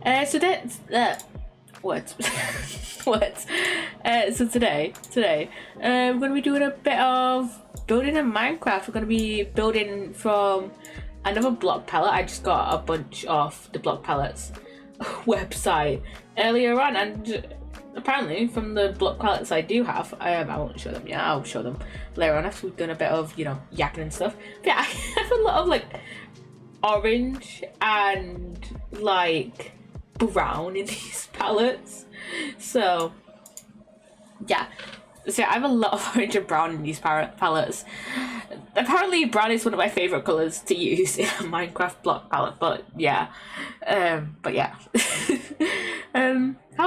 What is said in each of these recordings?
So that's what? What? So today, we're gonna be doing a bit of building in Minecraft. We're gonna be building from another block palette. I just got a bunch of the block palettes website earlier on, and apparently from the block palettes I do have, I won't show them. Yeah, I'll show them later on after we've done a bit of yapping and stuff. But yeah, I have a lot of like orange and like brown in these palettes. So yeah, I have a lot of orange and brown in these palettes. Apparently brown is one of my favorite colors to use in a Minecraft block palette, but yeah. How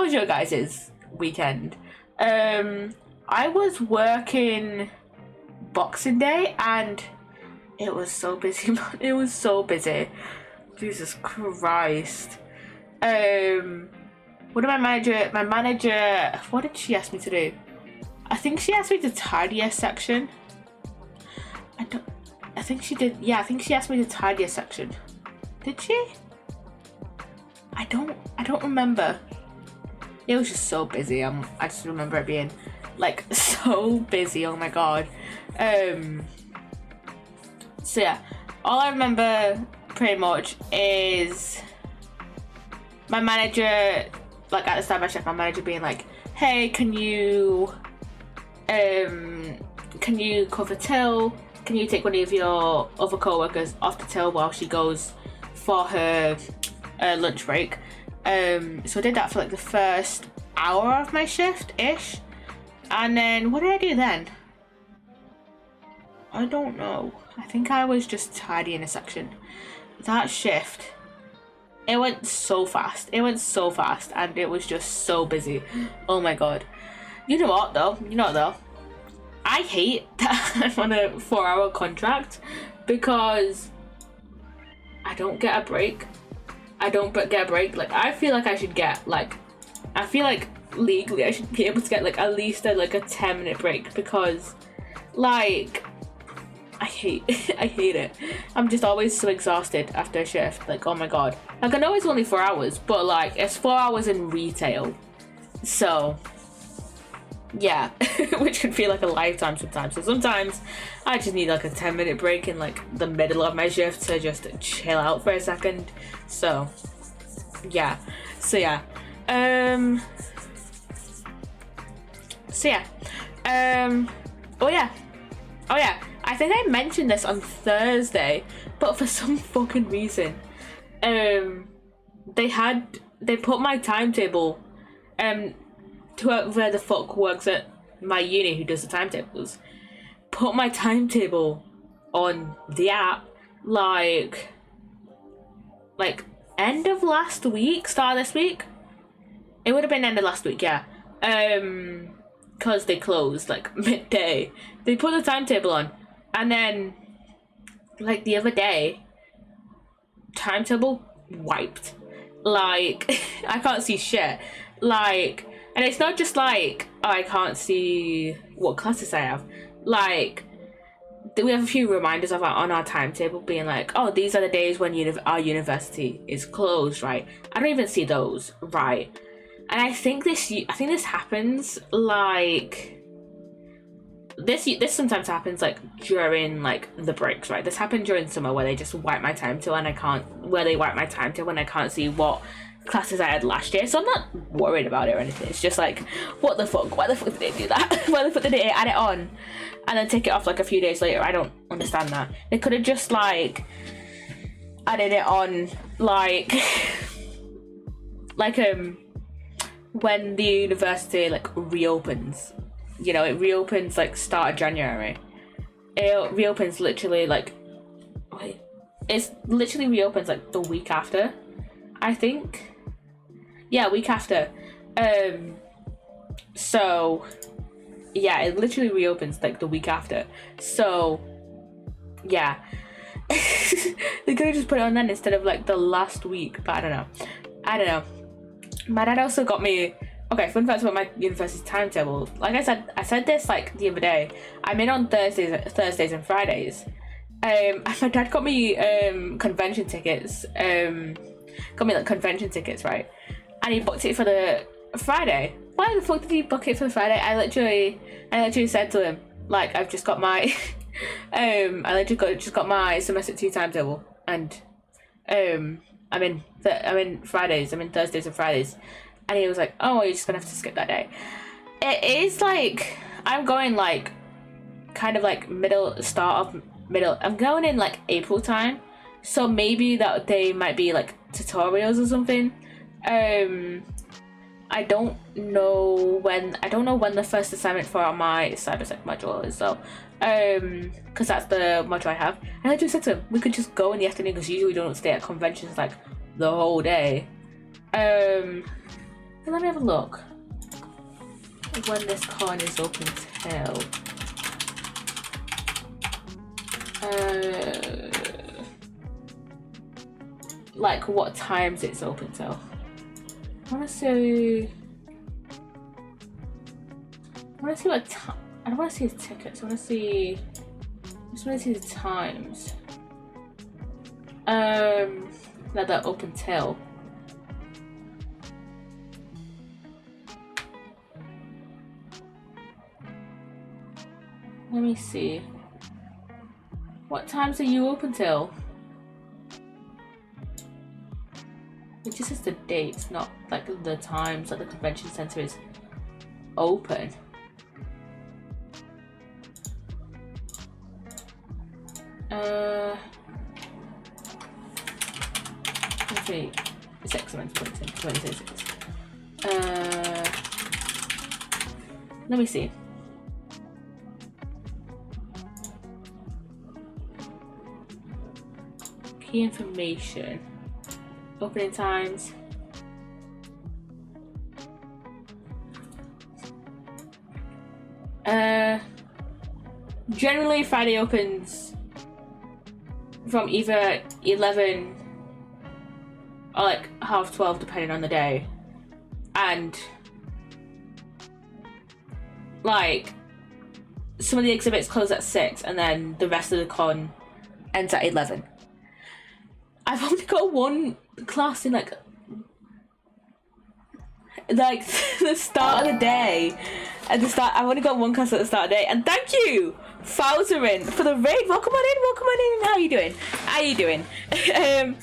was your guys' weekend? I was working Boxing Day and it was so busy. It was so busy. Jesus Christ. What did my manager, what did she ask me to do? I think she asked me to tidy a section. I think she did. Yeah, I think she asked me to tidy a section. Did she? I don't remember. It was just so busy. I just remember it being like so busy. Oh my god. So yeah, all I remember pretty much is my manager, like at the start of my shift, my manager being like, hey, can you cover till? Can you take one of your other co-workers off the till while she goes for her lunch break? So I did that for like the first hour of my shift-ish. And then what did I do then? I don't know. I think I was just tidying a section. That shift, it went so fast. It went so fast and it was just so busy. Oh my god. You know what though? I hate that I'm on a 4-hour contract because I don't get a break. Like I feel like I should get like, I feel like legally I should be able to get like at least a 10-minute break because like I hate it. I'm just always so exhausted after a shift. Like, oh my god. Like I know it's only 4 hours, but like it's 4 hours in retail. So yeah, which could feel like a lifetime sometimes. So sometimes I just need like a 10-minute break in like the middle of my shift to just chill out for a second. So yeah. Oh yeah, I think I mentioned this on Thursday, but for some fucking reason they put my timetable, whoever the fuck works at my uni who does the timetables, put my timetable on the app like end of last week, start of this week. It would have been end of last week, yeah. Because they closed like midday. They put the timetable on and then like the other day, timetable wiped. Like I can't see shit. Like, and it's not just like, oh, I can't see what classes I have. Like, we have a few reminders of on our timetable being like, oh, these are the days when our university is closed, right? I don't even see those, right? And I think this happens like this sometimes happens like during like the breaks, right? This happened during summer where they just wipe my timetable and I can't see what classes I had last year. So I'm not worried about it or anything. It's just like, what the fuck? Why the fuck did they do that? Why the fuck did they add it on and then take it off like a few days later? I don't understand that. They could have just like added it on like when the university like reopens. You know, it reopens like start of January. It reopens literally like it literally reopens like the week after, I think. Yeah, week after. So yeah, it literally reopens like the week after. So yeah. They could have just put it on then instead of like the last week, but I don't know. My dad also got me, okay, fun fact about my university timetable. Like I said this like the other day. I'm in on Thursdays and Fridays. And my dad got me convention tickets got me like convention tickets, right? And he booked it for the Friday. Why the fuck did he book it for the Friday? I literally said to him, like, I've just got my I literally just got my semester 2 timetable, and I'm in Fridays, I'm in Thursdays and Fridays. And he was like, oh, well, you're just gonna have to skip that day. It is like, I'm going like kind of like middle. I'm going in like April time, so maybe that day might be like tutorials or something. I don't know when the first assignment for my cybersec module is though, because that's the module I have. And I just said to him, we could just go in the afternoon, because usually we don't stay at conventions like the whole day. Let me have a look when this con is open till. Like what times it's open till. I want to see what time. I don't want to see the tickets. I just want to see the times. That they're open till. Let me see. What times are you open till? It just says the dates, not like the times that the convention center is open. Let's see. 26. Let me see. Key information. Opening times. Generally Friday opens from either 11 or like 12:30 depending on the day, and like some of the exhibits close at 6 and then the rest of the con ends at 11. I've only got one class in like the start of the day. At the start, I've only got one class at the start of the day. And thank you, Fowzerin, for the raid. Welcome on in. How are you doing?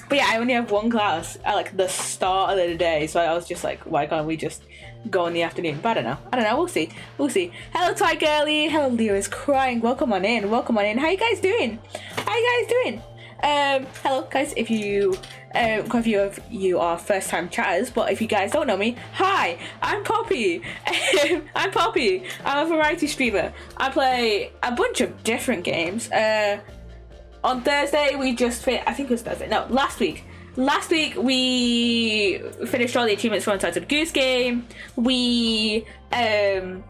But yeah, I only have one class at like the start of the day, so I was just like, why can't we just go in the afternoon? But I don't know. We'll see. Hello, Toy Girlie. Hello, Leo is crying. Welcome on in. How you guys doing? Hello guys, if you quite a few of you are first time chatters, but if you guys don't know me, hi, I'm Poppy. I'm a variety streamer. I play a bunch of different games. On Thursday we just I think it was Thursday, no, last week we finished all the achievements for Untitled Goose Game. I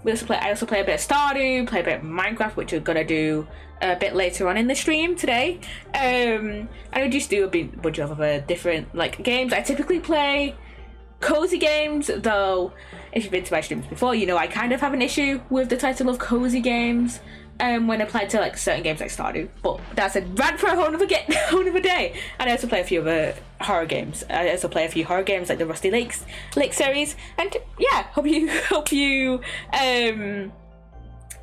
also play a bit of Stardew, play a bit of Minecraft, which we're gonna do a bit later on in the stream today. And we just do a bunch of other different like games. I typically play cozy games, though if you've been to my streams before, you know I kind of have an issue with the title of cozy games when applied to like certain games like Stardew. But that's a rant for a whole other day. And I also play a few other horror games. I also play a few horror games like the Rusty Lake series. And yeah, hope you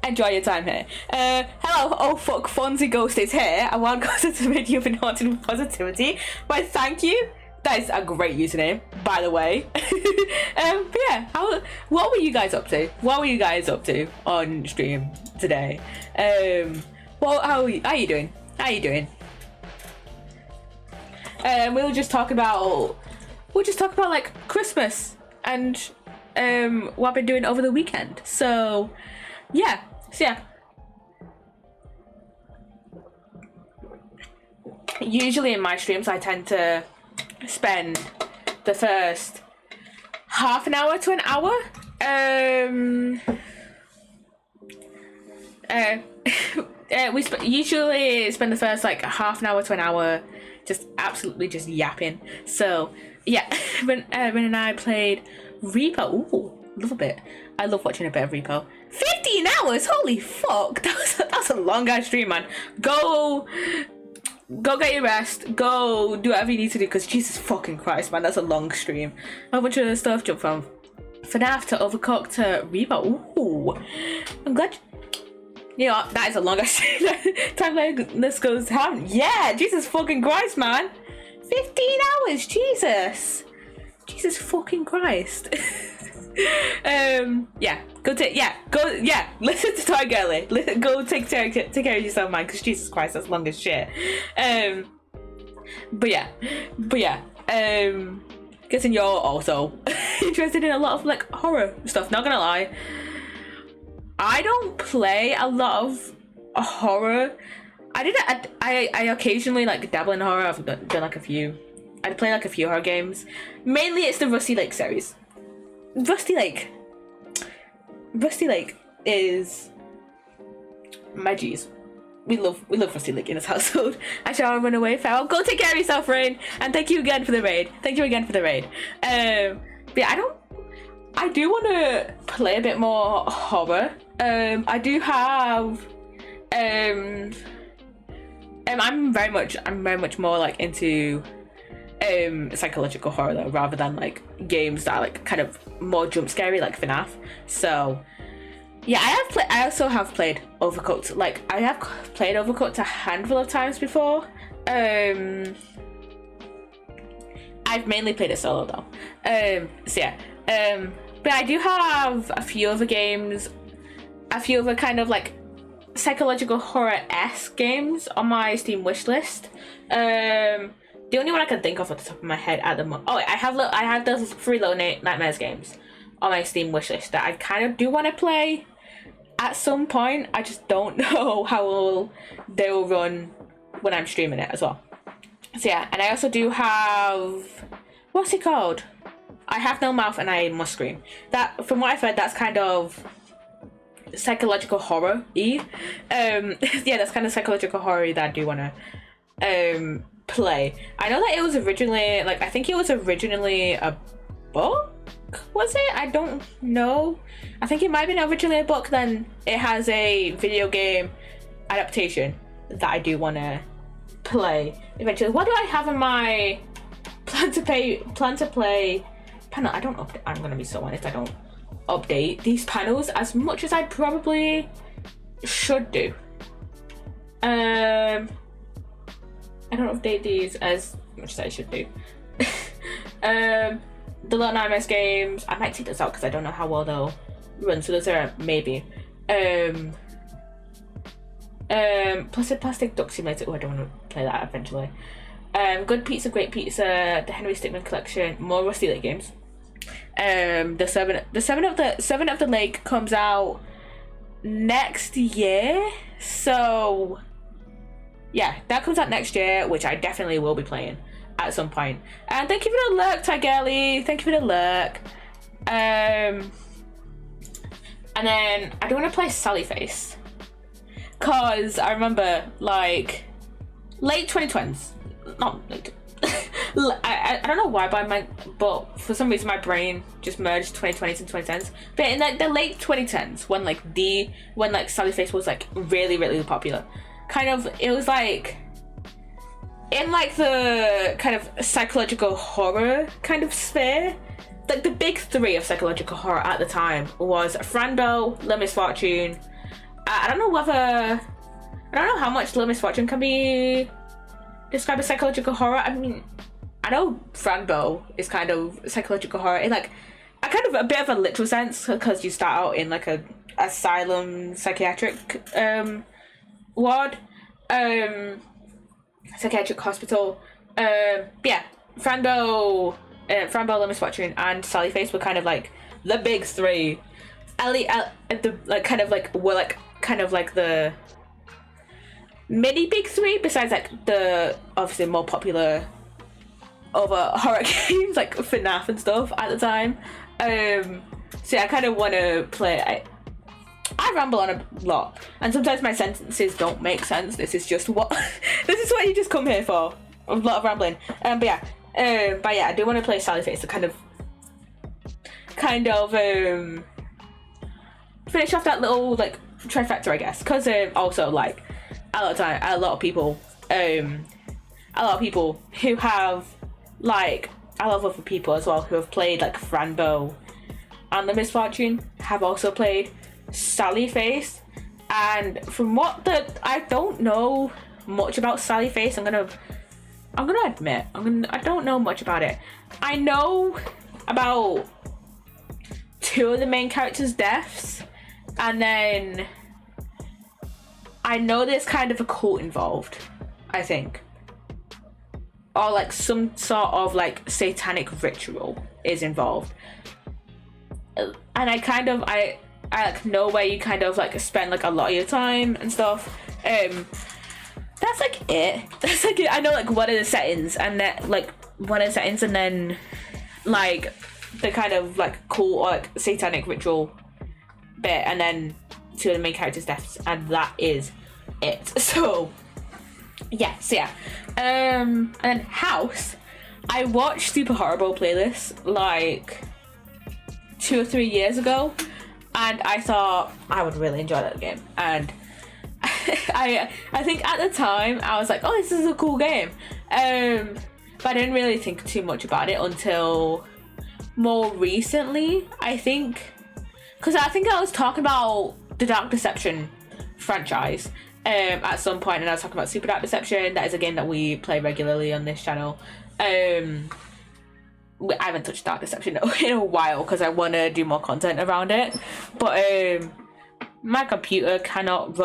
enjoy your time here. Hello, oh fuck, Fonzie Ghost is here. I want Ghost to make you been haunted with positivity. Why, thank you. That is a great username, by the way. But yeah, what were you guys up to? What were you guys up to on stream today? Well, how are you doing? We'll just talk about like Christmas and what I've been doing over the weekend. So yeah. Usually in my streams I tend to spend the first half an hour to an hour we usually spend the first like half an hour to an hour just absolutely just yapping. So yeah, when and I played Repo. Ooh, love a bit. I love watching a bit of Repo. 15 hours, holy fuck, that's a long ass stream, man. Go go get your rest. Go do whatever you need to do, because Jesus fucking Christ, man, that's a long stream. A whole bunch of stuff. Jump from FNAF to Overcooked to Reba. Ooh, I'm glad. You know, that is a long time this goes down. Yeah, Jesus fucking Christ, man. 15 hours, Jesus fucking Christ. Yeah, listen to Toy Girly. Go take care of yourself, man, because Jesus Christ, that's long as shit. But yeah, guessing you're also interested in a lot of like horror stuff. Not gonna lie, I don't play a lot of horror. I occasionally like dabble in horror. I've done like a few. I play like a few horror games. Mainly it's the Rusty Lake series. Rusty Lake is my G's. We love Rusty Lake in this household. I shall run away, Farrell. Go take care of yourself, Rain. And thank you again for the raid. But yeah, I do want to play a bit more horror. I do have I'm very much more like into psychological horror though, rather than like games that are like kind of more jump scary like FNAF. So yeah, I also have played Overcooked. Like I have played Overcooked a handful of times before. I've mainly played it solo though. So yeah. But I do have a few other games, a few other kind of like psychological horror-esque games on my Steam wishlist. The only one I can think of at the top of my head at the moment. Oh, I have those 3 Little Nightmares games on my Steam wishlist that I kind of do want to play at some point. I just don't know how they will run when I'm streaming it as well. So yeah, and I also do have, what's it called? I Have No Mouth and I Must Scream. That, from what I've heard, that's kind of psychological horror-y. Yeah, that's kind of psychological horror that I do want to play. I know that it was originally, like, I think it was originally a book? Was it? I don't know. I think it might have been originally a book, then it has a video game adaptation that I do want to play eventually. What do I have on my plan to play panel? I don't update. I'm gonna be so honest, I don't update these panels as much as I probably should do. I don't update these as much as I should do. The Little Nightmares games, I might take those out because I don't know how well they'll run, so those are maybe. Plastic Duck Simulator. Oh, I don't want to play that eventually. Good Pizza, Great Pizza, the Henry Stickmin Collection, more Rusty Lake games. The Seven of the Lake comes out next year, so yeah, that comes out next year, which I definitely will be playing at some point. And thank you for the lurk, Tigerly. Thank you for the lurk. And then I do want to play Sally Face, cause I remember like late 2020s, not late. I don't know why, but for some reason my brain just merged 2020s and 2010s. But in like the late 2010s, when Sally Face was like really, really popular, kind of, it was like in like the kind of psychological horror kind of sphere. Like the big 3 of psychological horror at the time was Franbo, Little Miss Fortune. I don't know how much Little Miss Fortune can be described as psychological horror. I mean, I know Franbo is kind of psychological horror in like a kind of a bit of a literal sense, because you start out in like a asylum psychiatric ward, psychiatric hospital. Yeah, Franbo, Little Miss Fortune, and Sally Face were kind of like the big 3. Ellie, the like kind of like were like kind of like the mini big 3, besides like the obviously more popular other horror games like FNAF and stuff at the time. So yeah, I kind of want to play. I ramble on a lot, and sometimes my sentences don't make sense. This is just what this is what you just come here for. A lot of rambling. But yeah, I do want to play Sally Face to kind of finish off that little like trifecta, I guess, because also like a lot of people a lot of people who have like a lot of other people as well who have played like Franbo and the Misfortune have also played Sally Face. And from what I don't know much about Sally Face. I'm gonna admit I don't know much about it. I know about 2 of the main characters' deaths, and then I know there's kind of a cult involved, I think, or like some sort of like satanic ritual is involved. And I like know where you kind of like spend like a lot of your time and stuff. That's like it. That's like it. I know like what are the settings, and that like what are the settings, and then like the kind of like cool or like satanic ritual bit, and then 2 of the main characters' deaths, and that is it. So yeah. And then House, I watched Super Horrible Playlist like 2 or 3 years ago, and I thought I would really enjoy that game, and I think at the time I was like, oh, this is a cool game, but I didn't really think too much about it until more recently, I think, because I think I was talking about the Dark Deception franchise at some point, and I was talking about Super Dark Deception. That is a game that we play regularly on this channel. I haven't touched Dark Deception in a while because I want to do more content around it, but my computer cannot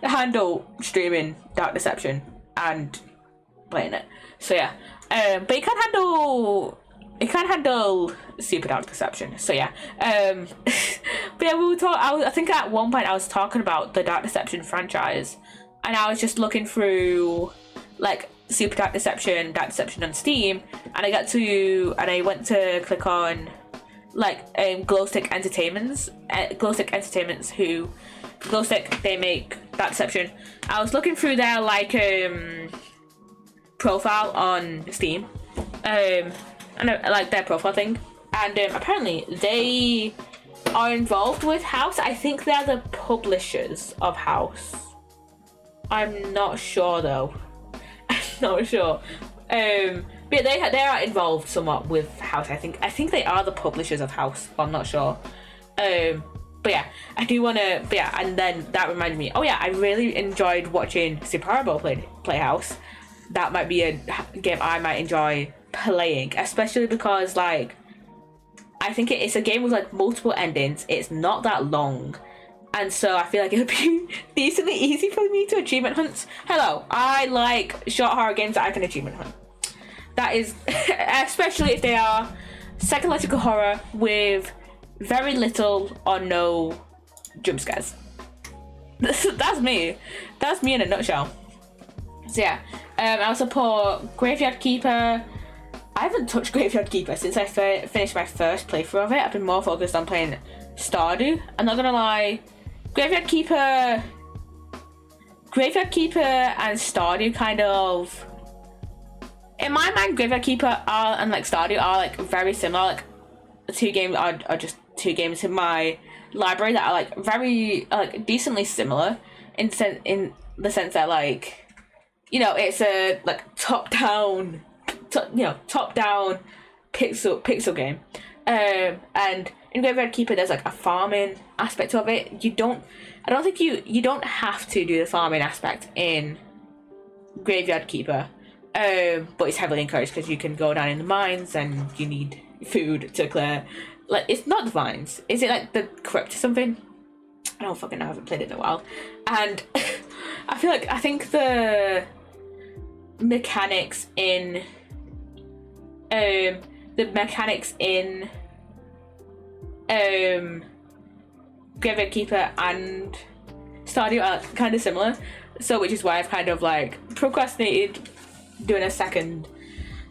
handle streaming Dark Deception and playing it. So yeah, but it can handle Super Dark Deception. So yeah, but yeah, we were I think at one point I was talking about the Dark Deception franchise, and I was just looking through like Super Dark Deception on Steam, and I went to click on like Glowstick Entertainments, Glowstick, they make Dark Deception. I was looking through their like profile on Steam, and like their profile thing, and apparently they are involved with House. I think they're the publishers of House. I'm not sure though. Not sure. But they are involved somewhat with House. I think they are the publishers of House, but I'm not sure. But yeah, I do want to. But yeah, and then that reminded me. Oh yeah, I really enjoyed watching Super Horrible play House. That might be a game I might enjoy playing, especially because like I think it's a game with like multiple endings. It's not that long, and so I feel like it would be decently easy for me to achievement hunt. Hello, I like short horror games that I can achievement hunt. That is, especially if they are psychological horror with very little or no jump scares. That's me. That's me in a nutshell. So yeah, I also support Graveyard Keeper. I haven't touched Graveyard Keeper since I finished my first playthrough of it. I've been more focused on playing Stardew. I'm not gonna lie, Graveyard Keeper and Stardew kind of, in my mind, Graveyard Keeper and like Stardew are like very similar. Like the 2 games are just 2 games in my library that are like very like decently similar in the sense that like, you know, it's a like top down pixel game, and in Graveyard Keeper there's like a farming aspect of it. I don't think you don't have to do the farming aspect in Graveyard Keeper, but it's heavily encouraged because you can go down in the mines and you need food to clear. Like, it's not the vines. Is it like the crypt or something? I don't fucking know. I haven't played it in a while. And I think the mechanics in Graveyard Keeper and Stardew are kind of similar. So which is why I've kind of like procrastinated doing a second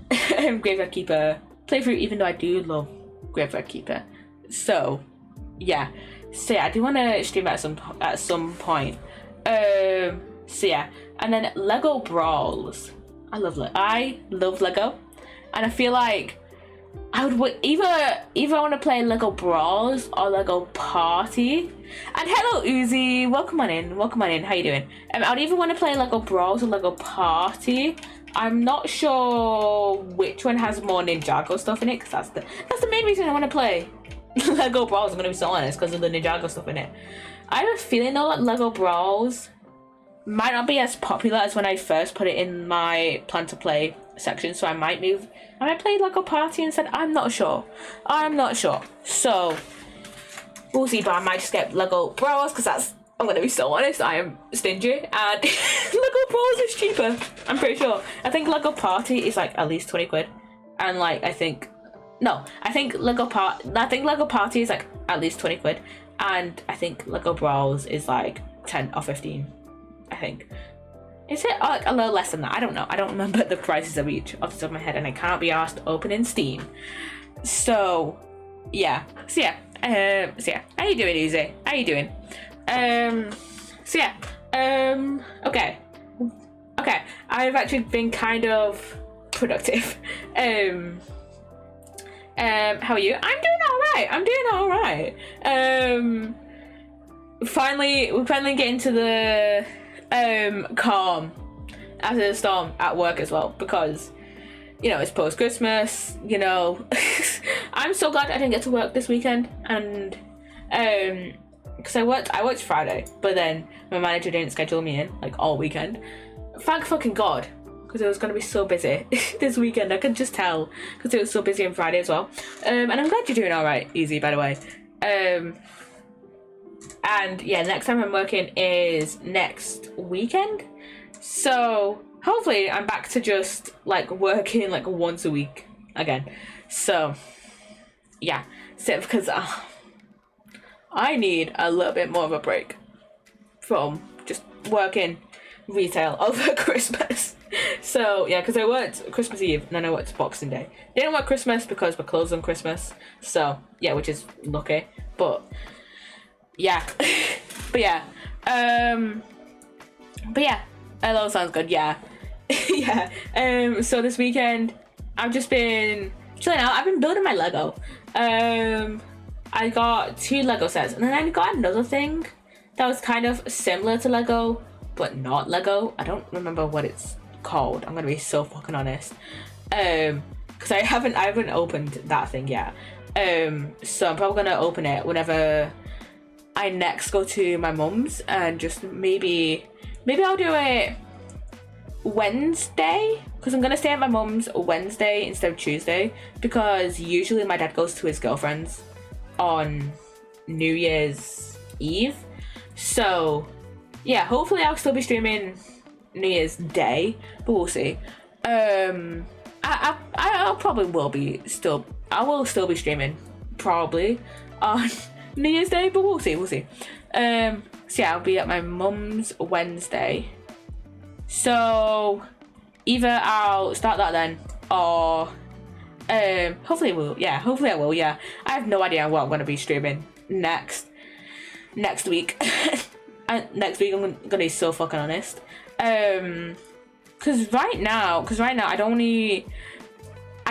Graveyard Keeper playthrough, even though I do love Graveyard Keeper. So yeah, I do want to stream at some point. So yeah, and then Lego Brawls. I love Lego, and I feel like I would either I want to play Lego Brawls or Lego Party. And hello Uzi, welcome on in. How you doing? I would either want to play Lego Brawls or Lego Party. I'm not sure which one has more Ninjago stuff in it, because that's the main reason I want to play Lego Brawls. I'm gonna be so honest, because of the Ninjago stuff in it. I have a feeling though that Lego Brawls might not be as popular as when I first put it in my plan to play section, so I might play Lego Party instead. I'm not sure. So we'll see, but I might just get Lego Brawls because I'm gonna be so honest, I am stingy, and Lego Brawls is cheaper, I'm pretty sure. I think Lego Party is like at least 20 quid, and like I think Lego Party is like at least 20 quid, and I think Lego Brawls is like 10 or 15, I think. Is it like a little less than that? I don't know. I don't remember the prices of each off the top of my head, and I can't be asked opening Steam. So yeah. How you doing, Easy? How you doing? Okay. I've actually been kind of productive. How are you? I'm doing all right. We're finally getting to the calm after the storm at work as well, because it's post-Christmas, I'm so glad I didn't get to work this weekend, and because I worked Friday, but then my manager didn't schedule me in like all weekend. Thank fucking God, because it was going to be so busy this weekend. I could just tell because it was so busy on Friday as well. And I'm glad you're doing all right, Easy, by the way. And yeah, next time I'm working is next weekend, so hopefully I'm back to just like working like once a week again. So yeah, because I need a little bit more of a break from just working retail over Christmas. So yeah, because I worked Christmas Eve and then I worked Boxing Day. Didn't work Christmas because we're closed on Christmas, so yeah, which is lucky, but yeah. but yeah, hello sounds good. Yeah. So this weekend I've just been chilling out. I've been building my Lego. I got 2 Lego sets, and then I got another thing that was kind of similar to Lego but not Lego. I don't remember what it's called, I'm gonna be so fucking honest, because I haven't opened that thing yet. So I'm probably gonna open it whenever I next go to my mum's, and just maybe I'll do it Wednesday, because I'm gonna stay at my mum's Wednesday instead of Tuesday, because usually my dad goes to his girlfriend's on New Year's Eve. So yeah, hopefully I'll still be streaming New Year's Day, but we'll see. I probably will be still. I will still be streaming probably on New Year's Day, but we'll see. So yeah, I'll be at my mum's Wednesday. So either I'll start that then, or hopefully I will. Yeah, I have no idea what I'm gonna be streaming next week. Next week I'm gonna be so fucking honest. Because right now I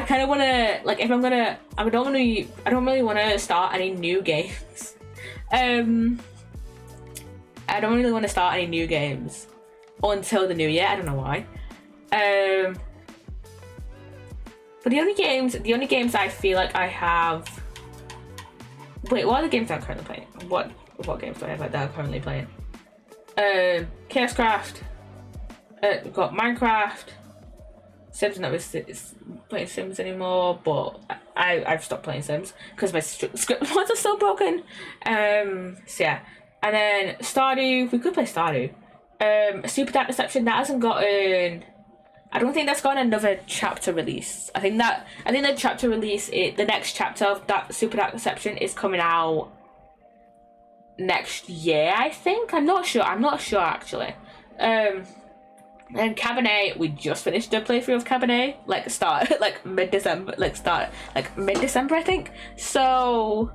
kind of want to, like, if I'm gonna, I don't really want to start any new games. I don't really want to start any new games until the new year. I don't know why. But the only games I feel like I have. Wait, what are the games I'm currently playing? What games do I have that I'm currently playing? Chaos Craft. We've got Minecraft. Sims, not playing Sims anymore, but I've stopped playing Sims because my script mods are still broken. So yeah, and then Stardew. We could play Stardew. Psssttt Deception, that hasn't gotten. I don't think that's got another chapter release. I think the chapter release, the next chapter of that Psssttt Deception is coming out next year, I think. I'm not sure actually. And Cabernet, we just finished the playthrough of Cabernet, mid-December, I think. So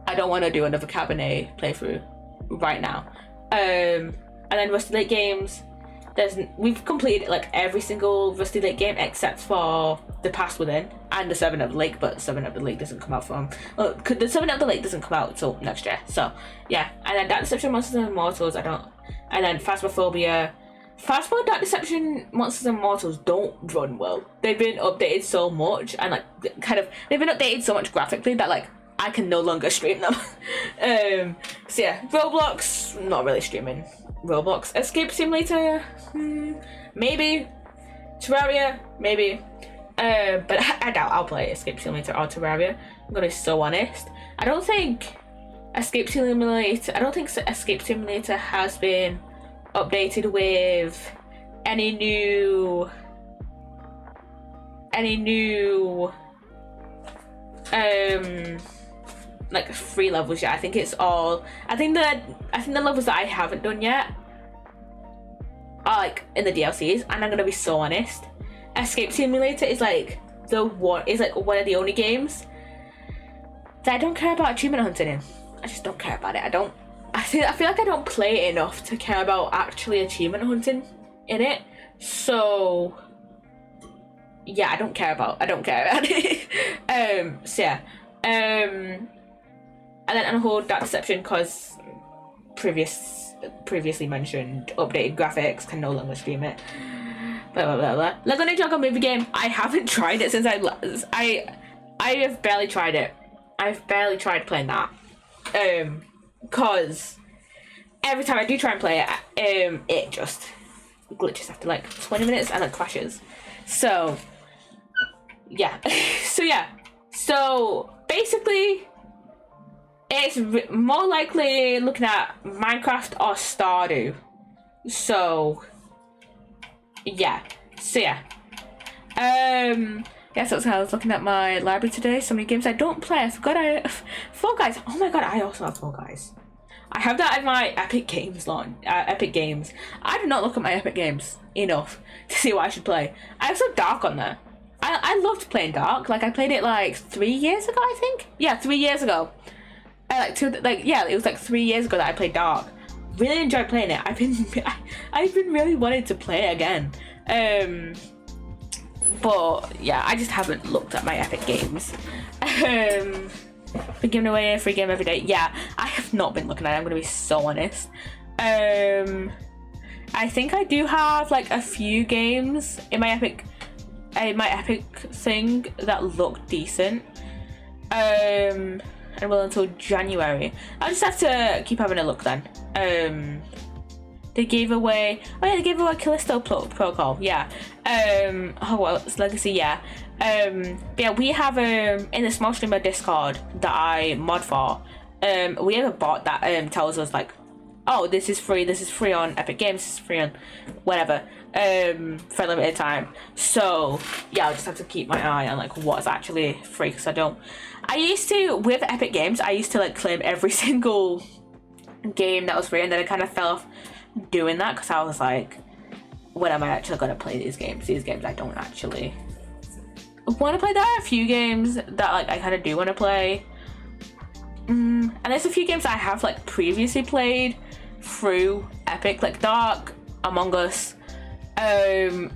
I don't want to do another Cabernet playthrough right now. And then Rusty Lake games, we've completed like every single Rusty Lake game except for the past within and the Seven of the Lake, but Seven of the Lake doesn't come out from the Seven of the Lake doesn't come out till next year. So yeah, and then Dark Deception, Monsters and Immortals, and then Phasmophobia. Phasmo, Dark Deception, Monsters and Immortals don't run well. They've been updated so much, and like they've been updated so much graphically that like I can no longer stream them. So yeah, Roblox, not really streaming Roblox. Escape Simulator, maybe. Terraria, maybe. But I doubt I'll play Escape Simulator or Terraria. I'm gonna be so honest. I don't think Escape Simulator has been updated with any new like free levels yet. I think the levels that I haven't done yet are like in the DLCs, and I'm gonna be so honest, Escape Simulator is like one of the only games that I don't care about achievement hunting in. I just don't care about it. I feel like I don't play it enough to care about actually achievement hunting in it. So yeah, I don't care about it. So yeah. And then on hold Dark Deception, because previously mentioned updated graphics, can no longer stream it. Blah blah blah blah. Lego Ninjago movie game. I haven't tried it since I have barely tried it. I've barely tried playing that. Cause every time I do try and play it, it just glitches after like 20 minutes and it crashes. So yeah. So basically, it's more likely looking at Minecraft or Stardew. So yeah. Yeah, so I was looking at my library today. So many games I don't play. I forgot Fall Guys. Oh my god, I also have Fall Guys. I have that in my Epic Games Epic Games. I do not look at my Epic Games enough to see what I should play. I have some Dark on there. I loved playing Dark. Like I played it like 3 years ago, I think. Yeah, 3 years ago. It was like 3 years ago that I played Dark. Really enjoyed playing it. I've been really wanting to play it again. But yeah, I just haven't looked at my Epic Games. Been giving away a free game every day. Yeah, I have not been looking at it. I'm gonna be so honest. I think I do have like a few games in my Epic thing that look decent. And well, until January. I'll just have to keep having a look then. They gave away Callisto Protocol, yeah. Hogwarts Legacy, yeah. But yeah, we have in the small streamer Discord that I mod for, we have a bot that tells us like, oh, this is free on Epic Games, this is free on whatever, for a limited time. So yeah, I'll just have to keep my eye on like what's actually free, because I used to, with Epic Games, I used to like claim every single game that was free, and then I kind of fell off doing that because I was like, when am I actually gonna play these games? These games I don't actually want to play. There are a few games that like I kind of do want to play, and there's a few games I have like previously played through Epic, like Dark, Among Us. I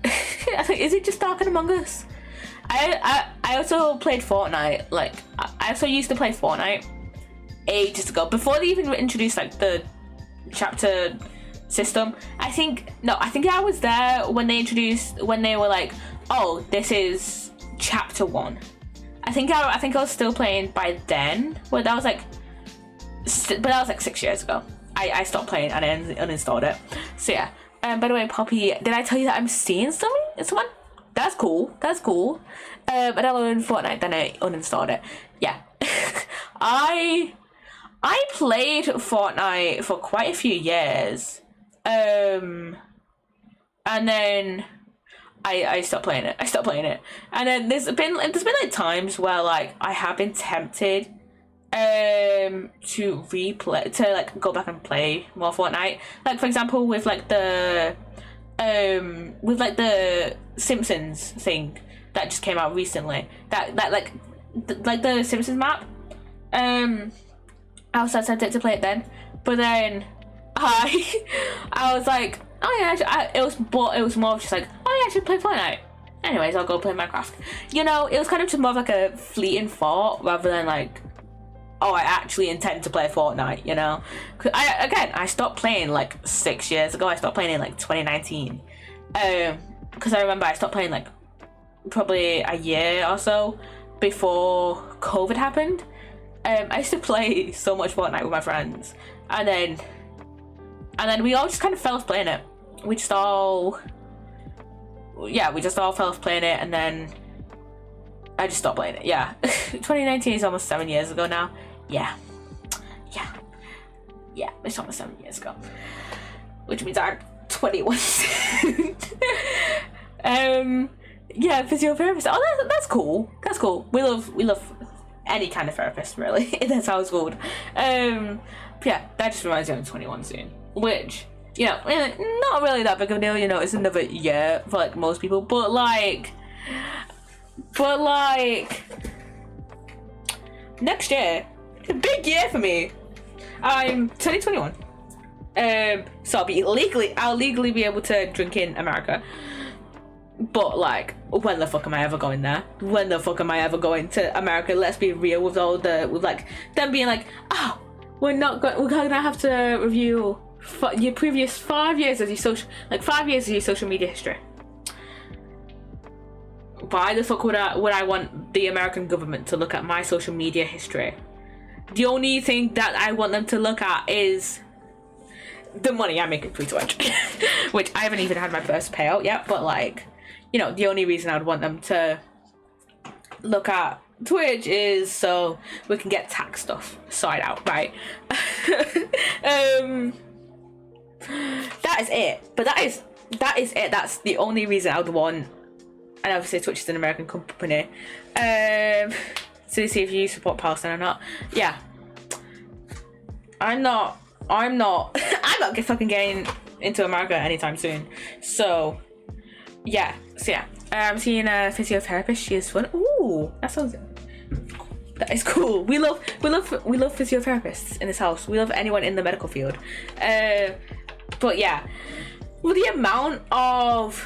think, is it just Dark and Among Us? I also played Fortnite. Like I also used to play Fortnite ages ago, before they even introduced like the chapter system. I think I was there when they were like, oh, this is chapter 1. I think I was still playing by then, but that was like 6 years ago. I stopped playing and I uninstalled it. So yeah. By the way, Poppy, did I tell you that I'm seeing someone? That's cool. But I learned Fortnite, then I uninstalled it. Yeah. I played Fortnite for quite a few years. And then I stopped playing it. And then there's been like times where like I have been tempted to go back and play more Fortnite. Like for example with the Simpsons thing that just came out recently. That the Simpsons map. I was so tempted to play it then, but then I was like, oh yeah, it was more of just like, oh yeah, I should play Fortnite. anyways, I'll go play Minecraft. You know, it was kind of just more of like a fleeting thought rather than like, oh, I actually intend to play Fortnite, you know? I stopped playing like 6 years ago. I stopped playing in like 2019. Because I remember I stopped playing like probably a year or so before COVID happened. I used to play so much Fortnite with my friends, and then we all just kind of fell off playing it. We just all fell off playing it, and then I just stopped playing it. Yeah. 2019 is almost 7 years ago now. Yeah, it's almost 7 years ago, which means I'm 21 soon. Yeah, physiotherapist. Oh, that's cool. That's cool. We love any kind of therapist, really. That's how it's called. Yeah, that just reminds me I'm 21 soon, which, you know, not really that big of a deal. You know, it's another year for like most people, but like next year, a big year for me. I'm 2021. So I'll legally be able to drink in America. But like, when the fuck am I ever going there? When the fuck am I ever going to America? Let's be real with like them being like, oh, we're gonna have to review your previous 5 years of your social media history. Why the fuck would I want the American government to look at my social media history? The only thing that I want them to look at is the money I'm making free Twitch, which I haven't even had my first payout yet, but like, you know, the only reason I'd want them to look at Twitch is so we can get tax stuff sorted out, right? That is it. But that is it. That's the only reason I would want. And obviously Twitch is an American company. So see if you support Palestine or not. Yeah. I'm not fucking getting into America anytime soon. So yeah. I'm seeing a physiotherapist. She is fun. Ooh, that is cool. We love physiotherapists in this house. We love anyone in the medical field. But yeah, with the amount of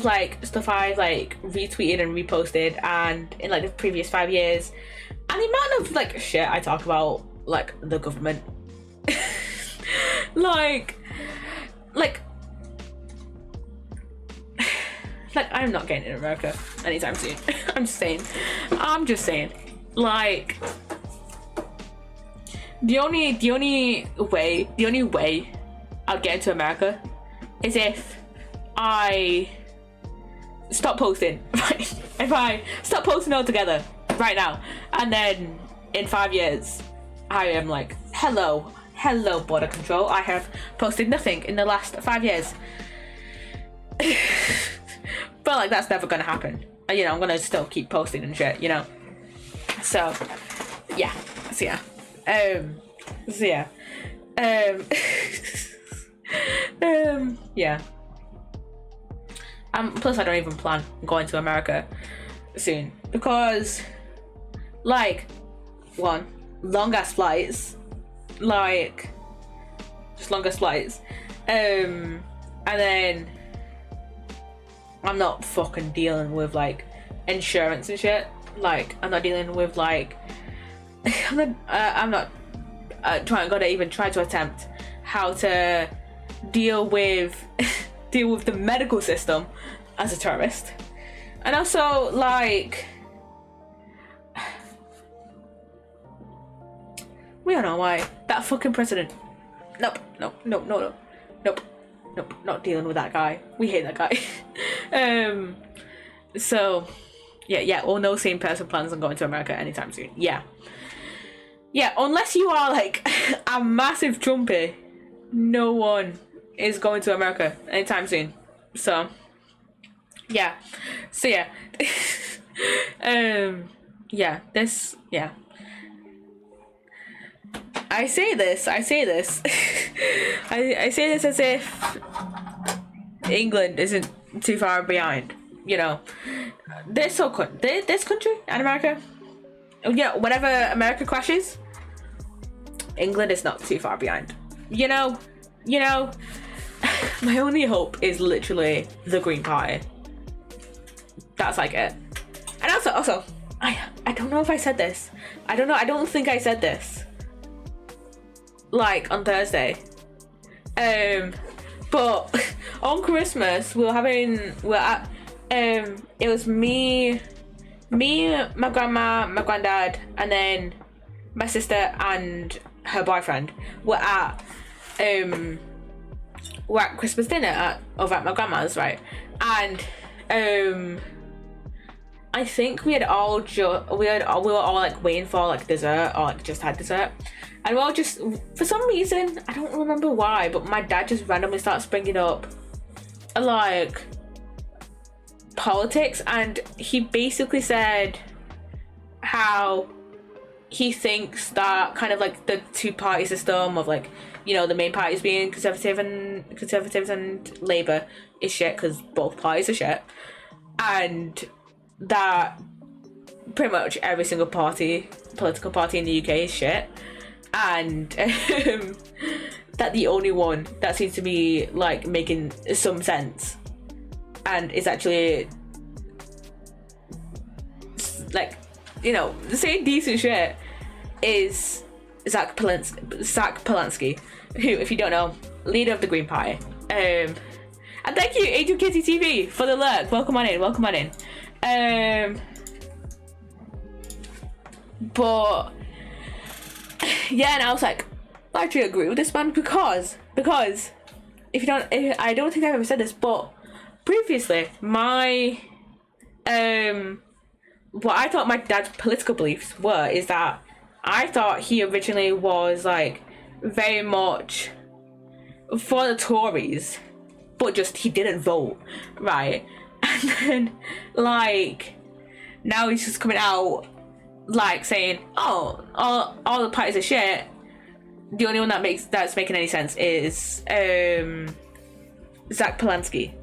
like stuff I've like retweeted and reposted and in like the previous 5 years, and the amount of like shit I talk about like the government, like I'm not getting in America anytime soon. I'm just saying like the only way I'd get into America is if I stop posting. If I stop posting altogether right now, and then in 5 years I am like, hello border control, I have posted nothing in the last 5 years. But like, that's never gonna happen. You know, I'm gonna still keep posting and shit, you know. So yeah. Yeah. Plus I don't even plan on going to America soon because like, one, long ass flights, like just longest flights, and then I'm not fucking dealing with like insurance and shit. Like, I'm not dealing with like I'm not try to attempt how to deal with the medical system as a tourist. And also like, we don't know why that fucking president. Nope, not dealing with that guy. We hate that guy. So yeah, or no same person plans on going to America anytime soon. Yeah, unless you are like a massive Trumpy, no one is going to America anytime soon. So yeah. I say this I say this as if England isn't too far behind, you know. This country and America, yeah, whenever America crashes, England is not too far behind, you know. My only hope is literally the Green Party. that's like it. And also, I don't know if I said this. I don't think I said this. Like on Thursday. But on Christmas it was me, my grandma, my granddad, and then my sister and her boyfriend were at Christmas dinner over at my grandma's, right? And I think we were all like waiting for like dessert, or like just had dessert, and we all just, for some reason, I don't remember why, but my dad just randomly starts bringing up like politics, and he basically said how he thinks that kind of like the two-party system of like, you know, the main parties being conservatives and Labour is shit because both parties are shit, and that pretty much every single political party in the UK is shit, and that the only one that seems to be like making some sense and is actually like, you know, saying decent shit is Zach Polanski, who, if you don't know, leader of the Green Party. And thank you, Angel Kitty TV, for the lurk. Welcome on in. But yeah, and I was like, I actually agree with this man because if I don't think I've ever said this, but previously my what I thought my dad's political beliefs were is that I thought he originally was like very much for the Tories, but just he didn't vote, right? And then like now he's just coming out like saying, oh, all the parties are shit. The only one that's making any sense is Zach Polanski.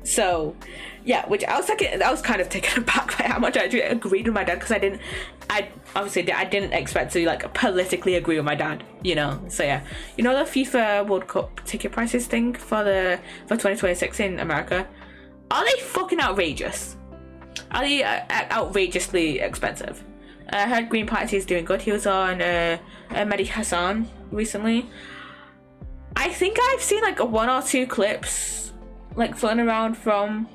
So yeah, which I was kind of taken aback by how much I actually agreed with my dad, because I didn't expect to like politically agree with my dad, you know. So yeah, you know the FIFA World Cup ticket prices thing for 2026 in America, are they fucking outrageous? Are they outrageously expensive? I heard Green Party is doing good. He was on Mehdi Hassan recently. I think I've seen like one or two clips like floating around from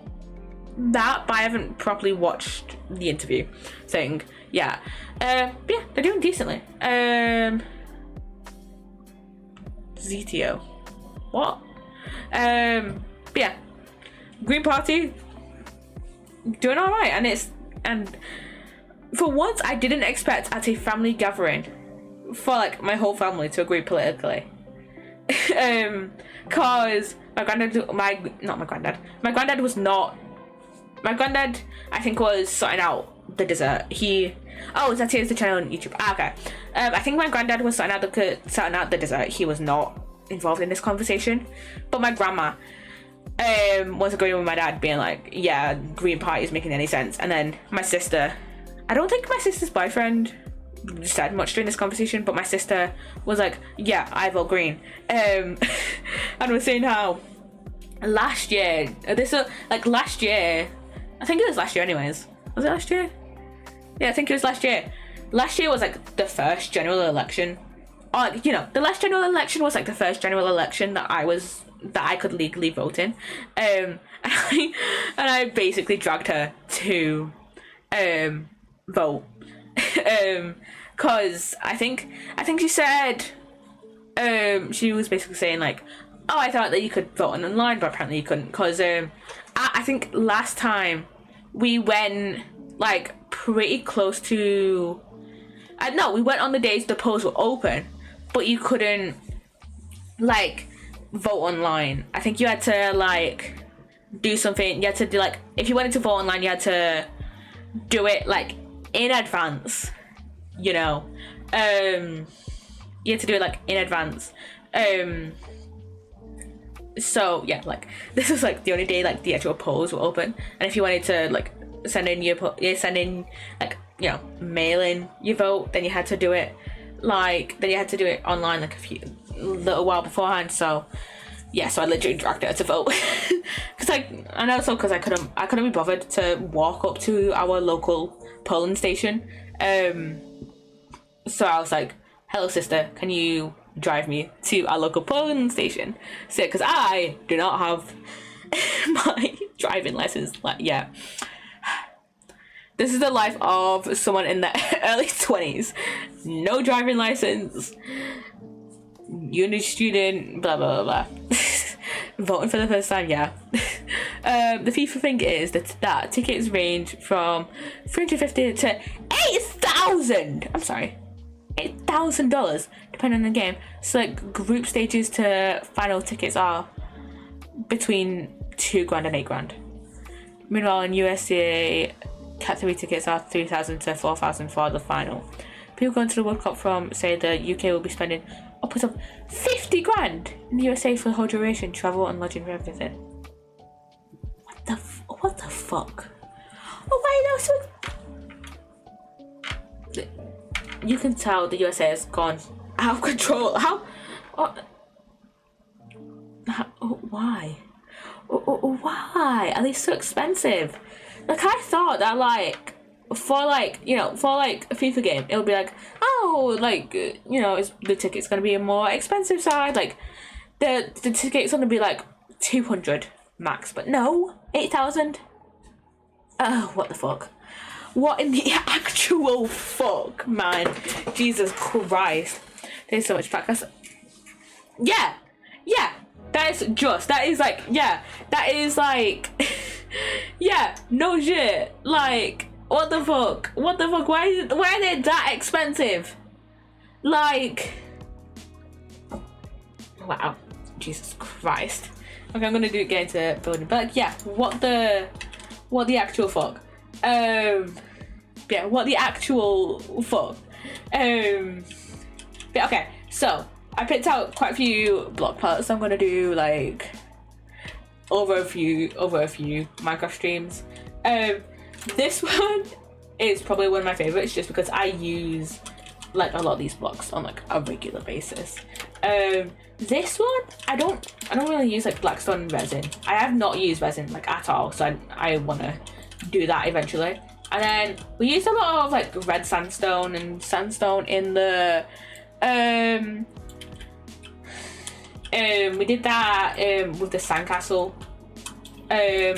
that, but I haven't properly watched the interview thing. Yeah, yeah, they're doing decently. ZTO, what? Yeah, Green Party doing all right, and for once I didn't expect at a family gathering for like my whole family to agree politically. Cause my granddad I think was sorting out the dessert. That's the channel on YouTube. Okay. I think my granddad was sorting out the dessert. He was not involved in this conversation, but my grandma was agreeing with my dad, being like, yeah, Green Party is making any sense. And then my sister, I don't think my sister's boyfriend said much during this conversation, but my sister was like, yeah, I vote Green. And was saying how last year, I think it was last year anyways. Was it last year? Yeah, I think it was last year. Last year was like the first general election. Or, you know, the last general election was like the first general election that I could legally vote in. And I basically dragged her to vote. Cause I think she said she was basically saying like, oh, I thought that you could vote online, but apparently you couldn't, cause I think last time we went like pretty close to, we went on the days the polls were open, but you couldn't like vote online. I think you had to like do something. You had to do like, if you wanted to vote online, you had to do it like in advance, you know. You had to do it like in advance. So yeah, like this was like the only day like the actual polls were open, and if you wanted to like send in like, you know, mail in your vote, then you had to do it online like a little while beforehand. So yeah, so I literally dragged her to vote. And also because I couldn't be bothered to walk up to our local polling station. So I was like, hello sister, can you drive me to our local polling station? So because I do not have my driving license yet. This is the life of someone in their early 20s. No driving license, uni student, blah blah blah blah. Voting for the first time, yeah. The FIFA thing is that tickets range from $350 to $8,000. I'm sorry, $8,000 depending on the game. So like group stages to final tickets are between $2,000 and $8,000. Meanwhile, in USA, Cat 3 tickets are $3,000 to $4,000 for the final. People going to the World Cup from, say, the UK will be spending upwards of $50,000 in the USA for the whole duration, travel and lodging for everything. What the fuck? Oh, why so? You can tell the USA has gone out of control. Why? Why are they so expensive? Like, I thought that for a FIFA game, it'll be like, oh, like, the ticket's gonna be a more expensive side. Like, the ticket's gonna be like 200 max, but no, 8,000. Oh, what the fuck? What in the actual fuck, man? Jesus Christ. There's so much practice. Yeah. That is like, yeah, no shit. Like, what the fuck? Why are they that expensive? Like, wow, Jesus Christ. Okay, I'm gonna get into building, but like, yeah, what the actual fuck? Yeah, what the actual fuck? But okay, so I picked out quite a few block parts. So I'm gonna do like over a few Minecraft streams. This one is probably one of my favorites just because I use like a lot of these blocks on like a regular basis. This one I don't really use like blackstone resin. I have not used resin like at all, so I want to do that eventually. And then we used a lot of like red sandstone and sandstone in the we did that with the sandcastle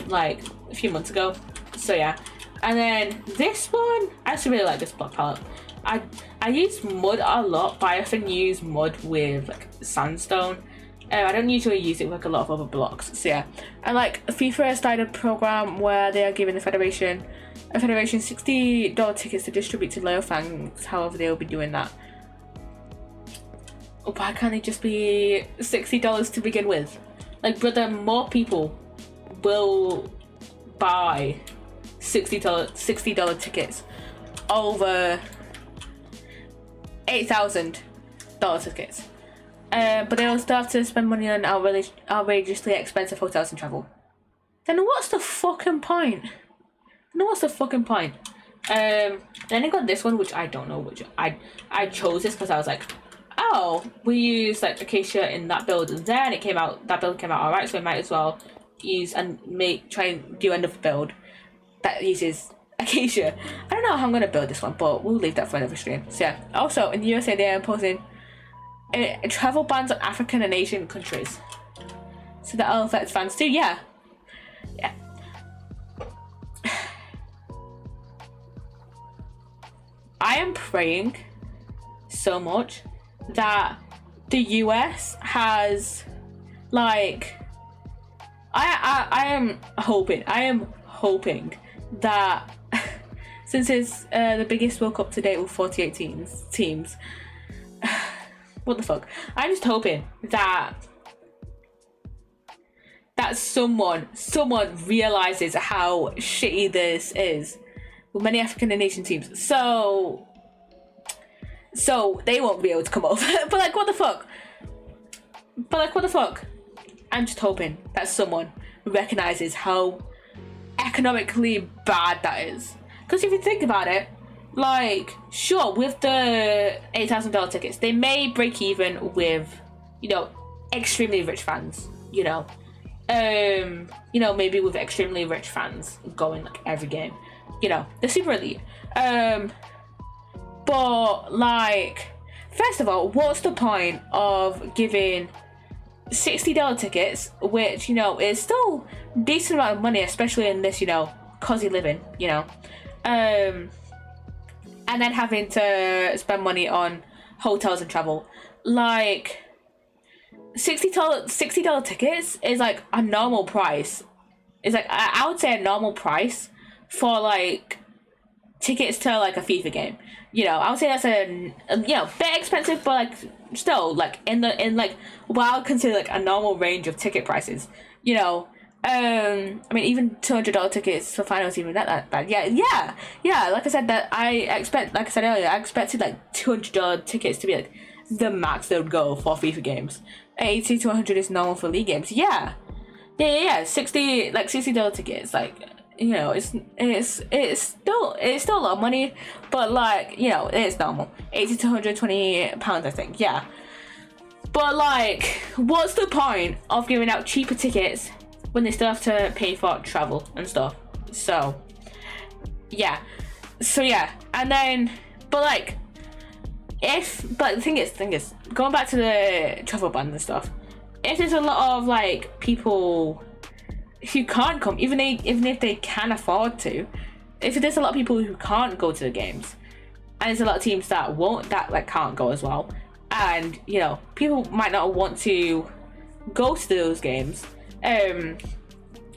like a few months ago. So yeah. And then this one, I actually really like this block palette. I use mud a lot, but I often use mud with like sandstone. I don't usually use it with like a lot of other blocks. So yeah. And like FIFA has started a program where they are giving the Federation $60 tickets to distribute to loyal fans. However, they will be doing that. Why can't it just be $60 to begin with? Like, brother, more people will buy $60 tickets over $8,000 tickets. But they'll still have to spend money on outrageously expensive hotels and travel. Then what's the fucking point? Then I got this one, which I don't know, which I chose this because I was like, oh, we used like acacia in that build, and then that build came out alright, so we might as well use and try and do another build that uses acacia. I don't know how I'm gonna build this one, but we'll leave that for another stream. So yeah. Also, in the USA, they are imposing travel bans on African and Asian countries, so that'll affect fans too. Yeah. I am praying so much that the US has like I am hoping that since it's the biggest World Cup to date with 48 teams, what the fuck? I'm just hoping that someone realizes how shitty this is with many African and Asian teams, so they won't be able to come over. But like, what the fuck? I'm just hoping that someone recognizes how economically bad that is. Because if you think about it, like, sure, with the $8,000 tickets, they may break even with, extremely rich fans. you know. Maybe with extremely rich fans going like every game, the super elite. But like, first of all, what's the point of giving $60 tickets, which is still decent amount of money, especially in this cozy living, and then having to spend money on hotels and travel. Like, $60 tickets is like a normal price. It's like I would say a normal price for like tickets to like a FIFA game. I would say that's a bit expensive, but like still like in like what I would consider like a normal range of ticket prices. I mean, even $200 tickets for finals even not that bad. Yeah. Like I said, like I said earlier, I expected like $200 tickets to be like the max they would go for FIFA games. 80 to 100 is normal for league games. Yeah. $60 tickets, like it's still a lot of money, but like it's normal. 80 to 120 pounds, I think. Yeah. But like, what's the point of giving out cheaper tickets when they still have to pay for travel and stuff? So yeah, and then but the thing is, going back to the travel ban and stuff, if there's a lot of like people who can't come, even if they can afford to, if there's a lot of people who can't go to the games, and there's a lot of teams that can't go as well, and people might not want to go to those games,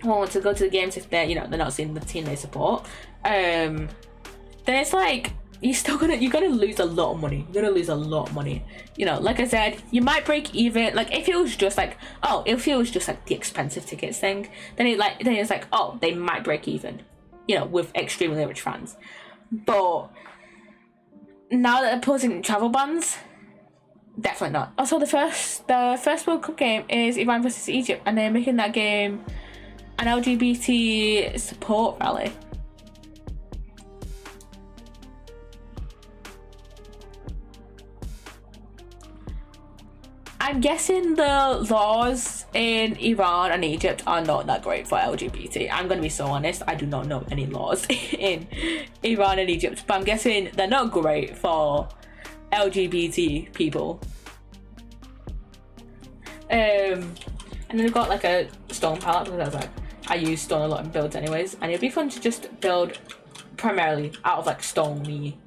want to go to the games if they're they're not seeing the team they support, then it's like you're gonna lose a lot of money. Like I said, you might break even. Like if it was just like the expensive tickets thing, then it's like, oh, they might break even, with extremely rich fans. But now that they're posing travel bans, definitely not. Also, the first World Cup game is Iran versus Egypt, and they're making that game an LGBT support rally. I'm guessing the laws in Iran and Egypt are not that great for LGBT. I'm going to be so honest, I do not know any laws in Iran and Egypt, but I'm guessing they're not great for LGBT people. And then they've got like a stone palette, because I use stone a lot in builds anyways, and it'd be fun to just build primarily out of like stony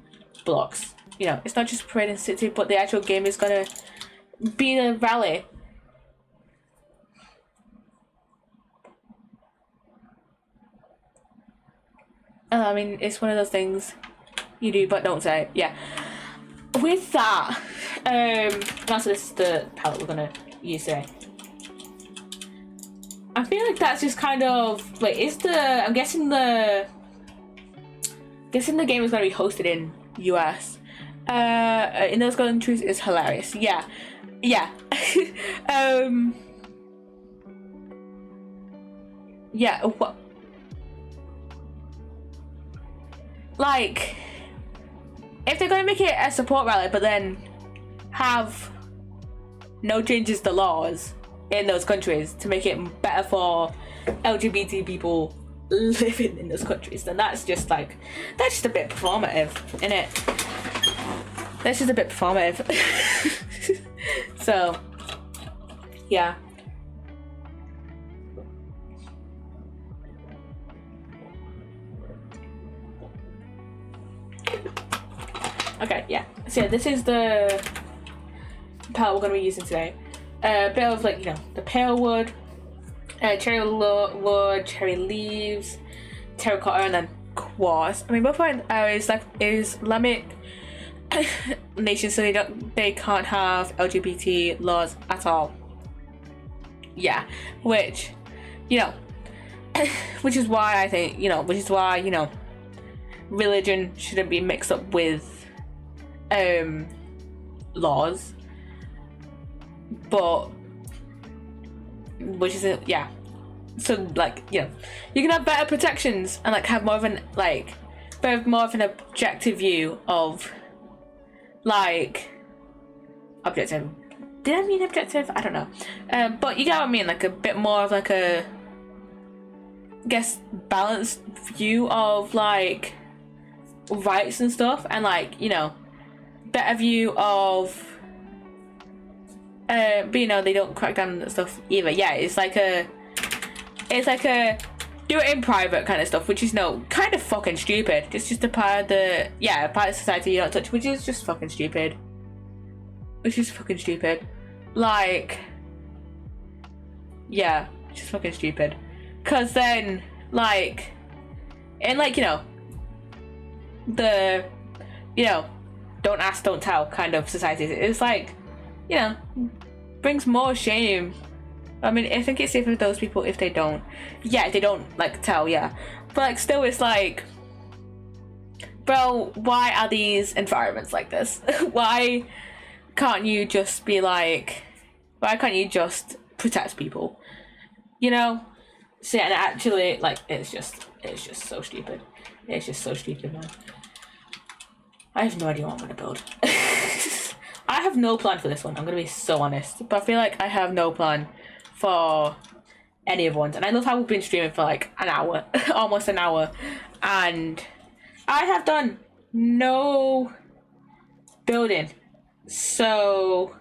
blocks. It's not just Parade and City, but the actual game is gonna be the rally. I mean, it's one of those things you do but don't say. Yeah. With that, also this is the palette we're gonna use today. I feel like that's just kind of I'm guessing the game is gonna be hosted in US. In those countries is hilarious. Yeah. Yeah, what? Like, if they're gonna make it a support rally, but then have no changes to laws in those countries to make it better for LGBT people living in those countries, then that's just a bit performative, innit? That's just a bit performative. So, yeah. Okay, yeah. So yeah, this is the palette we're going to be using today. A bit of the pale wood, cherry wood, cherry leaves, terracotta, and then quartz. I mean, both of mine is Islamic nation, so they can't have LGBT laws at all. Yeah, which is why I think religion shouldn't be mixed up with laws, but so you can have better protections and have more of an objective view of objective did I mean objective? I don't know. But you get what I mean, like a bit more of like a, I guess, balanced view of like rights and stuff, and like, you know, better view of but you know, they don't crack down on stuff either. Yeah, it's like a do it in private kind of stuff, which is kind of fucking stupid. It's just a part of the part of society you don't touch, which is just fucking stupid. Like, yeah, just fucking stupid. Cause then, like, and like, you know, the, you know, don't ask, don't tell kind of society. It's like, you know, brings more shame. I mean, I think it's safer for those people if they don't. Yeah, if they don't, like, tell, yeah. But, like, still, it's like, bro, why are these environments like this? Why can't you just be like, why can't you just protect people? You know? So, yeah, and actually, like, it's just so stupid. It's just so stupid, man. I have no idea what I'm gonna build. I have no plan for this one, I'm gonna be so honest. But I feel like I have no plan for any of ones. And I love how we've been streaming for like an hour, almost an hour. And I have done no building. So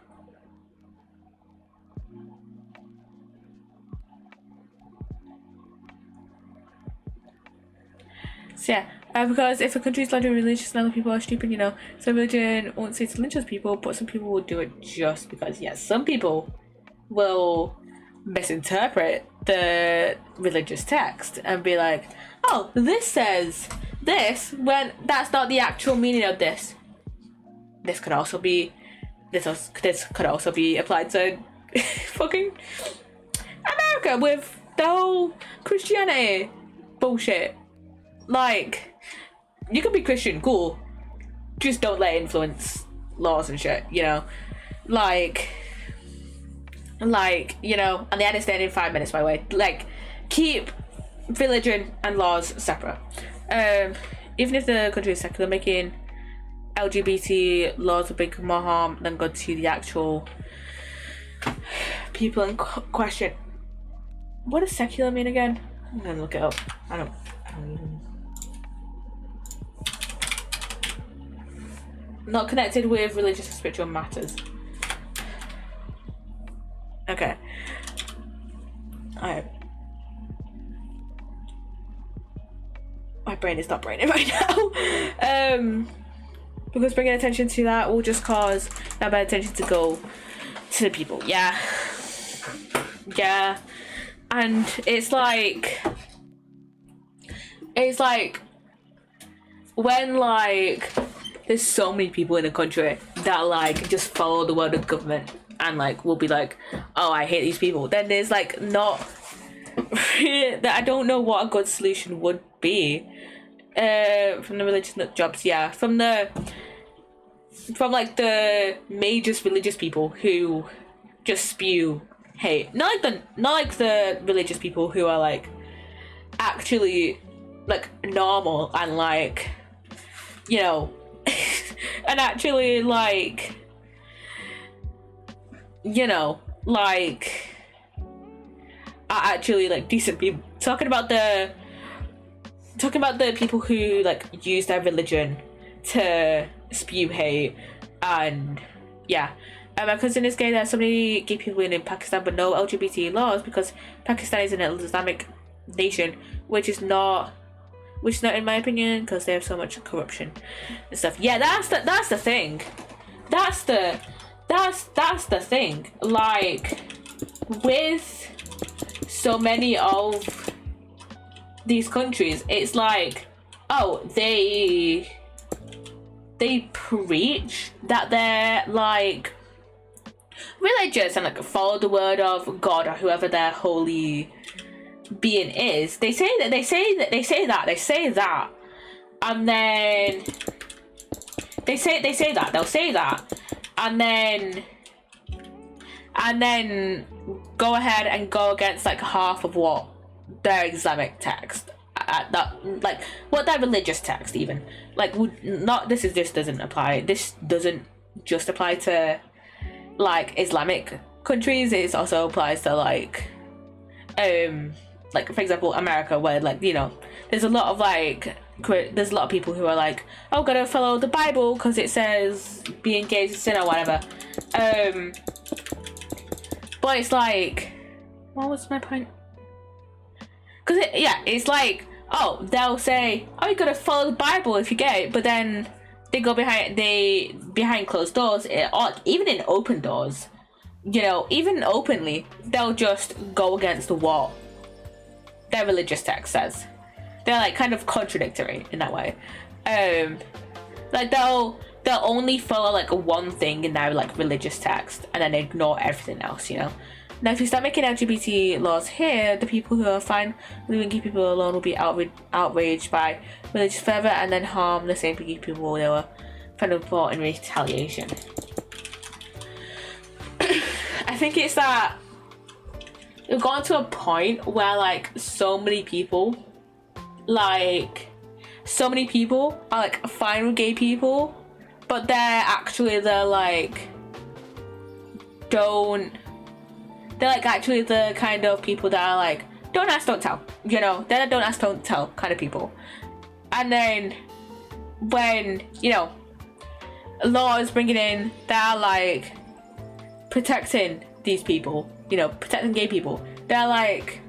yeah, because if a country is largely religious and other people are stupid, you know, so religion won't say to lynch those people, but some people will do it just because. Yes, some people will misinterpret the religious text and be like, oh, this says this when that's not the actual meaning of this. This could also be this could also be applied to fucking America with the whole Christianity bullshit. Like, you can be Christian, cool, just don't let it influence laws and shit, you know? Like, you know, and they understand in 5 minutes, by the way. Like, keep religion and laws separate. Even if the country is secular, making LGBT laws a big more harm than good to the actual people in question. What does secular mean again? I'm gonna look it up. I don't even. Not connected with religious or spiritual matters. Okay. My brain is not braining right now. Because bringing attention to that will just cause that bad attention to go to the people. Yeah. And it's like when like there's so many people in the country that like just follow the word of government and like will be like, oh, I hate these people, then there's like not that I don't know what a good solution would be from the religious nut jobs. Yeah, from like the major religious people who just spew hate, not like the religious people who are like actually like normal and like, you know, and actually like, you know, like are actually like decent people. Talking about the people who like use their religion to spew hate. And yeah, my cousin is gay. There are so many gay people in Pakistan but no LGBT laws because Pakistan is an Islamic nation, which is not in my opinion, because they have so much corruption and stuff. Yeah, that's the thing. That's the thing. Like, with so many of these countries, it's like, oh, they preach that they're like religious and like follow the word of God or whoever their holy being is. They say that, and then they'll say that, and then go ahead and go against like half of what their Islamic text, that like what their religious text even like would not. This doesn't apply. This doesn't just apply to like Islamic countries. It also applies to like for example America, where like, you know, there's a lot of like there's a lot of people who are like, oh, gotta follow the Bible because it says be engaged in sin or whatever. But it's like, what was my point? Because it's like, oh, they'll say, oh, you gotta follow the Bible if you get it, but then they go behind closed doors, or even in open doors, you know, even openly, they'll just go against what their religious text says. They're like kind of contradictory in that way. Like they'll only follow like one thing in their like religious text and then ignore everything else, you know. Now if you start making LGBT laws here, the people who are fine leaving gay people alone will be outraged by religious fervor and then harm the same gay people they were kind of brought in retaliation. I think it's that we've gotten to a point where like so many people are like fine with gay people, but they're actually the kind of people that are like, don't ask, don't tell, you know, they're the don't ask, don't tell kind of people. And then when, you know, laws bringing in that are like protecting these people, you know, protecting gay people, they're like,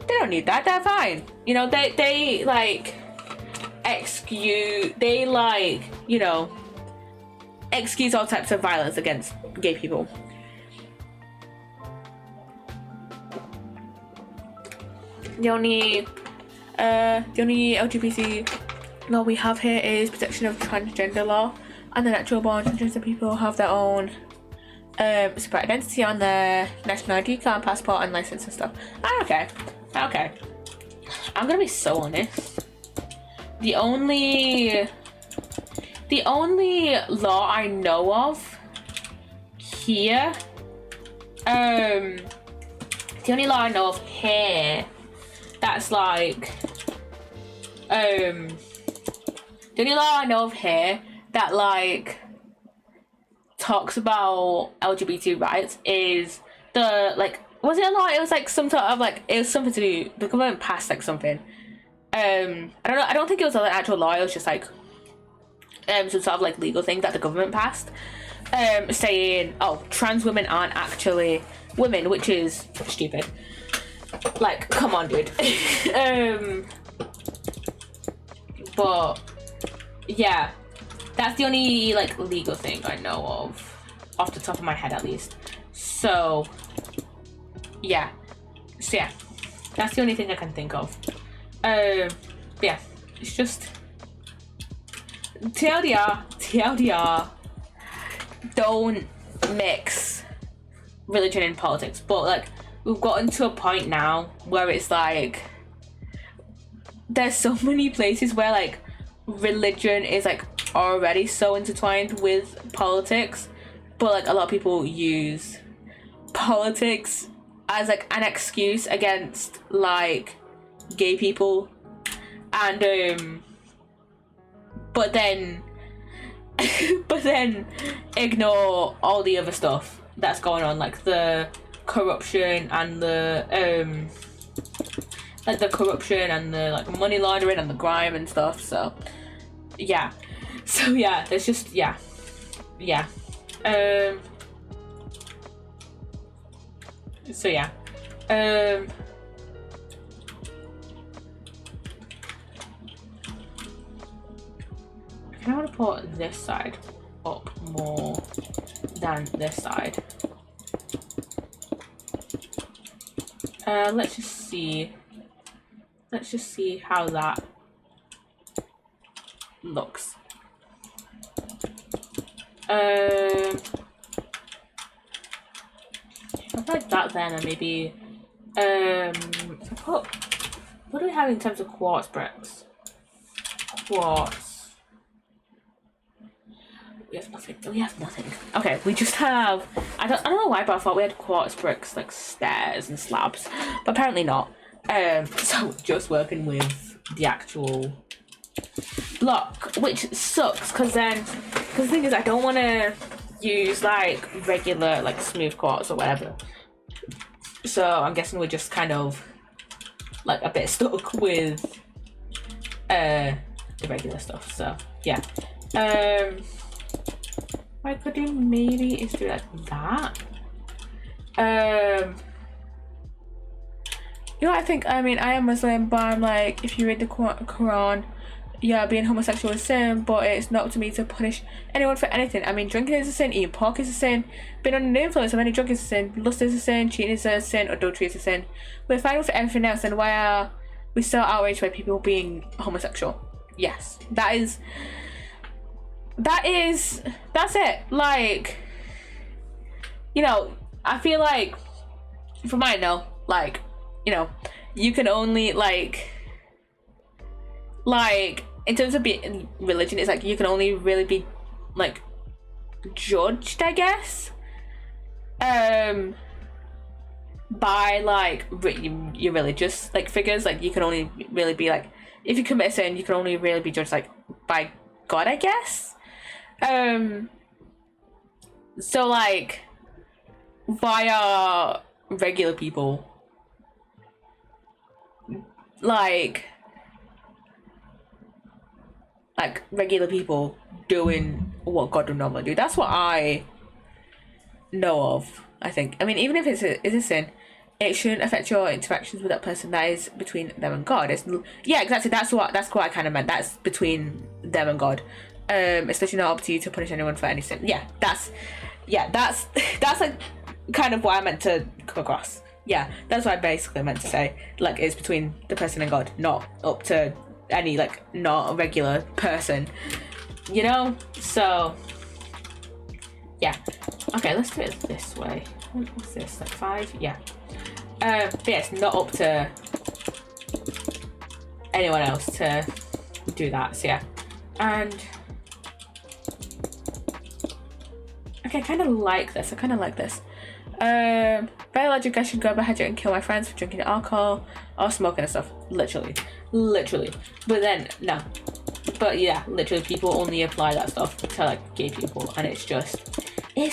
they don't need that, they're fine, you know. They like excuse all types of violence against gay people. The only LGBT law we have here is protection of transgender law, and the natural born transgender people have their own separate identity on their national ID card, passport, and license and stuff. Okay. I'm gonna be so honest. The only law I know of here, the only law I know of here that's like, the only law I know of here that like talks about LGBT rights is the, like, was it a law? It was like some sort of like, it was something to do, the government passed like something. I don't know, I don't think it was an actual law, it was just like some sort of like legal thing that the government passed, saying, oh, trans women aren't actually women, which is stupid. Like, come on, dude. But yeah, that's the only like legal thing I know of off the top of my head, at least. So yeah, that's the only thing I can think of. Yeah, it's just TLDR, don't mix religion and politics. But like, we've gotten to a point now where it's like, there's so many places where like religion is like already so intertwined with politics, but like a lot of people use politics as like an excuse against like gay people, and but then ignore all the other stuff that's going on, like the corruption and the like money laundering and the grime and stuff. So yeah, there's just yeah. So yeah, I want to put this side up more than this side. Let's just see how that looks. I've like that then, and maybe if I put, what do we have in terms of quartz bricks? Quartz. We have nothing. Okay, we just have, I don't know why, but I thought we had quartz bricks, like stairs and slabs, but apparently not. So just working with the actual block, which sucks, because the thing is, I don't want to use like regular like smooth quartz or whatever. So I'm guessing we're just kind of like a bit stuck with the regular stuff. So yeah. What I could do maybe is do like that. You know what I think? I mean, I am Muslim, but I'm like, if you read the Quran, yeah, being homosexual is sin, but it's not up to me to punish anyone for anything. I mean, drinking is a sin, eating pork is a sin, being under the influence of any drug is a sin, lust is a sin, cheating is a sin, adultery is a sin. We're fine with everything else, and why are we still outraged by people being homosexual? Yes, that's it. Like, you know, I feel like, for mine though, like, you know, you can only like in terms of being religion, it's like you can only really be like judged, I guess, by like your religious like figures. Like you can only really be like, if you commit a sin, you can only really be judged like by God, I guess. So like, why are regular people like regular people doing what God would normally do? That's what I know of, I think. I mean, even if it's a sin, it shouldn't affect your interactions with that person. That is between them and God. Yeah, exactly. That's what I kind of meant. That's between them and God. Especially not up to you to punish anyone for any sin. That's like kind of what I meant to come across. Yeah, that's what I basically meant to say. Like, it's between the person and God, not up to any like not a regular person, you know. So yeah, okay, let's do it this way. What's this, like 5? Yeah. But yeah, it's not up to anyone else to do that. So yeah, and okay, I kind of like this. Biologically, I should go ahead and kill my friends for drinking alcohol or smoking and stuff. Literally. But then, no. But yeah, literally, people only apply that stuff to like gay people, and it's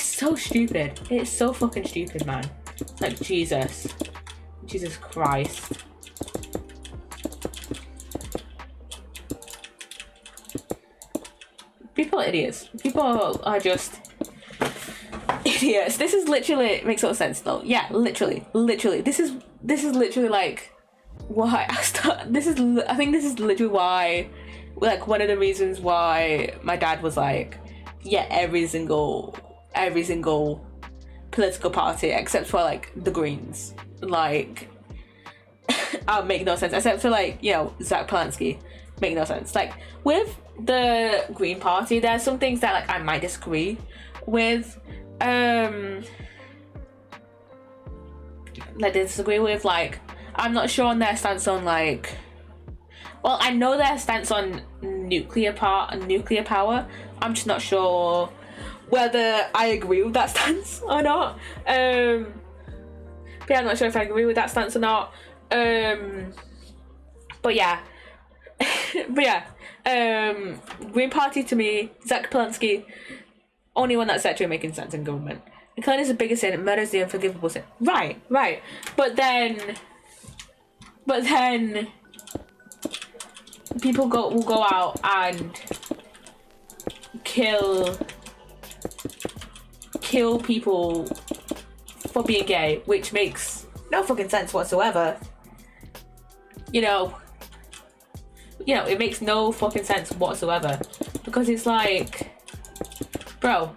so stupid. It's so fucking stupid, man. Like, Jesus Christ. People are idiots. People are just idiots. This is literally, it makes no sense though. Yeah, literally. This is literally like why I think this is literally why, like, one of the reasons why my dad was like, yeah, every single political party except for like the Greens, like make no sense, except for like, you know, Zach Polanski, make no sense. Like with the Green Party, there's some things that like I might disagree with, like I'm not sure on their stance on like, well, I know their stance on nuclear power. I'm just not sure whether I agree with that stance or not. But yeah, I'm not sure if I agree with that stance or not. But yeah. Green Party to me, Zach Polanski, only one that's actually making sense in government. Killing is the biggest sin, murder is the unforgivable sin. Right. But then people will go out and kill people for being gay, which makes no fucking sense whatsoever. You know, it makes no fucking sense whatsoever, because it's like, bro,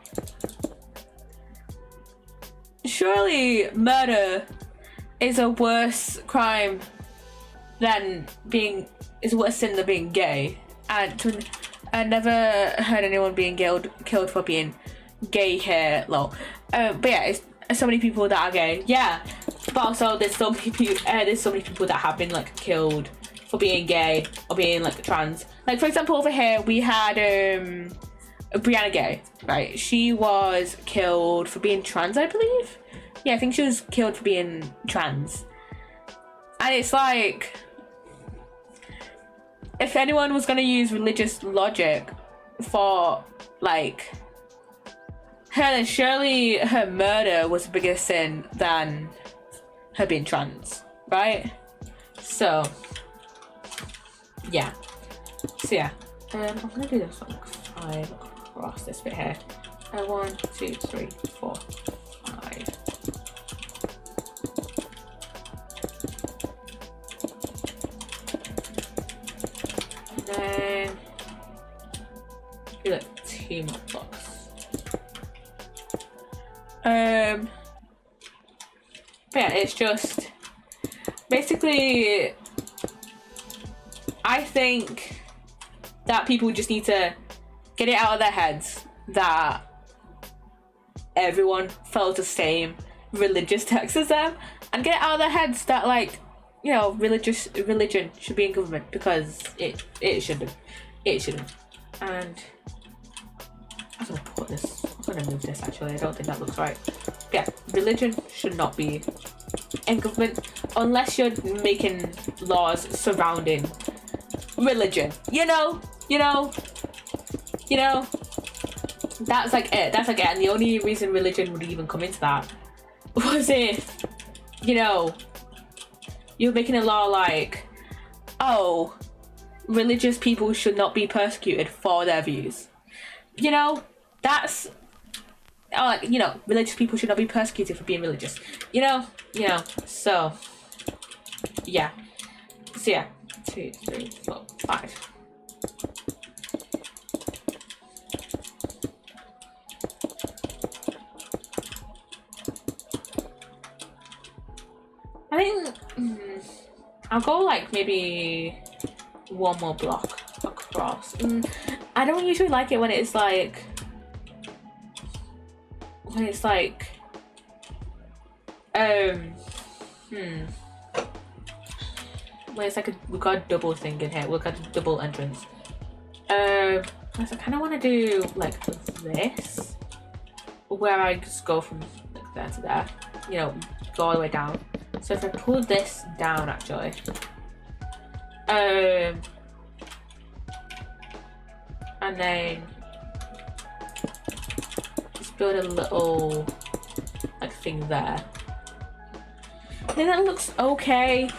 surely murder is a worse crime than is a worse sin than being gay. And I never heard anyone being killed for being gay here, lol. But yeah, it's so many people that are gay, yeah. But also there's so many people that have been like killed for being gay or being like trans. Like, for example, over here we had Brianna Gay, right? She was killed for being trans, I believe. Yeah, I think she was killed for being trans. And it's like, if anyone was gonna use religious logic for like surely her murder was a bigger sin than her being trans, right? So yeah. I'm gonna do this like 5 across this bit here. 1, 2, 3, 4, 5. And then do like 2 more blocks. But yeah, it's just basically, I think that people just need to get it out of their heads that everyone follows the same religious text as them, and get it out of their heads that, like, you know, religion should be in government, because it shouldn't. It shouldn't. And I'm gonna move this actually. I don't think that looks right. Yeah, religion should not be in government unless you're making laws surrounding religion. You know. That's like it. That's like it. And the only reason religion would even come into that was if, you know, you're making a law like, oh, religious people should not be persecuted for their views. You know, that's, or like, you know, religious people should not be persecuted for being religious. You know, so yeah. So yeah, 2, 3, 4, 5. I think I'll go like maybe 1 more block across. I don't usually like it when it's like when it's we've got a double thing in here. We've got a double entrance. I kind of want to do like this, where I just go from like there to there. You know, go all the way down. So if I pull this down, actually, and then just build a little like thing there. I think that looks okay.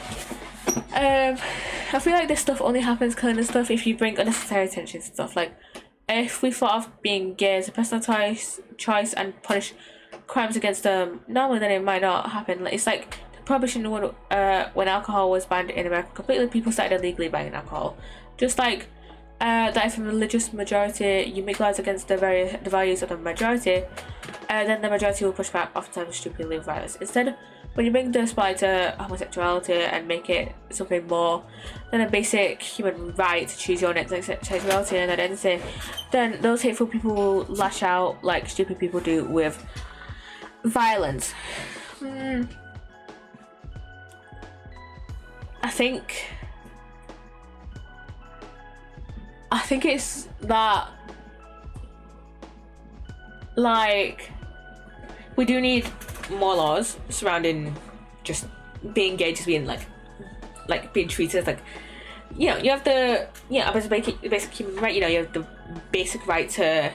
I feel like this stuff only happens kind of stuff if you bring unnecessary attention to stuff. Like, if we thought of being gay as a personal choice and punish crimes against them normally, then it might not happen. Like, it's like prohibition when alcohol was banned in America completely, people started illegally buying alcohol. Just like that if a religious majority, you make laws against the values of the majority, then the majority will push back, oftentimes stupidly with violence. Instead, when you bring the spotlight to homosexuality and make it something more than a basic human right to choose your next sexuality and identity, then those hateful people will lash out like stupid people do with violence. I think it's that, like, we do need more laws surrounding just being gay, just being like being treated as, like, you know, you have the, you know, as a basic human right, you know, you have the basic right to,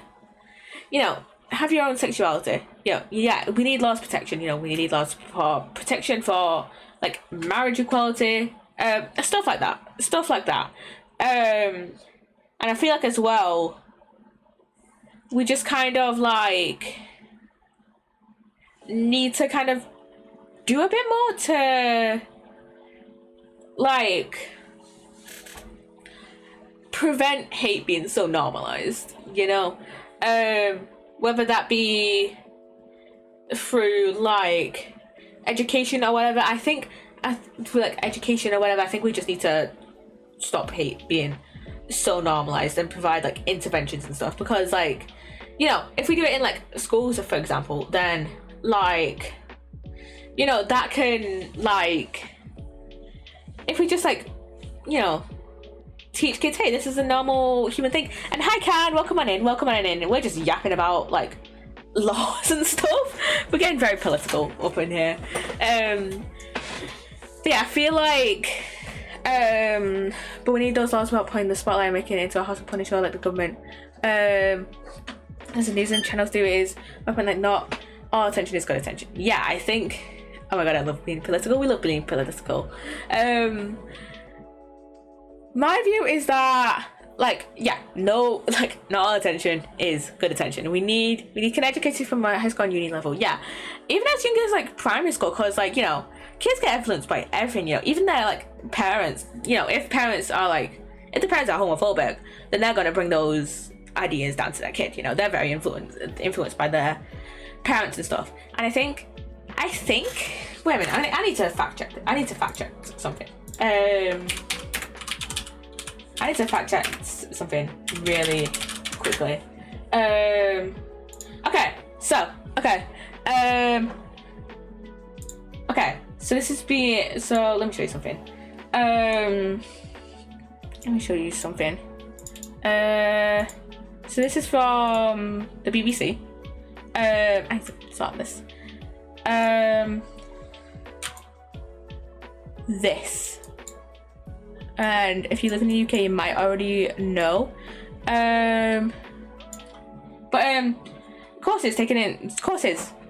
you know, have your own sexuality. You know, yeah, we need laws protection, you know, we need laws for protection for, like, marriage equality, stuff like that. And I feel like as well, we just kind of like need to kind of do a bit more to like prevent hate being so normalized, you know, whether that be through like education or whatever. I think through like education or whatever, I think we just need to stop hate being so normalized and provide like interventions and stuff, because, like, you know, if we do it in like schools, for example, then, like, you know, that can, like, if we just, like, you know, teach kids, hey, this is a normal human thing, and hi Can, welcome on in, we're just yapping about like laws and stuff. We're getting very political up in here. But yeah, I feel like but we need those laws about putting the spotlight and making it into a house of punishment like the government. as the news and channels do is often like not all attention is good attention. Yeah, I think, oh my god, I love being political. We love being political. My view is that like, yeah, no, like not all attention is good attention. We need an education from high school and uni level. Yeah, even as young as like primary school, because like, you know, kids get influenced by everything, you know, even their like parents, you know, if the parents are homophobic, then they're gonna bring those ideas down to their kid, you know. They're very influenced by their parents and stuff. And I think wait a minute, I need to fact check something. I need to fact check something really quickly. Okay, so this is so let me show you something. Let me show you something. So this is from the BBC. I need to start this. This. And if you live in the UK, you might already know. Courses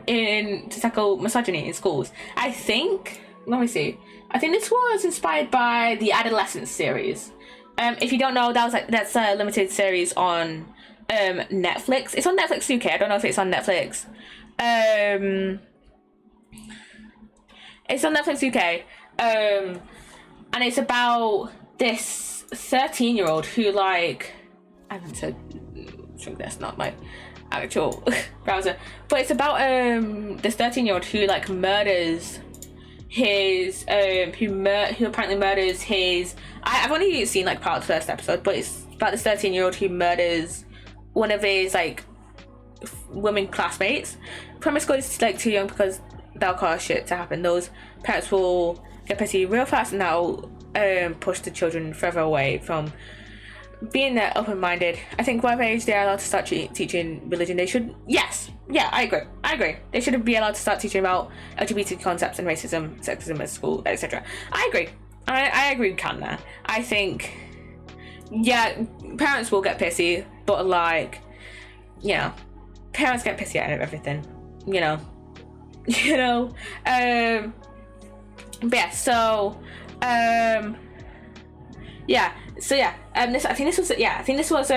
in to tackle misogyny in schools. I think this was inspired by the Adolescence series. If you don't know, that's a limited series on Netflix. It's on Netflix UK. I don't know if it's on Netflix. It's on Netflix UK. And it's about this 13-year-old who, like, I meant to shrink this, not my actual browser, but it's about this 13-year-old who like murders his who apparently murders his I've only seen like part of the first episode, but it's about this 13-year-old who murders one of his like women classmates. Primary school is like too young because that'll cause shit to happen. Those parents will get pissy real fast and that'll push the children further away from being open-minded. I think whatever age they're allowed to start teaching religion, they should. I agree. They should be allowed to start teaching about LGBT concepts and racism, sexism at school, etc. I agree. I agree with Can there. I think, yeah, parents will get pissy, but like, you know, parents get pissy out of everything, you know. But yeah, so I think this was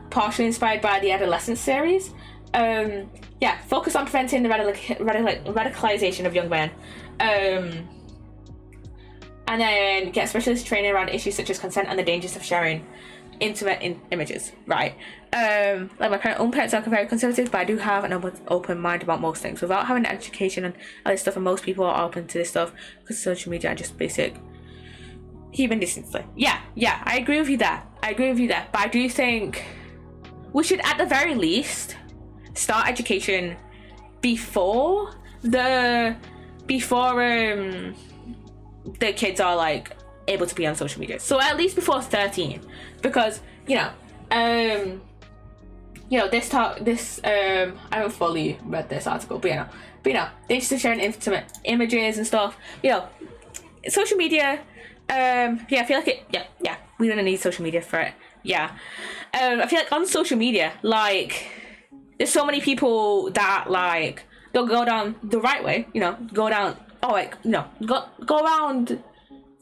partially inspired by the Adolescence series. Focus on preventing the radicalization of young men, and then get specialist training around issues such as consent and the dangers of sharing intimate images. Right. Like my own parents are very conservative, but I do have an open mind about most things. Without having an education and all this stuff, and most people are open to this stuff because social media and just basic human decency. Yeah, I agree with you there. But I do think we should, at the very least, start education before the kids are like able to be on social media. So at least before 13, because I haven't fully read this article, but they just sharing intimate images and stuff. Social media. I feel like we're gonna need social media for it. I feel like on social media, like, there's so many people that like they'll go down the right way, go around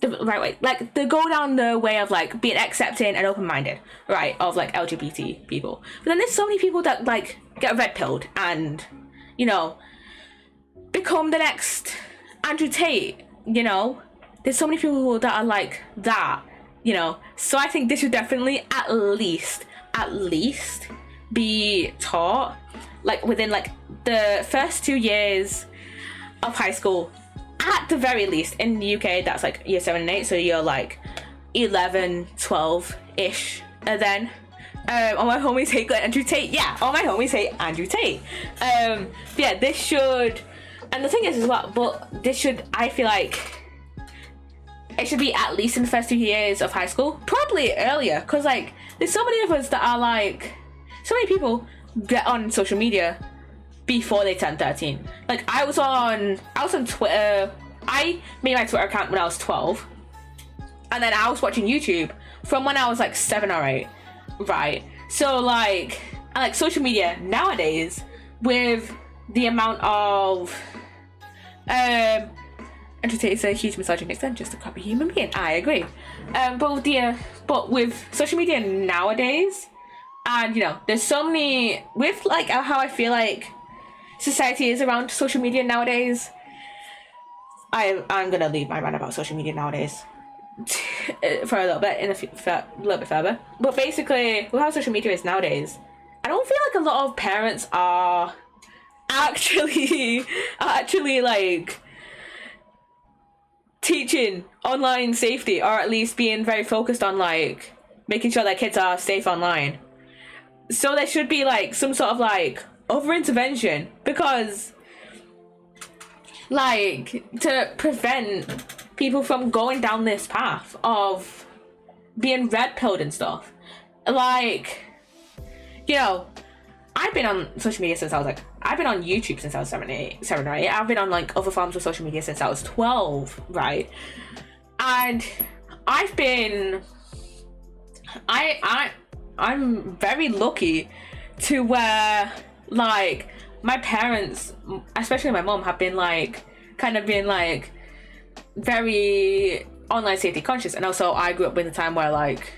the right way, like they go down the way of like being accepting and open-minded, right, of like LGBT people. But then there's so many people that like get red pilled and become the next Andrew Tate. There's so many people that are like that, so I think this should definitely at least be taught like within like the first 2 years of high school, at the very least. In the UK, that's like year 7 and 8, so you're like 11, 12-ish. And then all my homies hate Andrew Tate. All my homies hate Andrew Tate. This should, and the thing is as well, but this should, I feel like it should be at least in the first 2 years of high school, probably earlier, because like there's so many of us that are like, so many people get on social media before they turn 13. Like I was on Twitter. I made my Twitter account when I was 12, and then I was watching YouTube from when I was like 7 or 8, right? So like And like social media nowadays, with the amount of it's a huge misogynist and just a crappy human being. I agree. But with social media nowadays, and there's so many with like how I feel like society is around social media nowadays. I'm gonna leave my rant about social media nowadays for a little bit for a little bit further. But basically, with how social media is nowadays, I don't feel like a lot of parents are actually like teaching online safety, or at least being very focused on like making sure their kids are safe online. So there should be like some sort of like other intervention, because like to prevent people from going down this path of being red pilled and stuff. Like, I've been on social media since I've been on YouTube since I was 7 or 8. I've been on like other forms of social media since I was 12, right? And I'm very lucky to where like my parents, especially my mom, have been like kind of been like very online safety conscious. And also I grew up in a time where like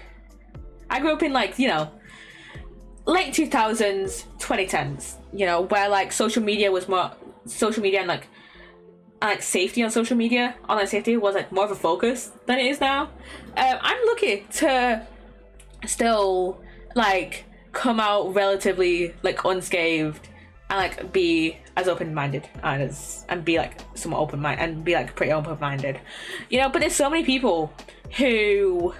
I grew up in like late 2000s, 2010s, where like social media and like safety on social media, online safety was like more of a focus than it is now. I'm lucky to still like come out relatively like unscathed and like be as open-minded and be like somewhat open-minded and be like pretty open-minded, but there's so many people who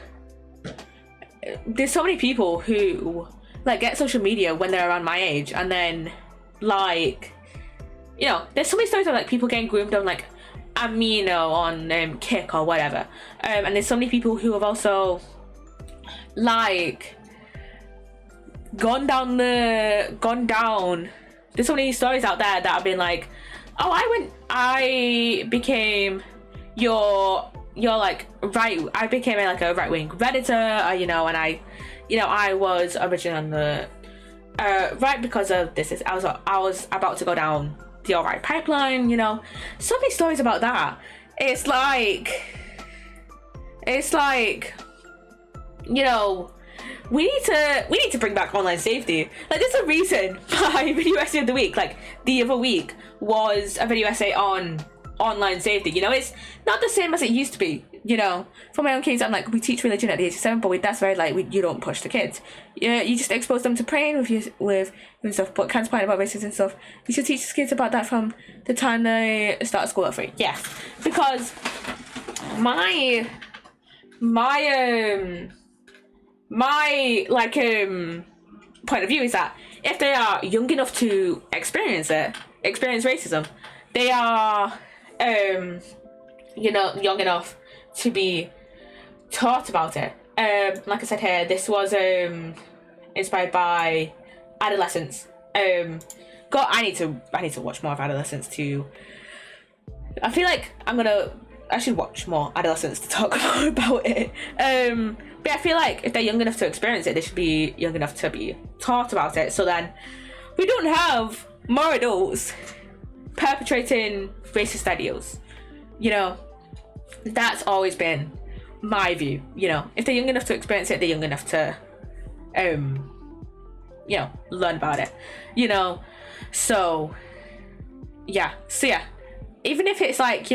like get social media when they're around my age, and then like there's so many stories of like people getting groomed on like Amino on Kick or whatever, and there's so many people who have also like gone down. There's so many stories out there that have been like, oh, I became your like right. I became a right-wing Redditor, and I was originally on the right because of this. I was about to go down the alt-right pipeline. So many stories about that. It's like we need to bring back online safety. Like, there's a reason my video essay of the week, like the other week, was a video essay on online safety. It's not the same as it used to be. For my own kids, I'm like, we teach religion at the age of 7, but that's very like you don't push the kids. You just expose them to praying with stuff. But Kant's point about racism and stuff, you should teach kids about that from the time they start school at 3. Yes, because my point of view is that if they are young enough to experience racism, they are young enough to be taught about it. Like I said here, this was inspired by adolescents. I need to watch more of adolescents to. I feel like I should watch more adolescents to talk more about it. But I feel like if they're young enough to experience it, they should be young enough to be taught about it. So then we don't have more adults perpetrating racist ideals. That's always been my view. If they're young enough to experience it, they're young enough to learn about it. So yeah. Even if it's like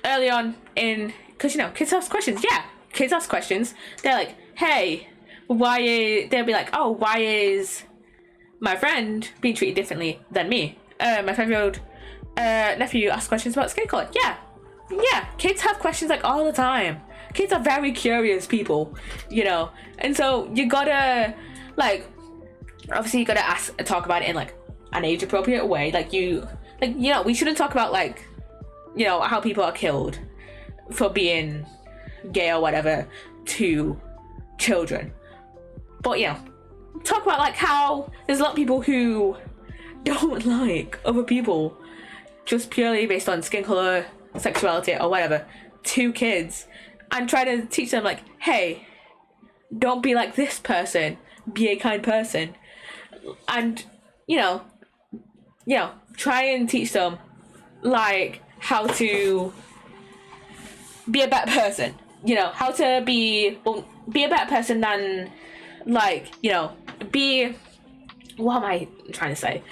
early on in, because kids ask questions. Yeah, kids ask questions. They're like, hey, they'll be like, oh, why is my friend being treated differently than me? My 5-year-old nephew asks questions about skin color. Yeah, kids have questions like all the time. Kids are very curious people, and so you gotta obviously you gotta talk about it in like an age appropriate way. We shouldn't talk about how people are killed for being gay or whatever to children, but talk about how there's a lot of people who don't like other people just purely based on skin color, sexuality or whatever to kids, and try to teach them hey, don't be like this person be a kind person, and try and teach them like how to be a better person. How to be a better person than be. What am I trying to say?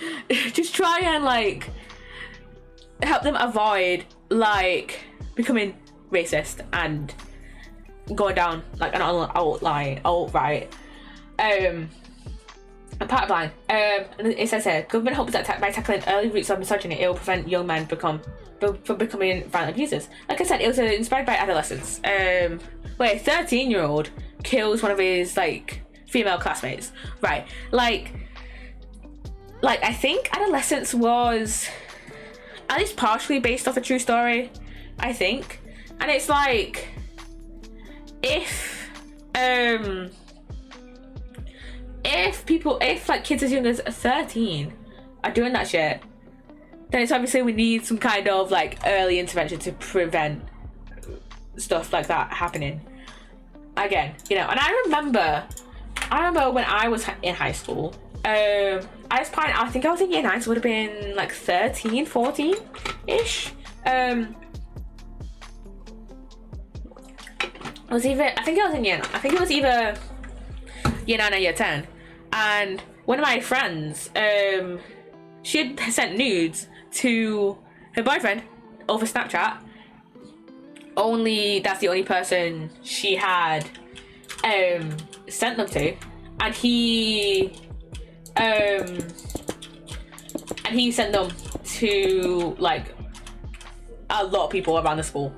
Just try and help them avoid becoming racist and going down an outright a part line. It says here, government hopes that by tackling early roots of misogyny, it will prevent young men from becoming violent abusers. Like I said, it was inspired by adolescents. Where a 13-year-old kills one of his female classmates. Right. I think Adolescence was at least partially based off a true story, I think. And it's if kids as young as 13 are doing that shit, then it's obviously we need some kind of early intervention to prevent stuff like that happening again. And I remember when I was in high school, I think I was in year 9, so it would have been 13, 14 ish. I think it was either year 9 or year 10, and one of my friends, she had sent nudes to her boyfriend over Snapchat. That's the only person she had sent them to, and he sent them to a lot of people around the school,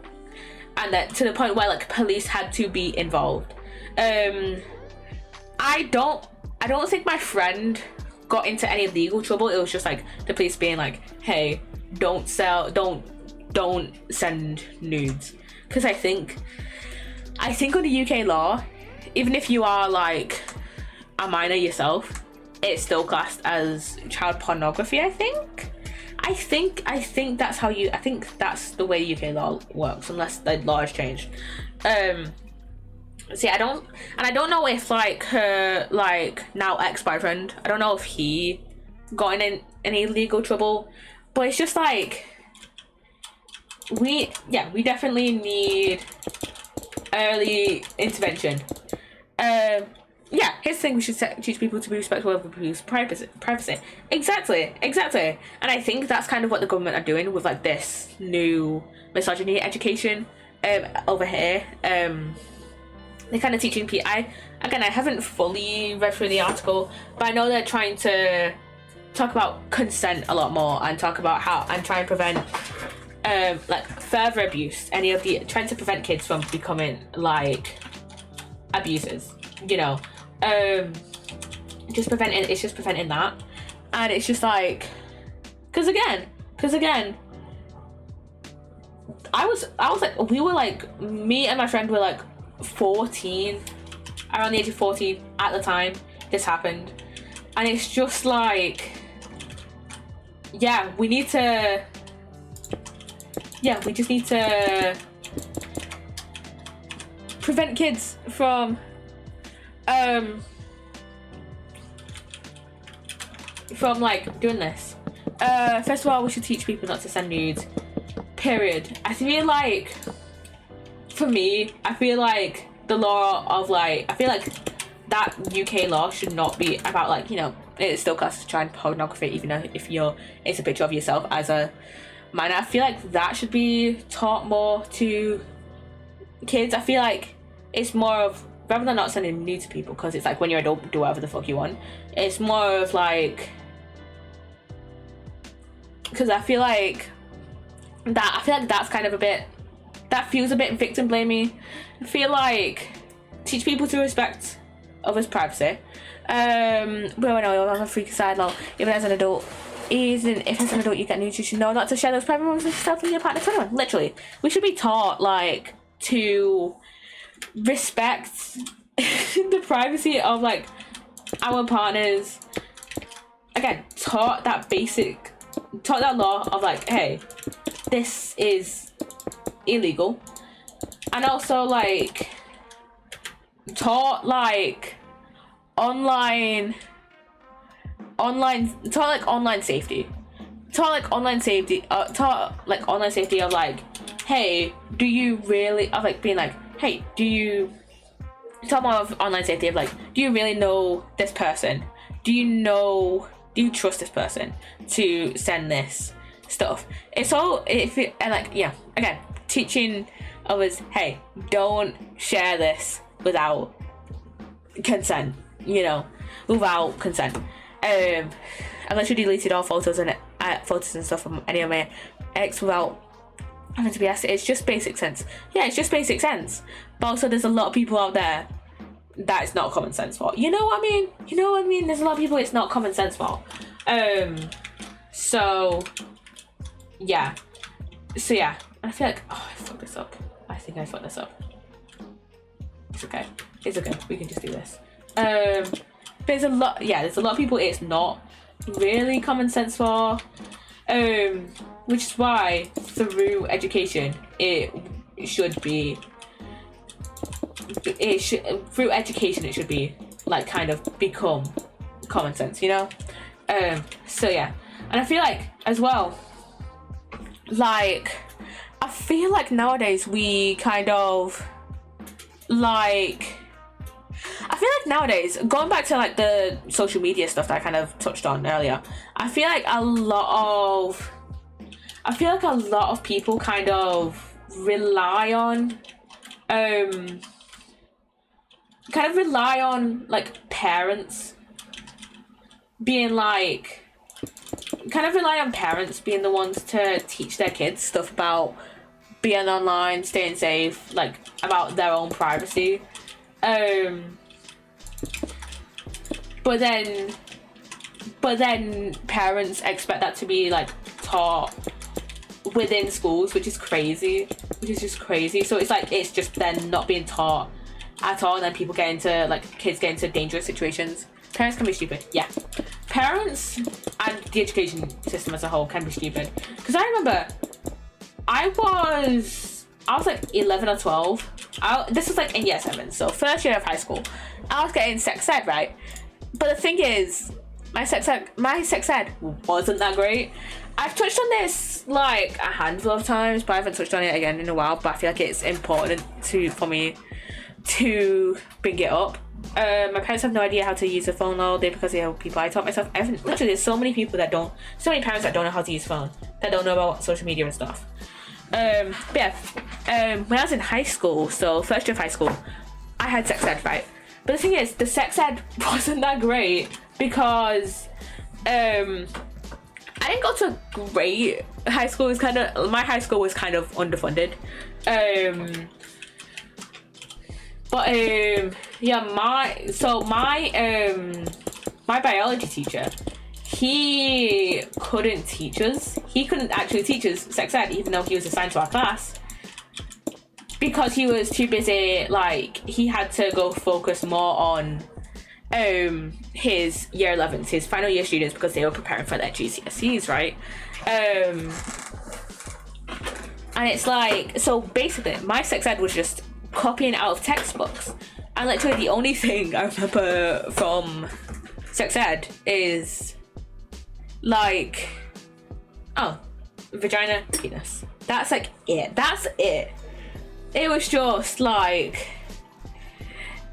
and that to the point where police had to be involved. I don't think my friend got into any legal trouble. It was just the police being hey, don't send nudes, because I think under UK law, even if you are a minor yourself, it's still classed as child pornography. I think that's the way UK law works, unless the law has changed. See, I don't know if her now ex-boyfriend, I don't know if he got in any legal trouble, but it's just we definitely need early intervention. Here's the thing: we should teach people to be respectful of people's privacy. Exactly. And I think that's kind of what the government are doing with this new misogyny education over here. They're kind of teaching people. I haven't fully read through the article, but I know they're trying to talk about consent a lot more, and talk about how and try and prevent further abuse. Trying to prevent kids from becoming abusers. Just preventing that, and it's just because again, me and my friend were 14, around the age of 14 at the time this happened, and it's just we just need to prevent kids from doing this. First of all, we should teach people not to send nudes, period. I feel for me, I feel the law of that UK law should not be about it's still classed as child pornography, even though if it's a picture of yourself as a minor. I feel that should be taught more to kids. I feel it's more of, rather than not sending nude to people, because it's when you're an adult, do whatever the fuck you want. It's more of because I feel that's kind of a bit, that feels a bit victim blaming. I feel teach people to respect others' privacy. But I know I'm a freaky side law. Even as an adult, if as an adult you get nudes, you should know not to share those private moments with yourself and your partner to anyone. Literally, we should be taught to respect the privacy of our partners. Again, taught that law of hey, this is illegal, and also taught taught like online safety. Taught like online safety. Taught like online safety of like, hey, do you really, of like being like, hey, do you, talk more of online safety of like, do you really know this person? Do you trust this person to send this stuff? It's all, and like, yeah, again, teaching others, hey, don't share this without consent, without consent. I literally deleted all photos and stuff from any of my ex without having to be asked. It's just basic sense. Yeah, it's just basic sense. But also there's a lot of people out there that it's not common sense for. You know what I mean? There's a lot of people it's not common sense for. So yeah. I feel like, I fucked this up. I think I fucked this up. It's okay. We can just do this. There's a lot of people it's not really common sense for. Which is why through education it should be like kind of become common sense, so yeah. And I feel like as well, like I feel like nowadays we kind of like, I feel like nowadays, going back to like the social media stuff that I kind of touched on earlier, I feel like a lot of people kind of rely on like parents being like, the ones to teach their kids stuff about being online, staying safe, like about their own privacy. But then parents expect that to be like taught within schools, which is just crazy. So it's like, it's just then not being taught at all, and then kids get into dangerous situations. Parents can be stupid, yeah. Parents and the education system as a whole can be stupid. Because I remember I was like 11 or 12. This was like in year 7, so first year of high school. I was getting sex ed, right? But the thing is, my sex ed wasn't that great. I've touched on this like a handful of times, but I haven't touched on it again in a while. But I feel like it's important for me to bring it up. My parents have no idea how to use a phone all day because they have people. I taught myself everything. Literally, there's so many parents that don't know how to use phone, that don't know about social media and stuff. But yeah, when I was in high school, so first year of high school, I had sex ed, right? But the thing is, the sex ed wasn't that great because I didn't go to a great high school. My high school was kind of underfunded. My biology teacher, he couldn't teach us. He couldn't actually teach us sex ed, even though he was assigned to our class, because he was too busy. Like, he had to go focus more on his year 11s, his final year students, because they were preparing for their GCSEs, right? And it's like, so basically my sex ed was just copying out of textbooks, and literally the only thing I remember from sex ed is like, vagina, penis. That's like it. It was just like,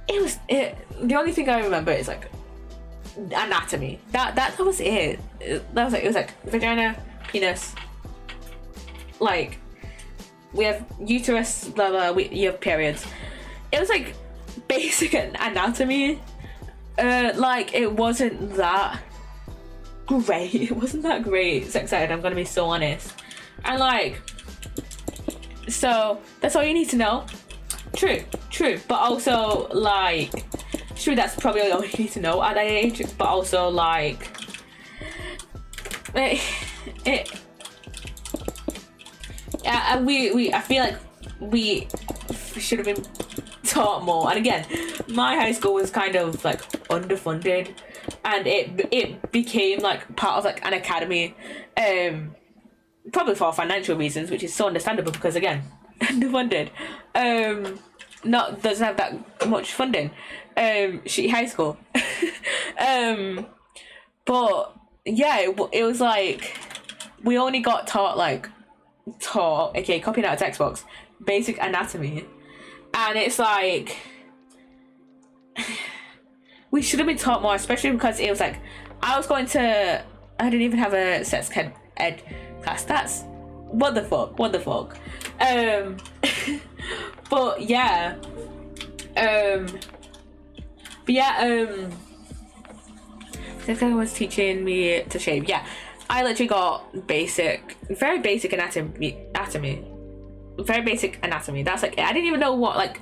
the only thing I remember is like anatomy. That was it. It was like vagina, penis, like we have uterus, blah blah, you have periods. It was like basic anatomy. Like it wasn't that great. Sex ed, I'm gonna be so honest. And like, so that's all you need to know. True, but also like, true, that's probably all you need to know at that age. But also like, I feel like we should have been taught more. And again, my high school was kind of like underfunded, and it became like part of like an academy, probably for financial reasons, which is so understandable because again, underfunded. not doesn't have that much funding. Shitty high school. But yeah, it was like we only got taught, okay, copying out of textbooks, basic anatomy, and it's like we should have been taught more, especially because it was like I didn't even have a sex ed class. That's what the fuck. But yeah, this guy was teaching me to shave. Yeah, I literally got very basic anatomy. Very basic anatomy. That's like, I didn't even know what like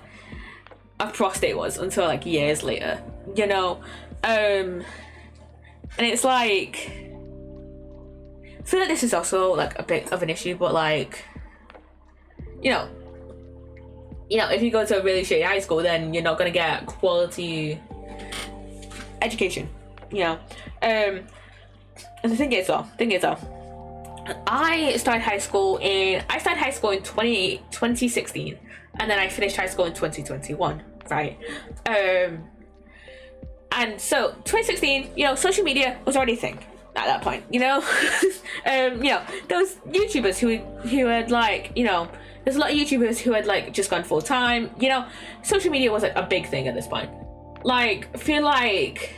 a prostate was until like years later, you know. And it's like, I feel like this is also like a bit of an issue, but like, you know, if you go to a really shitty high school, then you're not gonna get quality education, you know. And the thing is though, I started high school in 2016, and then I finished high school in 2021, right? And so 2016, you know, social media was already a thing at that point, you know. You know, those YouTubers who had like, you know, there's a lot of YouTubers who had like just gone full time, you know. Social media was like a big thing at this point. Like, I feel like,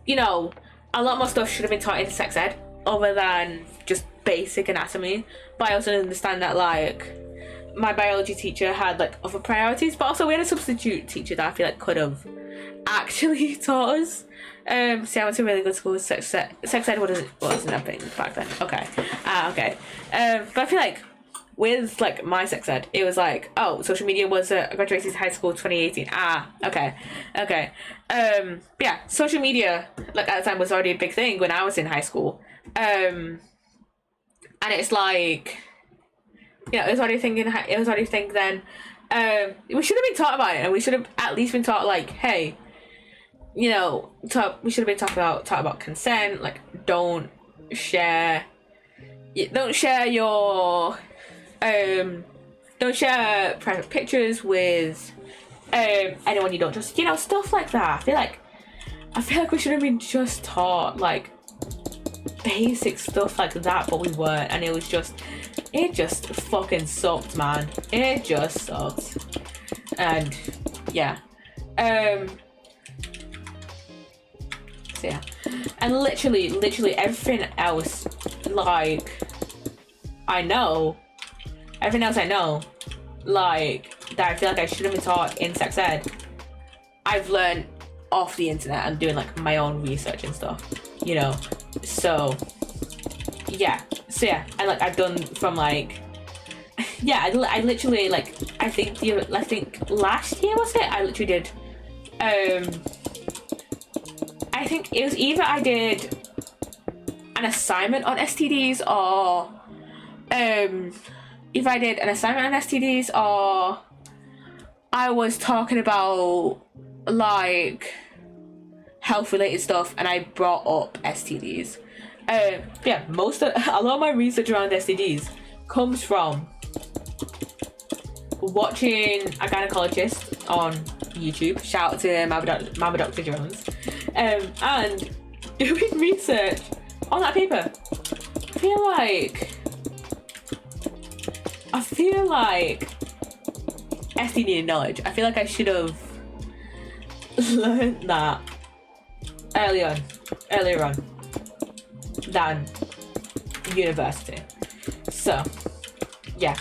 you know, a lot more stuff should have been taught in sex ed other than just basic anatomy. But I also understand that like my biology teacher had like other priorities, but also we had a substitute teacher that I feel like could have actually taught us. See, I went to a really good school. Sex ed wasn't a thing back then. Okay. Okay. But I feel like with like my sex ed, it was like, oh, social media was I graduated high school 2018. Okay. Yeah, social media like at the time was already a big thing when I was in high school. And it's like, you know, it was already a thing then. We should have been taught about it, and we should have at least been taught like, hey, you know, we should have been taught about consent. Like, don't share your don't share private pictures with anyone you don't trust, you know, stuff like that. I feel like we should have been just taught like basic stuff like that, but we weren't, and it just fucking sucked, man. It just sucked. And yeah, so yeah, and literally everything else, like everything else I know, like that I feel like I should have been taught in sex ed, I've learned off the internet and doing like my own research and stuff, you know. So yeah, and like I've done from like, yeah, I literally like, I think last year was it, I literally did I think it was either I did an assignment on STDs or if I did an assignment on STDs or I was talking about like health related stuff and I brought up STDs. Yeah, a lot of my research around STDs comes from watching a gynecologist on YouTube, shout out to Mama Dr. Jones, and doing research on that paper. I feel like STD knowledge, I feel like I should have learned that earlier on than university. So yeah.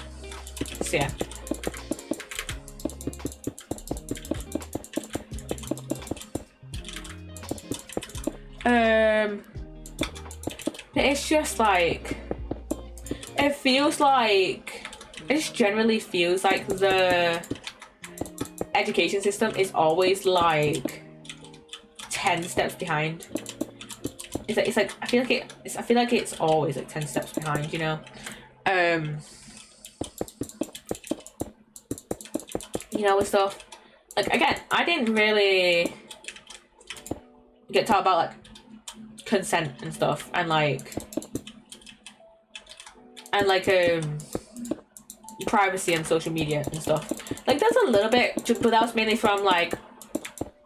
It's just like, it just generally feels like the education system is always like 10 steps behind. It's like I feel like it's always like 10 steps behind, you know. You know, with stuff like, again, I didn't really get taught about like consent and stuff, and privacy and social media and stuff Like there's a little bit, but that was mainly from like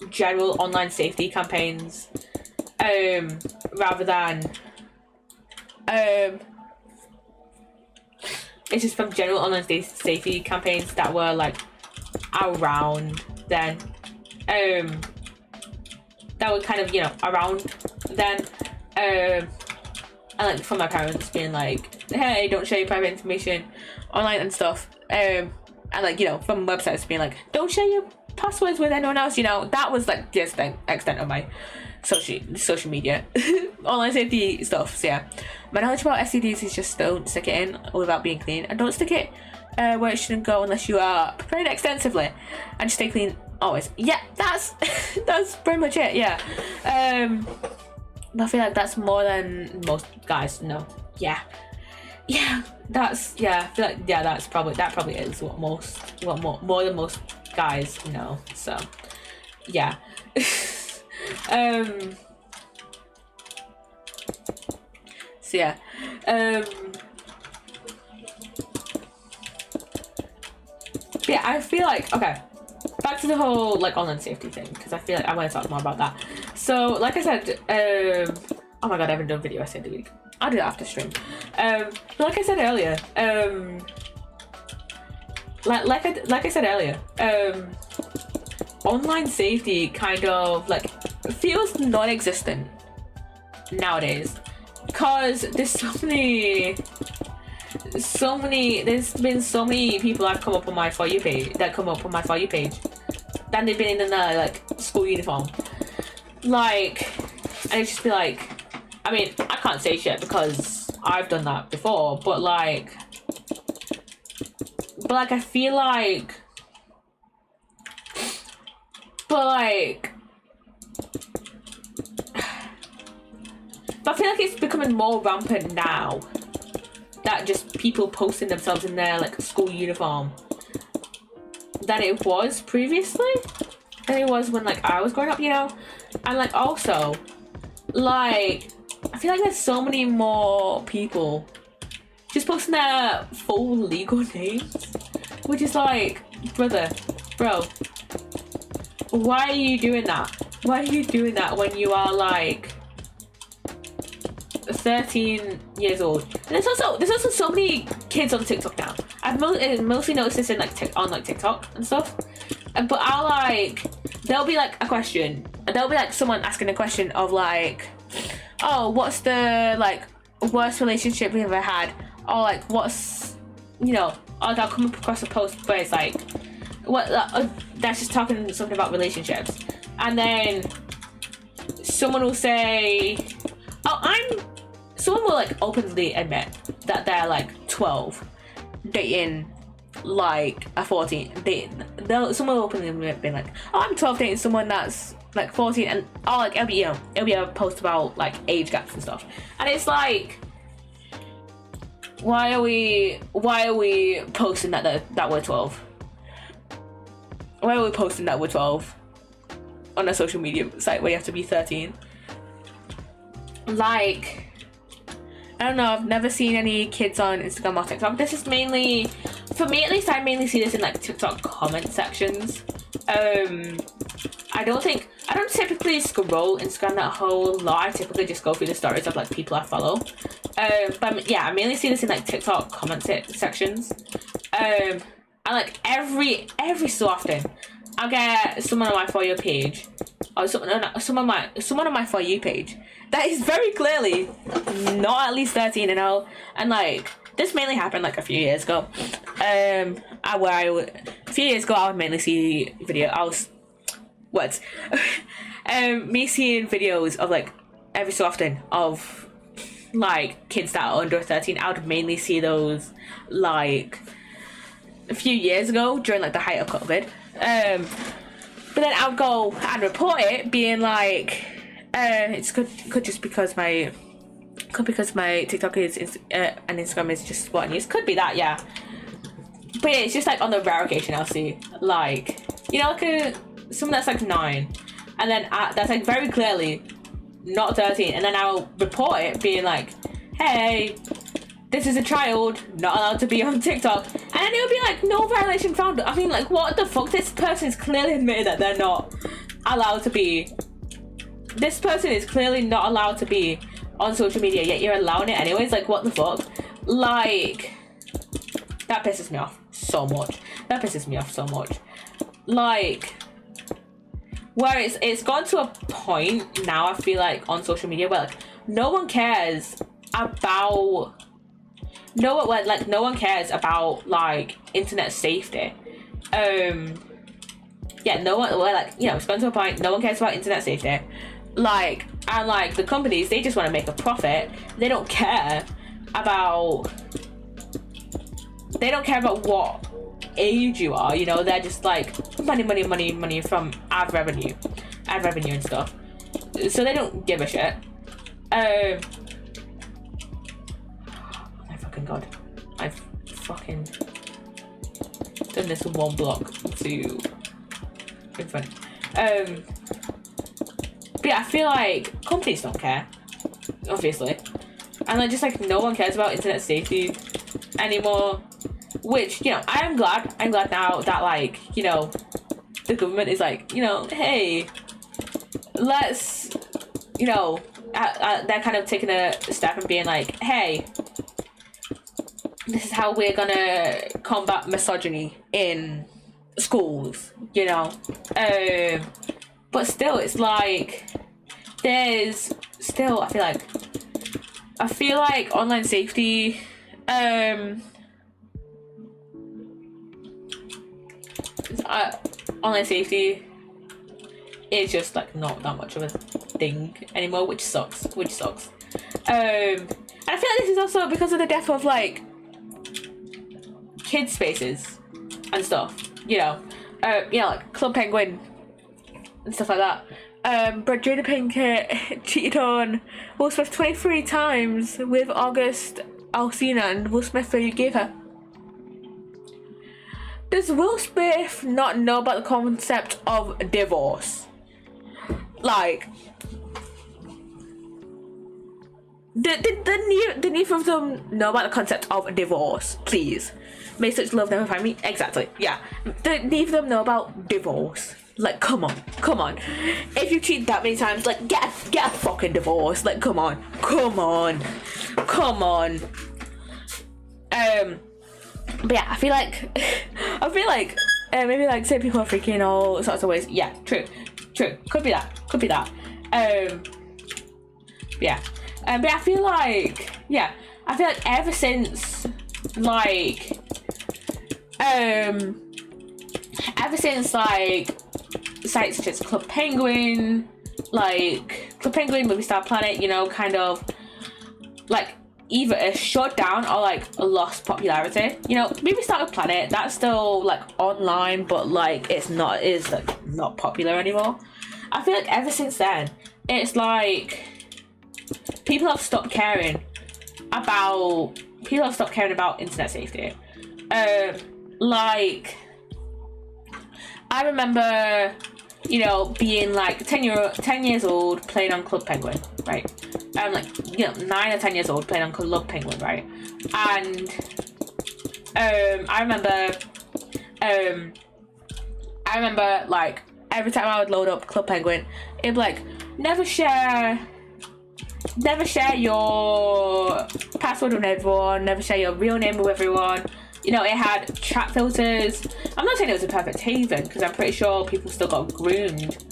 general online safety campaigns, rather than it's just from general online safety campaigns that were like around then, that were kind of, you know, around then, and like from my parents being like, hey, don't share your private information online and stuff, and like, you know, from websites being like, don't share your passwords with anyone else, you know. That was like the extent of my social media online safety stuff. So yeah, my knowledge about STDs is just don't stick it in without being clean, and don't stick it where it shouldn't go unless you are prepared extensively, and just stay clean always. Yeah, that's that's pretty much it. Yeah, I feel like that's more than most guys know. Yeah, that's, yeah, I feel like, yeah, that probably is what more than most guys know. So yeah. So yeah, yeah, I feel like, okay, back to the whole like online safety thing, because I feel like I want to talk more about that. So like I said, oh my god, I haven't done video essay of the week. I'll do that after stream. But like I said earlier, like I said earlier, online safety kind of like feels non-existent nowadays, because there's been so many people that come up on my For You page then they've been in their like school uniform, like, and it's just be like, I mean, I can't say shit because I've done that before, but like I feel like, I feel like it's becoming more rampant now, that just people posting themselves in their like school uniform, than it was previously, than it was when like I was growing up, you know. And like also, like, I feel like there's so many more people just posting their full legal names, which is like, bro, why are you doing that? Why are you doing that when you are like 13 years old? And there's also so many kids on TikTok now. I've mostly noticed this in like on like TikTok and stuff. But I'll like, there'll be like a question, and there'll be like someone asking a question of like, oh, what's the like worst relationship we've ever had, or like what's, you know, or I'll come across a post where it's like, what, that's just talking something about relationships, and then someone will say, someone will like openly admit that they're like 12 dating like a 14. Someone will openly admit being like, oh, I'm 12 dating someone that's like 14, and oh, like it'll be a post about like age gaps and stuff, and it's like, why are we posting that we're 12? Why are we posting that we're 12 on a social media site where you have to be 13? Like, I don't know, I've never seen any kids on Instagram or TikTok. This is mainly, for me at least, I mainly see this in like TikTok comment sections. I don't typically scroll Instagram that whole lot. I typically just go through the stories of like people I follow. But yeah, I mainly see this in like TikTok comment sections. And like every so often, I'll get someone on my For You page, or someone on my For You page that is very clearly not at least 13, and like this mainly happened like a few years ago. A few years ago I would mainly see me seeing videos of like every so often of like kids that are under 13. I would mainly see those like a few years ago during like the height of COVID. But then I'll go and report it, being like, it's could just because my TikTok is and Instagram is just what I use. Could be that, yeah. But yeah, it's just like on the rare occasion I'll see like, you know, like someone that's like 9, and then that's like very clearly not 13, and then I'll report it being like, hey, this is a child, not allowed to be on TikTok. And then it would be like, no violation found. I mean, like, what the fuck? This person is clearly admitted that they're not allowed to be. This person is clearly not allowed to be on social media, yet you're allowing it anyways. Like, what the fuck? Like, that pisses me off so much. That pisses me off so much. Like, where it's gone to a point now, I feel like, on social media where like no one cares about no one cares about like internet safety. Yeah, no one, well, like, you know, it's gone to a point, no one cares about internet safety. Like, and like the companies, they just want to make a profit. They don't care about what age you are, you know. They're just like money from ad revenue and stuff. So they don't give a shit. Oh my fucking god, I've fucking done this one block to in front. But yeah, I feel like companies don't care, obviously, and like just like no one cares about internet safety anymore. Which, you know, I'm glad now that, like, you know, the government is like, you know, hey, let's, you know, they're kind of taking a step and being like, hey, this is how we're gonna combat misogyny in schools, you know. But still, it's like, there's still, I feel like online safety, online safety is just like not that much of a thing anymore, which sucks. And I feel like this is also because of the death of like kids spaces and stuff, you know, like Club Penguin and stuff like that. But Jada Pinkett cheated on Will Smith 23 times with August Alsina, and Will Smith forgave her. Does Will Smith not know about the concept of divorce? Like, did neither of them know about the concept of divorce? Please. May such love never find me. Exactly. Yeah. Did neither of them know about divorce? Like, come on. If you cheat that many times, like, get a fucking divorce. Like, come on. But yeah, I feel like maybe like say people are freaking all sorts of ways. Yeah, true. Could be that. Yeah. But I feel like ever since like sites such as Club Penguin, Movie Star Planet, you know, kind of like either a shut down or like a lost popularity. You know, Movie Star Planet, that's still like online, but like it's not popular anymore. I feel like ever since then, it's like people have stopped caring about internet safety. Like, I remember, you know, being like 10 years old playing on Club Penguin, right? Like, you know, 9 or 10 years old playing on Club Penguin, right? And I remember like every time I would load up Club Penguin, it'd be like, never share your password with everyone, never share your real name with everyone. You know, it had chat filters. I'm not saying it was a perfect haven, because I'm pretty sure people still got groomed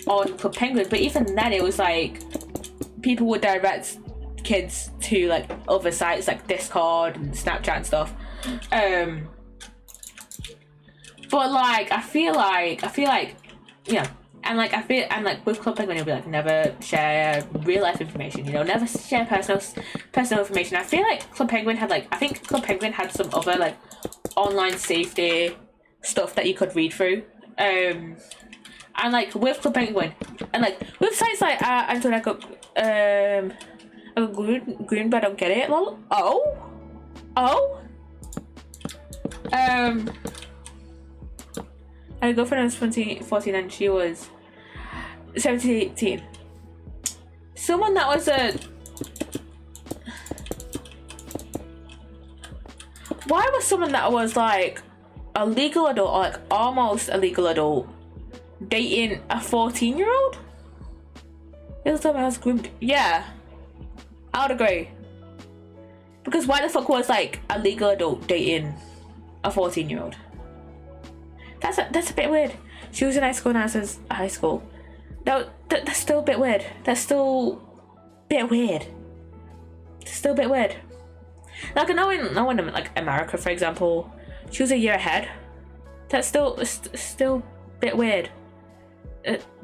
on Club Penguin, but even then it was like people would direct kids to like other sites like Discord and Snapchat and stuff. But like I feel like yeah, and like with Club Penguin it'll be like, never share real life information, you know, never share personal information. I feel like Club Penguin had like, I think Club Penguin had some other like online safety stuff that you could read through. And like with Club Penguin and like with sites like Antonio green, but I don't get it. Lol. My girlfriend was 14 and she was 17-18. Someone that was Why was someone that was like a legal adult, or like almost a legal adult, dating a 14-year-old? It was time I was groomed. Yeah, I would agree. Because why the fuck was like a legal adult dating a 14-year-old? That's a bit weird. She was in high school and I was in high school. No, that's still a bit weird. That's still a bit weird. Still a bit weird. Like, I know in like America, for example, she was a year ahead. That's still a bit weird.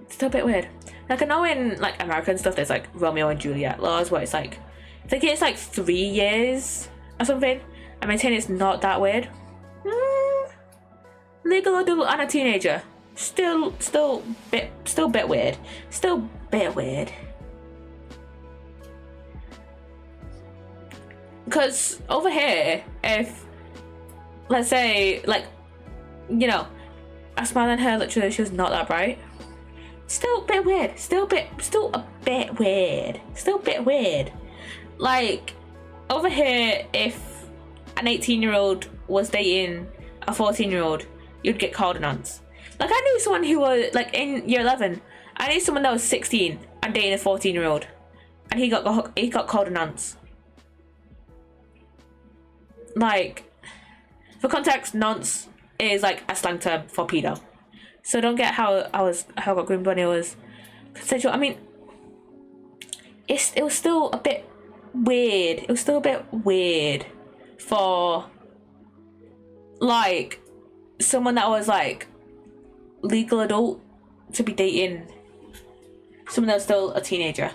Still a bit weird. Like, I know in like American stuff, there's like Romeo and Juliet laws where it's like, I think it's like 3 years or something. I maintain it's not that weird. Legal adult and a teenager. Still bit weird. Still bit weird. Because over here, if let's say like, you know, I smiled at her, literally she was not that bright. Still a bit weird. Still a bit weird. Still a bit weird. Like, over here, if an 18-year-old was dating a 14-year-old, you'd get called an aunt. Like, I knew someone who was like in year 11. I knew someone that was 16 and dating a 14-year-old, and he got called an aunt. Like, for context, nonce is like a slang term for pedo. So don't get how I got groomed when it was consensual. I mean, it was still a bit weird. It was still a bit weird for like someone that was like legal adult to be dating someone that was still a teenager.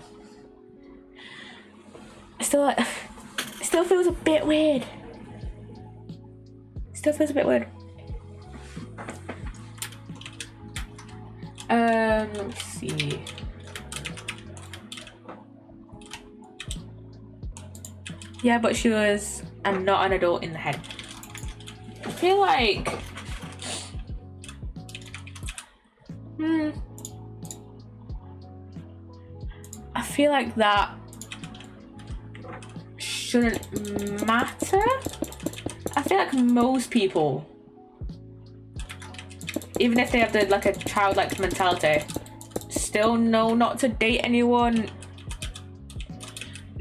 It still feels a bit weird. Still feels a bit weird. Let me see. Yeah, but she was not an adult in the head. I feel like I feel like that shouldn't matter. I feel like most people, even if they have like a childlike mentality, still know not to date anyone.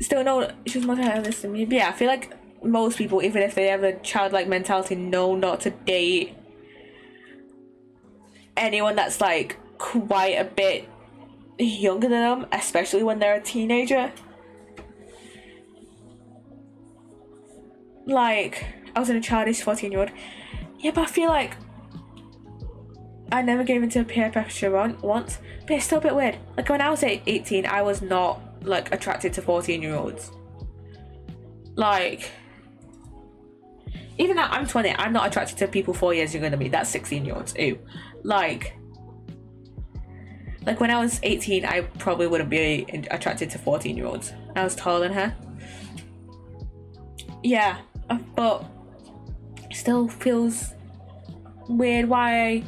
Still know she was more this than me. But yeah, I feel like most people, even if they have a childlike mentality, know not to date anyone that's like quite a bit younger than them, especially when they're a teenager. Like, I was in a childish 14-year-old. Yeah, but I feel like I never gave into peer pressure once, but it's still a bit weird. Like, when I was 18, I was not like attracted to 14-year-olds. Like, even now I'm 20, I'm not attracted to people 4 years younger than me. That's 16-year-olds. Ew. Like when I was 18, I probably wouldn't be attracted to 14-year-olds. I was taller than her. Yeah, but it still feels weird. Why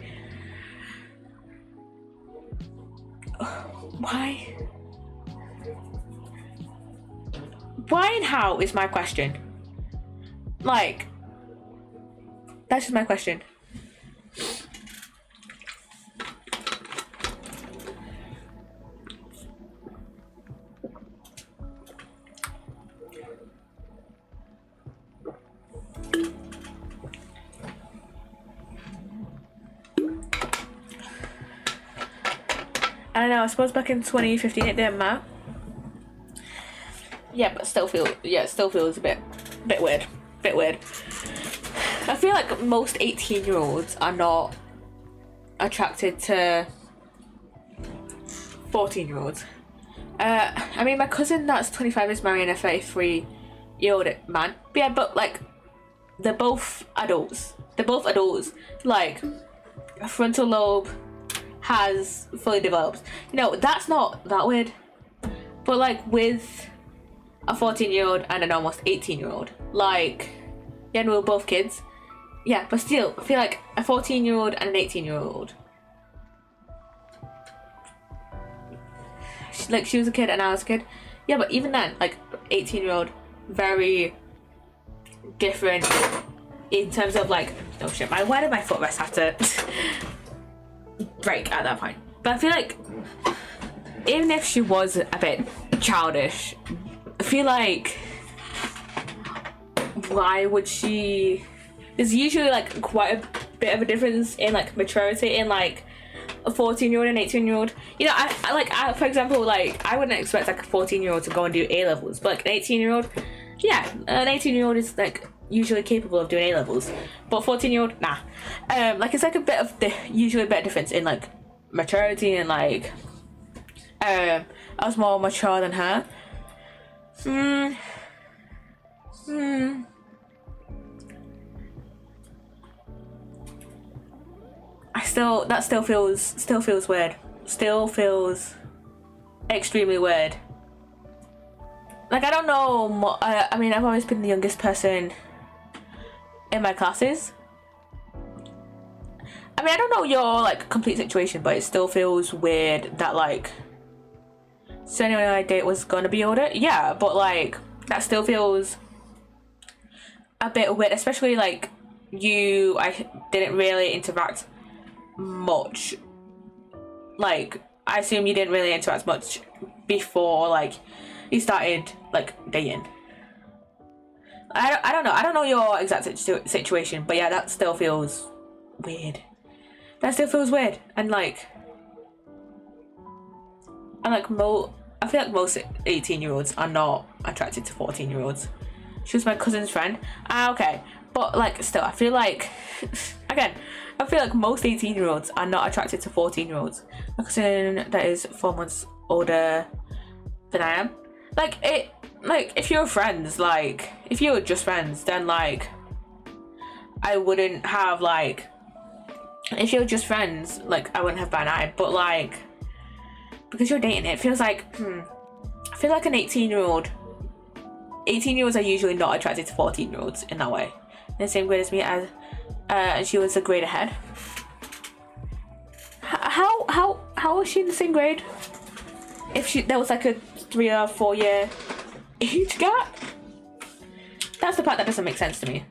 and how is my question. Like, that's just my question. I don't know, I suppose back in 2015 it didn't matter. Yeah, but it still feels a bit weird. Bit weird. I feel like most 18-year-olds are not attracted to 14-year-olds. I mean, my cousin that's 25 is marrying a 33-year-old man. But yeah, but like, they're both adults. Like, a frontal lobe has fully developed. You know, that's not that weird. But like, with a 14-year-old and an almost 18-year-old, like, yeah, and we were both kids. Yeah, but still, I feel like a 14-year-old and an 18-year-old. Like, she was a kid and I was a kid. Yeah, but even then, like, 18-year-old, very different in terms of like, oh shit, where did my footrest have to break at that point? But I feel like even if she was a bit childish, I feel like why would she? There's usually like quite a bit of a difference in like maturity in like a 14-year-old and 18-year-old. You know, I for example, like I wouldn't expect like a 14-year-old to go and do A levels, but like an 18-year-old, yeah, an 18-year-old is like usually capable of doing A levels, but 14-year-old, nah. Like it's like usually a bit of difference in like maturity and like I was more mature than her. That still feels weird. Still feels extremely weird. Like I don't know. I mean, I've always been the youngest person in my classes. I mean, I don't know your like complete situation, but it still feels weird that like so anyone I date was gonna be older. Yeah, but like that still feels a bit weird, especially like I didn't really interact much. Like I assume you didn't really interact much before like you started like dating. I don't know your exact situation, but yeah, that still feels weird. That still feels weird. And like I feel like most 18-year-olds are not attracted to 14-year-olds. She was my cousin's friend. Okay. But like still, I feel like again, I feel like most 18-year-olds are not attracted to 14-year-olds. My cousin that is 4 months older than I am. Like if you're friends, like if you were just friends, then like I wouldn't have like if you're just friends, like I wouldn't have bad eye. But like because you're dating, it feels like I feel like an 18-year-old. 18-year-olds are usually not attracted to 14-year-olds in that way. In the same grade as me, as and she was a grade ahead. How was she in the same grade? If there was like a 3 or 4 year age gap? That's the part that doesn't make sense to me.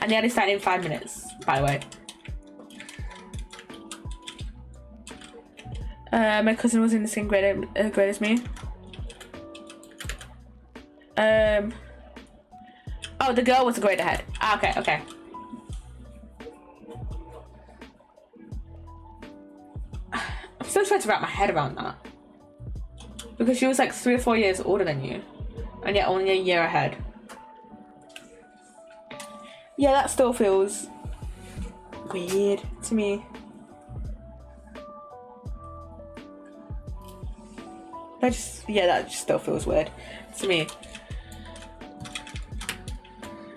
And they only started in 5 minutes, by the way. My cousin was in the same grade as me. Oh, the girl was a grade ahead. Okay. I'm still trying to wrap my head around that. Because she was like 3 or 4 years older than you. And yet only a year ahead. Yeah, that still feels weird to me. That just still feels weird to me.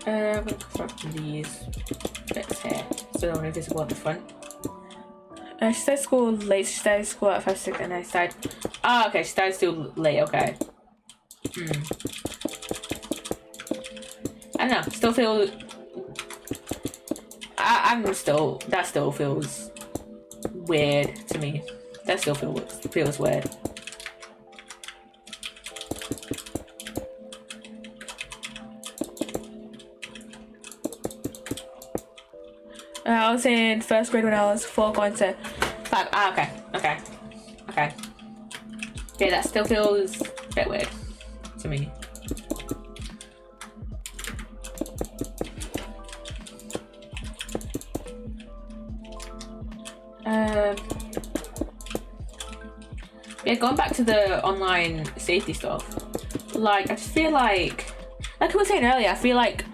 I'm gonna construct these bits here so they're only visible at the front. She started school late. She started school at 5:06 and I started. Oh, okay. She started school late. Okay. I don't know. Still feel. That still feels weird to me. That still feels weird. I was in first grade when I was 4 going to 5. Okay. Yeah, that still feels a bit weird to me. Yeah, going back to the online safety stuff, like I just feel like I was saying earlier, I feel like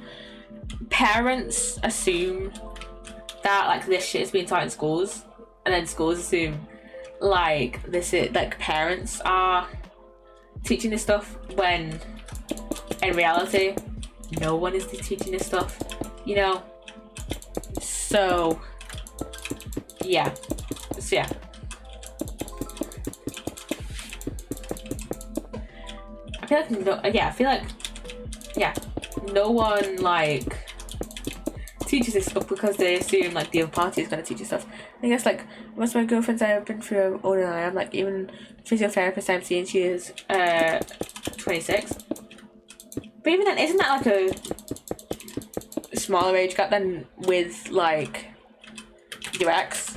parents assume that like this shit is being taught in schools, and then schools assume like parents are teaching this stuff, when in reality no one is teaching this stuff, you know. So yeah. I feel like no one like teaches this stuff because they assume like the other party is going to teach you stuff. I guess like most of my girlfriends I have been through older than I am, like even physiotherapist I'm seeing, she is 26. But even then, isn't that like a smaller age gap than with like your ex.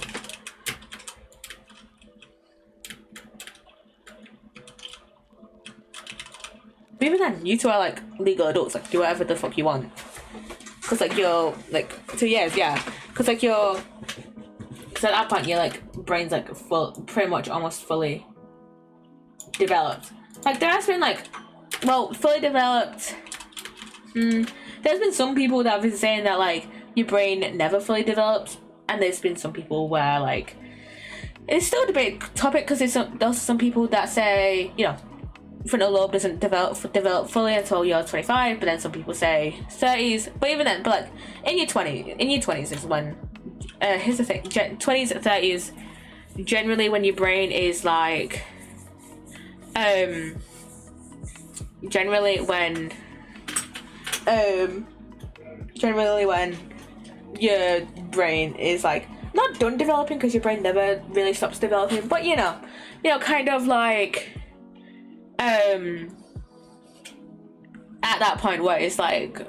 But even then, you two are like legal adults, like do whatever the fuck you want. Cause like you're like 2 years, yeah. Cause like you're, cause at that point your like brain's like pretty much almost fully developed. Like there has been like, well, fully developed. There's been some people that have been saying that like your brain never fully develops, and there's been some people where like it's still a debate topic because there's also some people that say, you know, frontal lobe doesn't develop fully until you're 25, but then some people say 30s. But even then, but like in your 20s is when here's the thing, 20s and 30s generally when your brain is like generally when your brain is like not done developing, because your brain never really stops developing, but you know kind of like at that point where it's like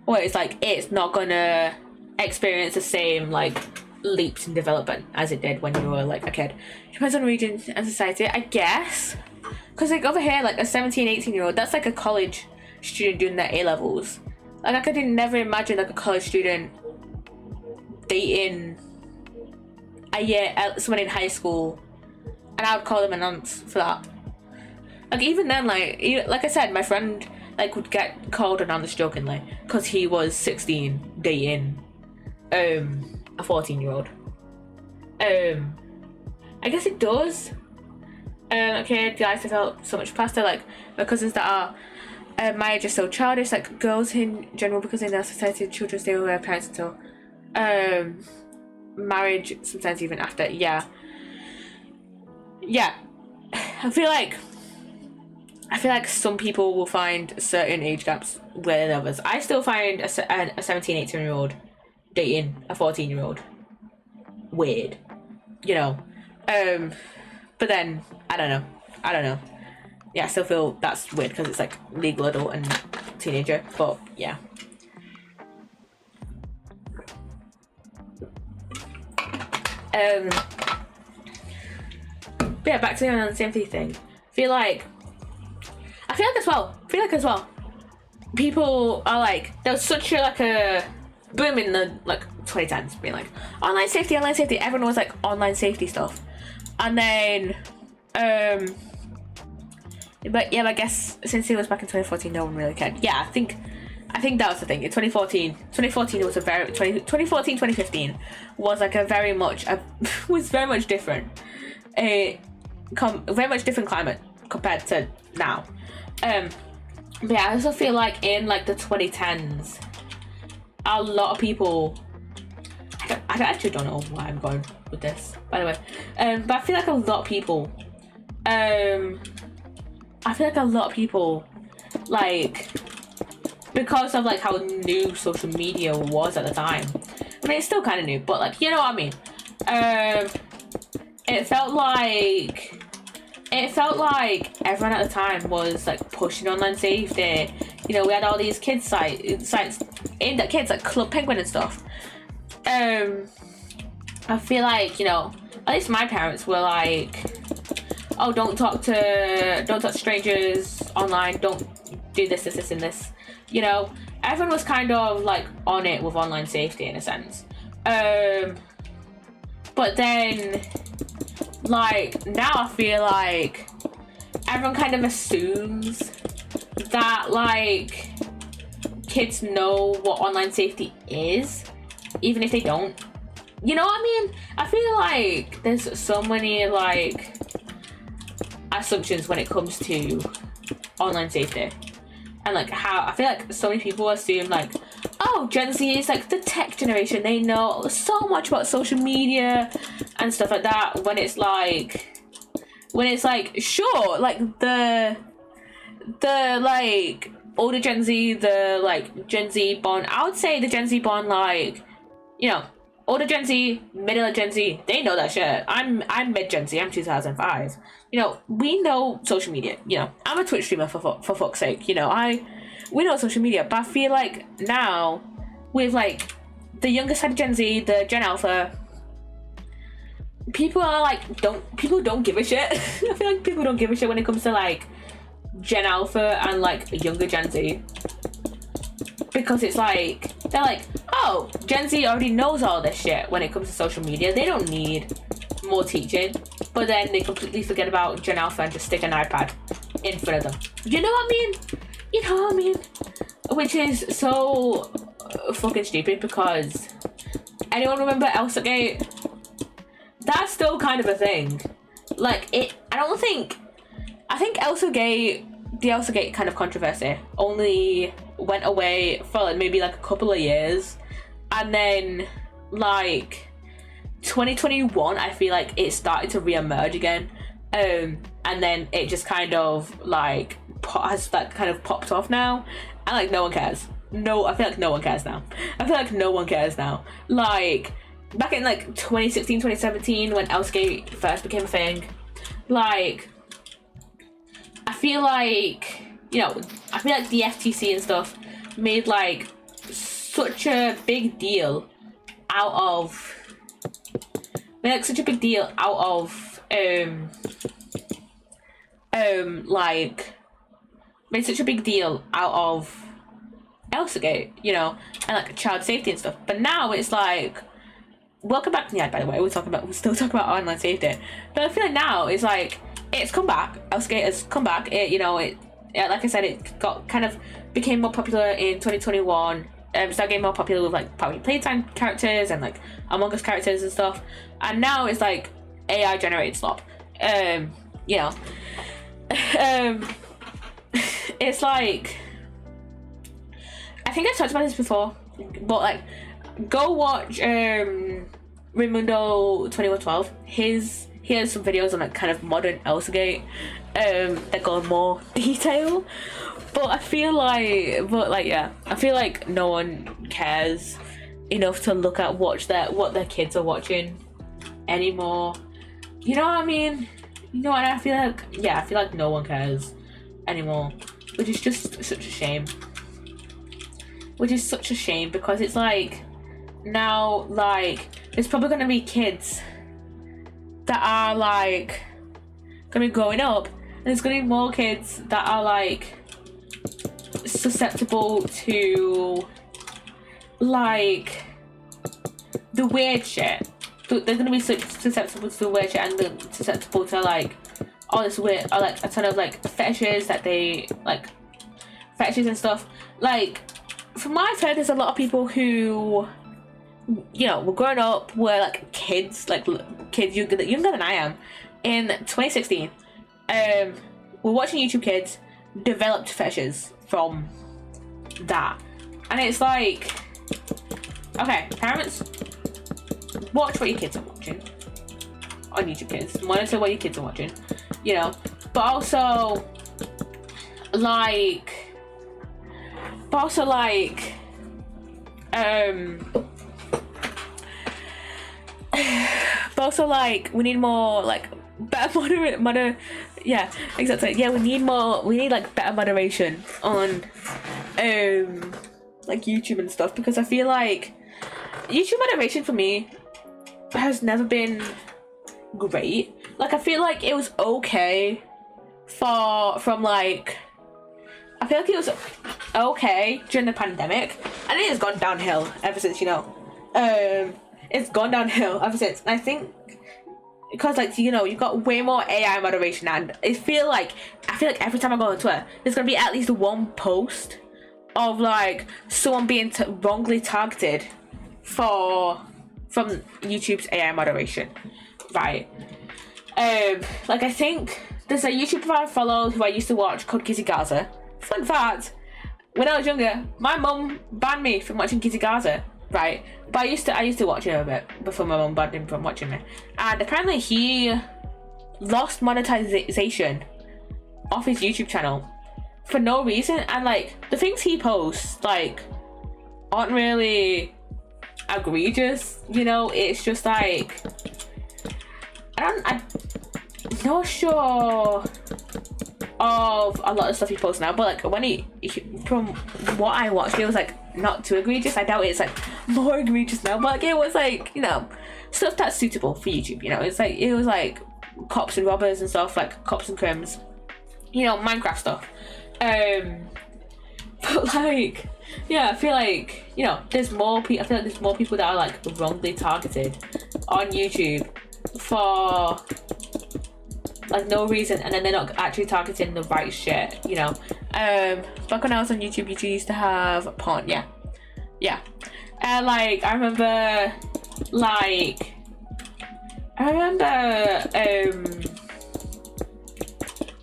it's not gonna experience the same like leaps in development as it did when you were like a kid. Depends on region and society, I guess, because like over here like a 17-18-year-old, that's like a college student doing their A-levels. Like I could never imagine like a college student dating someone in high school, and I would call them an aunt for that. Like even then, like I said, my friend like would get called an aunt jokingly because he was 16 dating a 14-year-old. I guess it does. Okay, guys develop so much faster. Like my cousins that are my age are so childish. Like girls in general, because in our society, children stay with their parents until marriage, sometimes even after. Yeah. I feel like some people will find certain age gaps weirder than others. I still find a 17-18-year-old dating a 14-year-old weird, you know. But then I don't know. Yeah, I still feel that's weird because it's like legal adult and teenager. But yeah. But yeah, back to the anonymity thing. I feel like as well, people are like, there's such a boom in the like 2010s being like online safety. Everyone was like online safety stuff, and then but yeah, I guess since it was back in 2014, no one really cared. Yeah, I think that was the thing. In 2014 was a very 2015 was like very much different. Very much different climate compared to now. But yeah, I also feel like in like the 2010s, a lot of people. I actually don't know why I'm going with this, by the way. But I feel like a lot of people. Like, because of like how new social media was at the time. I mean, it's still kind of new, but like, you know what I mean. It felt like everyone at the time was like pushing online safety. You know, we had all these kids sites aimed at kids like Club Penguin and stuff. I feel like, you know, at least my parents were like, oh, don't talk to strangers online, don't do this and this. You know, everyone was kind of like on it with online safety in a sense. But then, like, now I feel like everyone kind of assumes that, like, kids know what online safety is, even if they don't. You know what I mean? I feel like there's so many, like, assumptions when it comes to online safety. And, like, how I feel like so many people assume, like, oh, Gen Z is, like, the tech generation. They know so much about social media and stuff like that. When it's like, sure, like, the like, older Gen Z, the, like, Gen Z born, I would say the Gen Z born, like, you know, older Gen Z, middle Gen Z, they know that shit. I'm mid-Gen Z, I'm 2005. You know, we know social media, you know. I'm a Twitch streamer for fuck's sake, you know. We know social media, but I feel like now with like the younger side of Gen Z, the Gen Alpha, people don't give a shit. I feel like people don't give a shit when it comes to like Gen Alpha and like younger Gen Z, because it's like they're like, oh, Gen Z already knows all this shit when it comes to social media, they don't need more teaching. But then they completely forget about Gen Alpha and just stick an iPad in front of them. You know what I mean? You know what I mean? Which is so fucking stupid, because anyone remember ElsaGate? That's still kind of a thing. Like, I think ElsaGate, the ElsaGate kind of controversy only went away for like maybe like a couple of years, and then like 2021 I feel like it started to re-emerge again, and then it just kind of like has like kind of popped off now, and like no one cares. I feel like no one cares now. Like back in like 2016, 2017 when ElsaGate first became a thing, like I feel like the FTC and stuff made like such a big deal out of ElsaGate, and like child safety and stuff. But now it's like, welcome back. Yeah, by the way, we're still talking about online safety. But I feel like now it's like it's come back. ElsaGate has come back. Like I said, it got kind of became more popular in 2021. Started getting more popular with like probably Playtime characters and like Among Us characters and stuff. And now it's like AI generated slop. It's like, I think I've talked about this before, but like go watch Raimundo 2112. He has some videos on like kind of modern ElsaGate that go in more detail. But I feel like no one cares enough to look at what their kids are watching anymore. You know what I mean? And I feel like no one cares anymore, which is just such a shame. Because it's like now, like there's probably gonna be kids that are like gonna be growing up, and there's gonna be more kids that are like susceptible to like the weird shit. They're gonna be susceptible to the weird shit, and they're susceptible to like all this weird, or like a ton of like fetishes and stuff. Like from what I've heard, there's a lot of people who were growing up, were like kids younger than I am in 2016. We're watching YouTube Kids, developed fetishes from that, and it's like, okay, parents, watch what your kids are watching on YouTube Kids, monitor what your kids are watching, but also we need more like better yeah, exactly. Yeah, we need like better moderation on like YouTube and stuff, because I feel like YouTube moderation for me has never been great. Like I feel like it was okay I feel like it was okay during the pandemic, and it has gone downhill ever since, it's gone downhill ever since. And I think because like you've got way more AI moderation, and I feel like every time I go on Twitter there's gonna be at least one post of like someone being wrongly targeted from YouTube's AI moderation, right? Like I think there's a YouTuber I follow who I used to watch called Kizzy Gaza. Fun fact, when I was younger, my mum banned me from watching Kizzy Gaza, right? But I used to watch him a bit before my mum banned him from watching me. And apparently he lost monetization off his YouTube channel for no reason. And like the things he posts like aren't really egregious, it's just like I'm not sure of a lot of stuff he posts now, but like when he from what I watched, it was like not too egregious. I doubt it's like more egregious now, but like it was like, you know, stuff that's suitable for YouTube, you know. It's like it was like cops and robbers and stuff, like cops and crims, you know, Minecraft stuff. But like, yeah, I feel like, you know, there's more people. I feel like there's more people that are like wrongly targeted on YouTube for like no reason, and then they're not actually targeting the right shit, you know. Back when I was on YouTube, YouTube used to have porn, yeah. Like I remember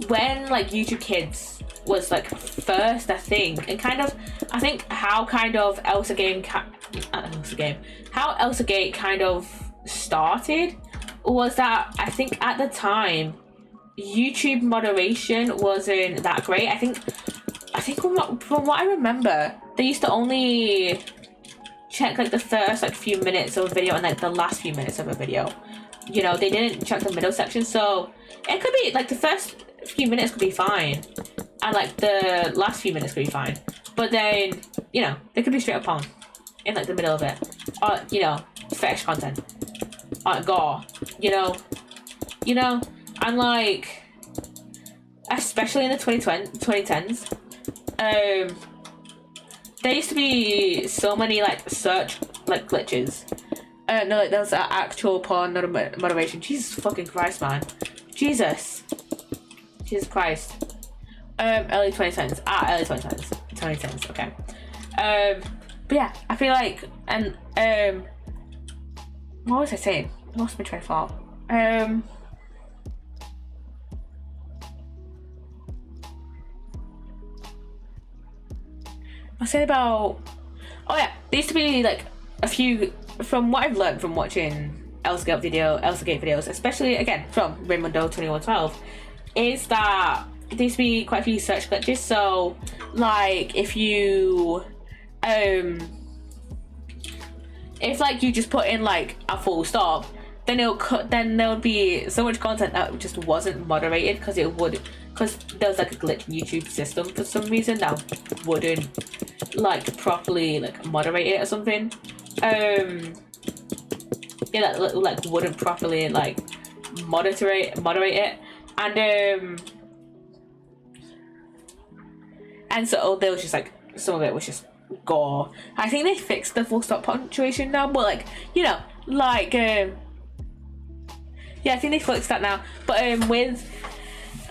when like YouTube Kids was like first a thing, and I think how Elsagate kind of started was that I think at the time YouTube moderation wasn't that great. I think from what I remember, they used to only check like the first like few minutes of a video and like the last few minutes of a video. You know, they didn't check the middle section, so it could be like the first few minutes could be fine, and like the last few minutes could be fine. But then, you know, there could be straight up porn in like the middle of it, or you know, fetish content, or gore. You know, and like especially in the 2010s, there used to be so many like search like glitches. No, like there was actual porn moderation. Jesus fucking Christ, man. Jesus Christ. Early 2010s. Early 2010s. Okay. But yeah, I feel like, and what was I saying? I lost my train of thought. I said about, oh yeah, there used to be like a few, from what I've learned from watching Elsagate videos, especially again from Raymundo 2112, is that there used to be quite a few search glitches. So like if you if like you just put in like a full stop, then there'll be so much content that just wasn't moderated because there was like a glitch in YouTube system for some reason that wouldn't like properly like moderate it or something. Yeah, that like wouldn't properly like moderate it, and so there was just like some of it was just gore. I think they fixed the full stop punctuation now, but like, you know, like yeah, I think they fixed that now. But with,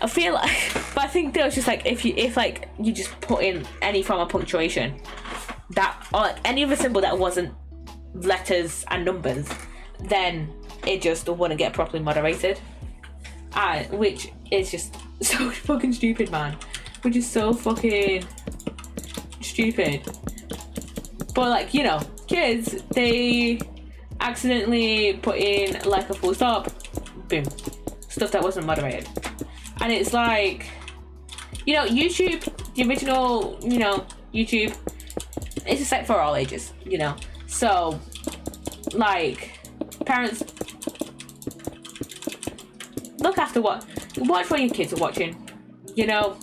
I feel like, but I think there was just like if like you just put in any form of punctuation that, or like any other symbol that wasn't letters and numbers, then it just wouldn't get properly moderated. Which is just so fucking stupid, man. Which is so fucking stupid. But like, you know, kids, they accidentally put in like a full stop, boom, stuff that wasn't moderated. And it's like, you know, YouTube, the original, you know, YouTube, it's a site for all ages, you know. So like, parents, look after watch what your kids are watching, you know,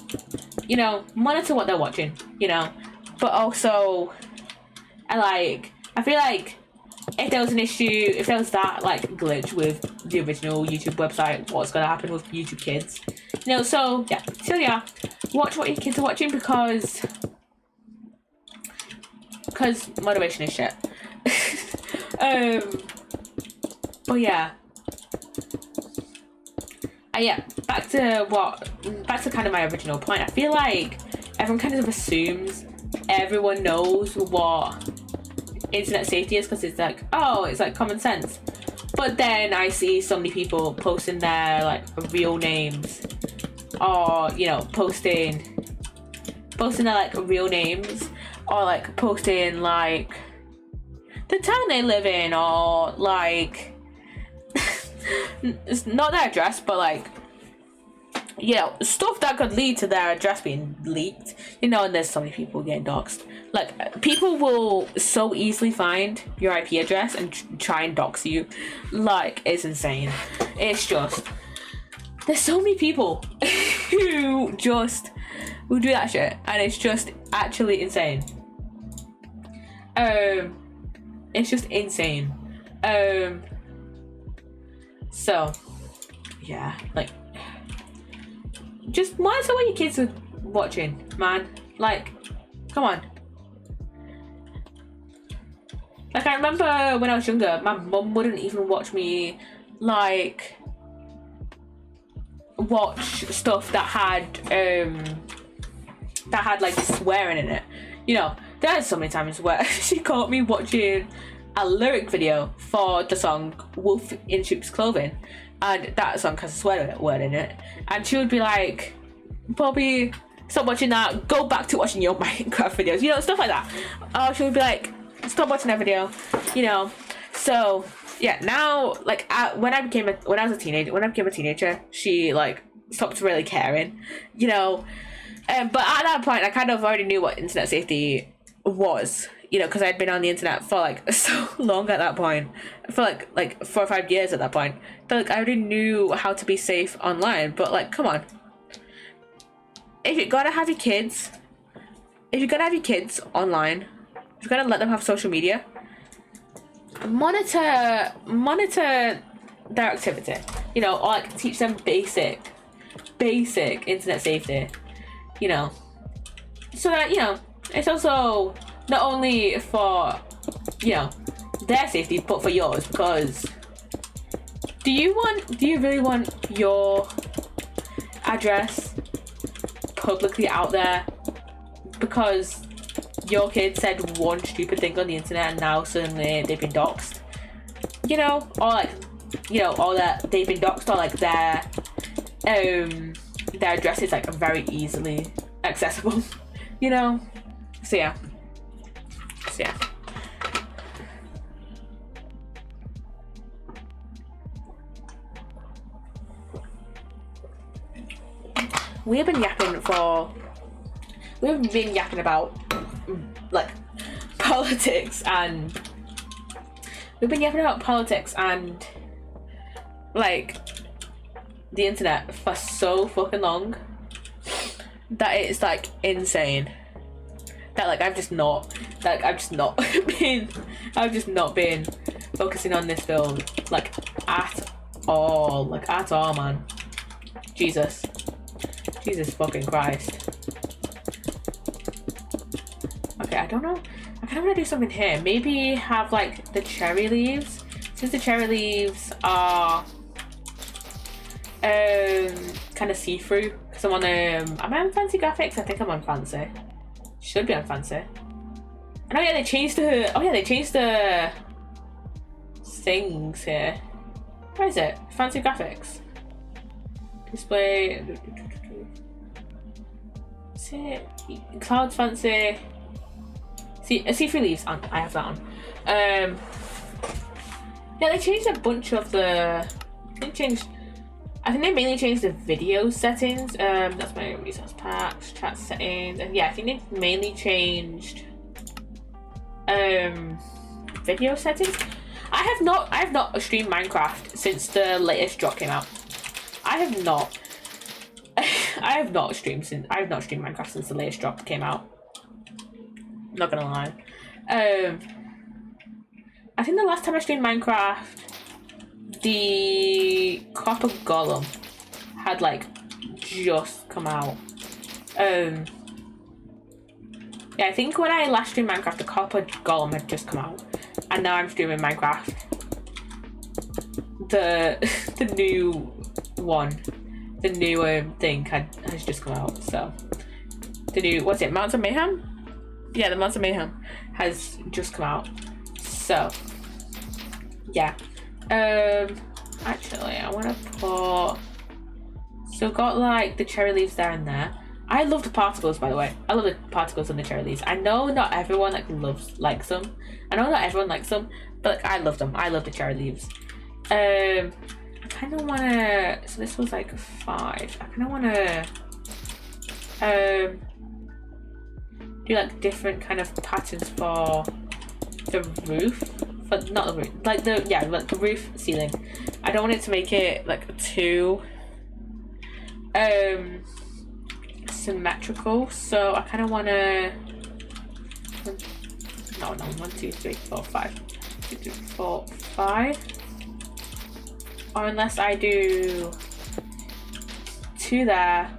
monitor what they're watching, you know. But also, I feel like if there was an issue, if there was that like glitch with the original YouTube website, what's gonna happen with YouTube Kids, you know? So yeah, watch what your kids are watching because moderation is shit. But yeah. Yeah, back to kind of my original point. I feel like everyone kind of assumes everyone knows what internet safety is because it's like, oh, it's like common sense. But then I see so many people posting their like real names, or you know, posting their like real names, or like posting like the town they live in, or like it's not their address, but like, you know, stuff that could lead to their address being leaked, you know. And there's so many people getting doxxed. Like, people will so easily find your IP address and try and dox you. Like, it's insane. It's just, there's so many people who do that shit, and it's just actually insane. It's just insane. So yeah, like, just monitor what your kids are watching, man. Like, come on. Like, I remember when I was younger, my mum wouldn't even watch me, like, watch stuff that had like swearing in it. You know, there are so many times where she caught me watching a lyric video for the song Wolf in Sheep's Clothing, and that song has a swear word in it, and she would be like, Bobby, stop watching that, go back to watching your Minecraft videos, you know, stuff like that. She would be like, stop watching that video, you know. So yeah, now, like, when I became a teenager, she, like, stopped really caring, you know. But at that point, I kind of already knew what internet safety was, you know, because I'd been on the internet for, like, so long at that point, for like 4 or 5 years at that point. But, like, I already knew how to be safe online. But, like, come on, if you're gonna have your kids online, if you're gonna let them have social media, monitor their activity, you know, or, like, teach them basic internet safety, you know, so that, you know, it's also not only for, you know, their safety, but for yours. Because do you really want your address publicly out there because your kid said one stupid thing on the internet and now suddenly they've been doxxed, you know, or, like, you know, or that they've been doxxed, or, like, their address is, like, very easily accessible, you know. So yeah. We've been yapping about, like, politics, and like, the internet for so fucking long that it's, like, insane that, like, I've just not been focusing on this film, like, at all, man. Jesus fucking Christ. Okay, I don't know, I kind of want to do something here. Maybe have, like, the cherry leaves, since the cherry leaves are kind of see-through, because I'm on am I on fancy graphics? I think I'm on fancy. Should be on fancy. And oh yeah, they changed the things here. Where is it? Fancy graphics. Display. See, clouds fancy. See-through leaves. I have that on. Yeah, they changed a bunch of the. I think they mainly changed the video settings. That's my resource packs, chat settings, and yeah, I think they mainly changed video settings. I have not streamed Minecraft since the latest drop came out. I have not streamed Minecraft since the latest drop came out. Not gonna lie. I think the last time I streamed Minecraft, the copper golem had, like, just come out. Yeah, I think when I last streamed Minecraft, the copper golem had just come out, and now I'm streaming Minecraft. The new one, the new thing has just come out. So the new, what's it, Mounts of Mayhem? Yeah, the Mounts of Mayhem has just come out. So yeah. Actually, I want to put, so got, like, the cherry leaves there and there. I love the particles, by the way. I love the particles on the cherry leaves. I know not everyone, like, likes them. I know not everyone likes them, but, like, I love them. I love the cherry leaves. I kind of want to, so this was, like, 5. I kind of want to do, like, different kind of patterns for the roof. But not the roof, like the roof ceiling. I don't want it to make it, like, too symmetrical, so I kind of want to. No, 1, 2, 3, 4, 5. 2, 3, 4, 5. Or unless I do 2 there,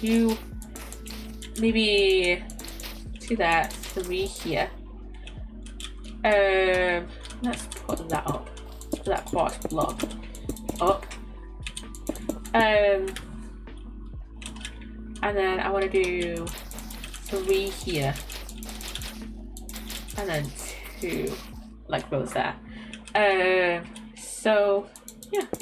2, maybe 2 there, 3 here. Let's put that up. Put that quartz block up. And then I want to do 3 here, and then 2 like rows there. So yeah, I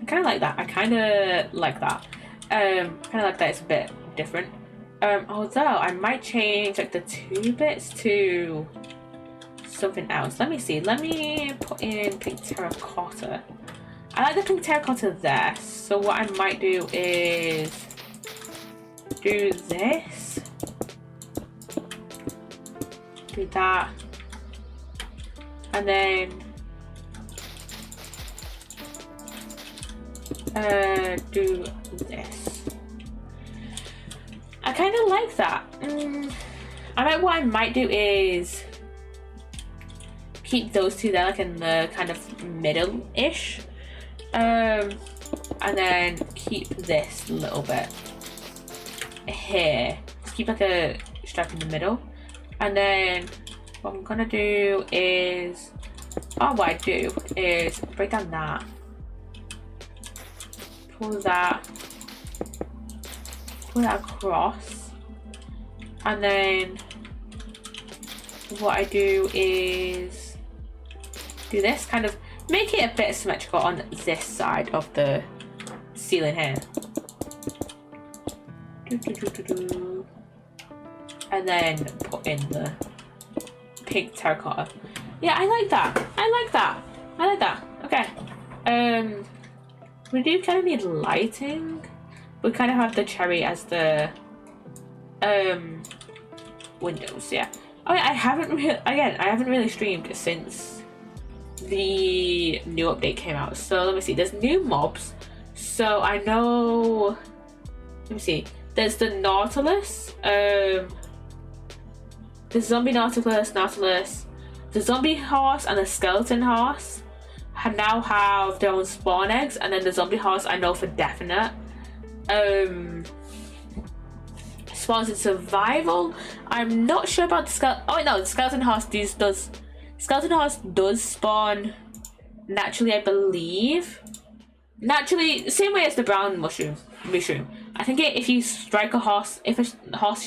kind of like that. I kind of like that. It's a bit different. Although I might change like the 2 bits to something else. Let me see. Let me put in pink terracotta. I like the pink terracotta there. So what I might do is do this. Do that. And then do this. I kind of like that. What I might do is keep those 2 there, like in the kind of middle-ish, and then keep this a little bit here. Just keep like a stripe in the middle, and then what I'm gonna do is, what I do is break down that, pull that across, and then what I do is do this, kind of make it a bit symmetrical on this side of the ceiling here. And then put in the pink terracotta. Yeah, I like that. Okay. We do kind of need lighting. We kind of have the cherry as the windows, yeah. Oh yeah, I haven't really streamed since the new update came out. So let me see. There's new mobs. So I know. Let me see. There's the Nautilus. The zombie Nautilus, the zombie horse, and the skeleton horse now have their own spawn eggs, and then the zombie horse I know for definite spawns in survival. I'm not sure about the skeleton. Oh no, the skeleton horse does spawn naturally, I believe. Naturally, same way as the brown mushroom. I think if you strike a horse, if a horse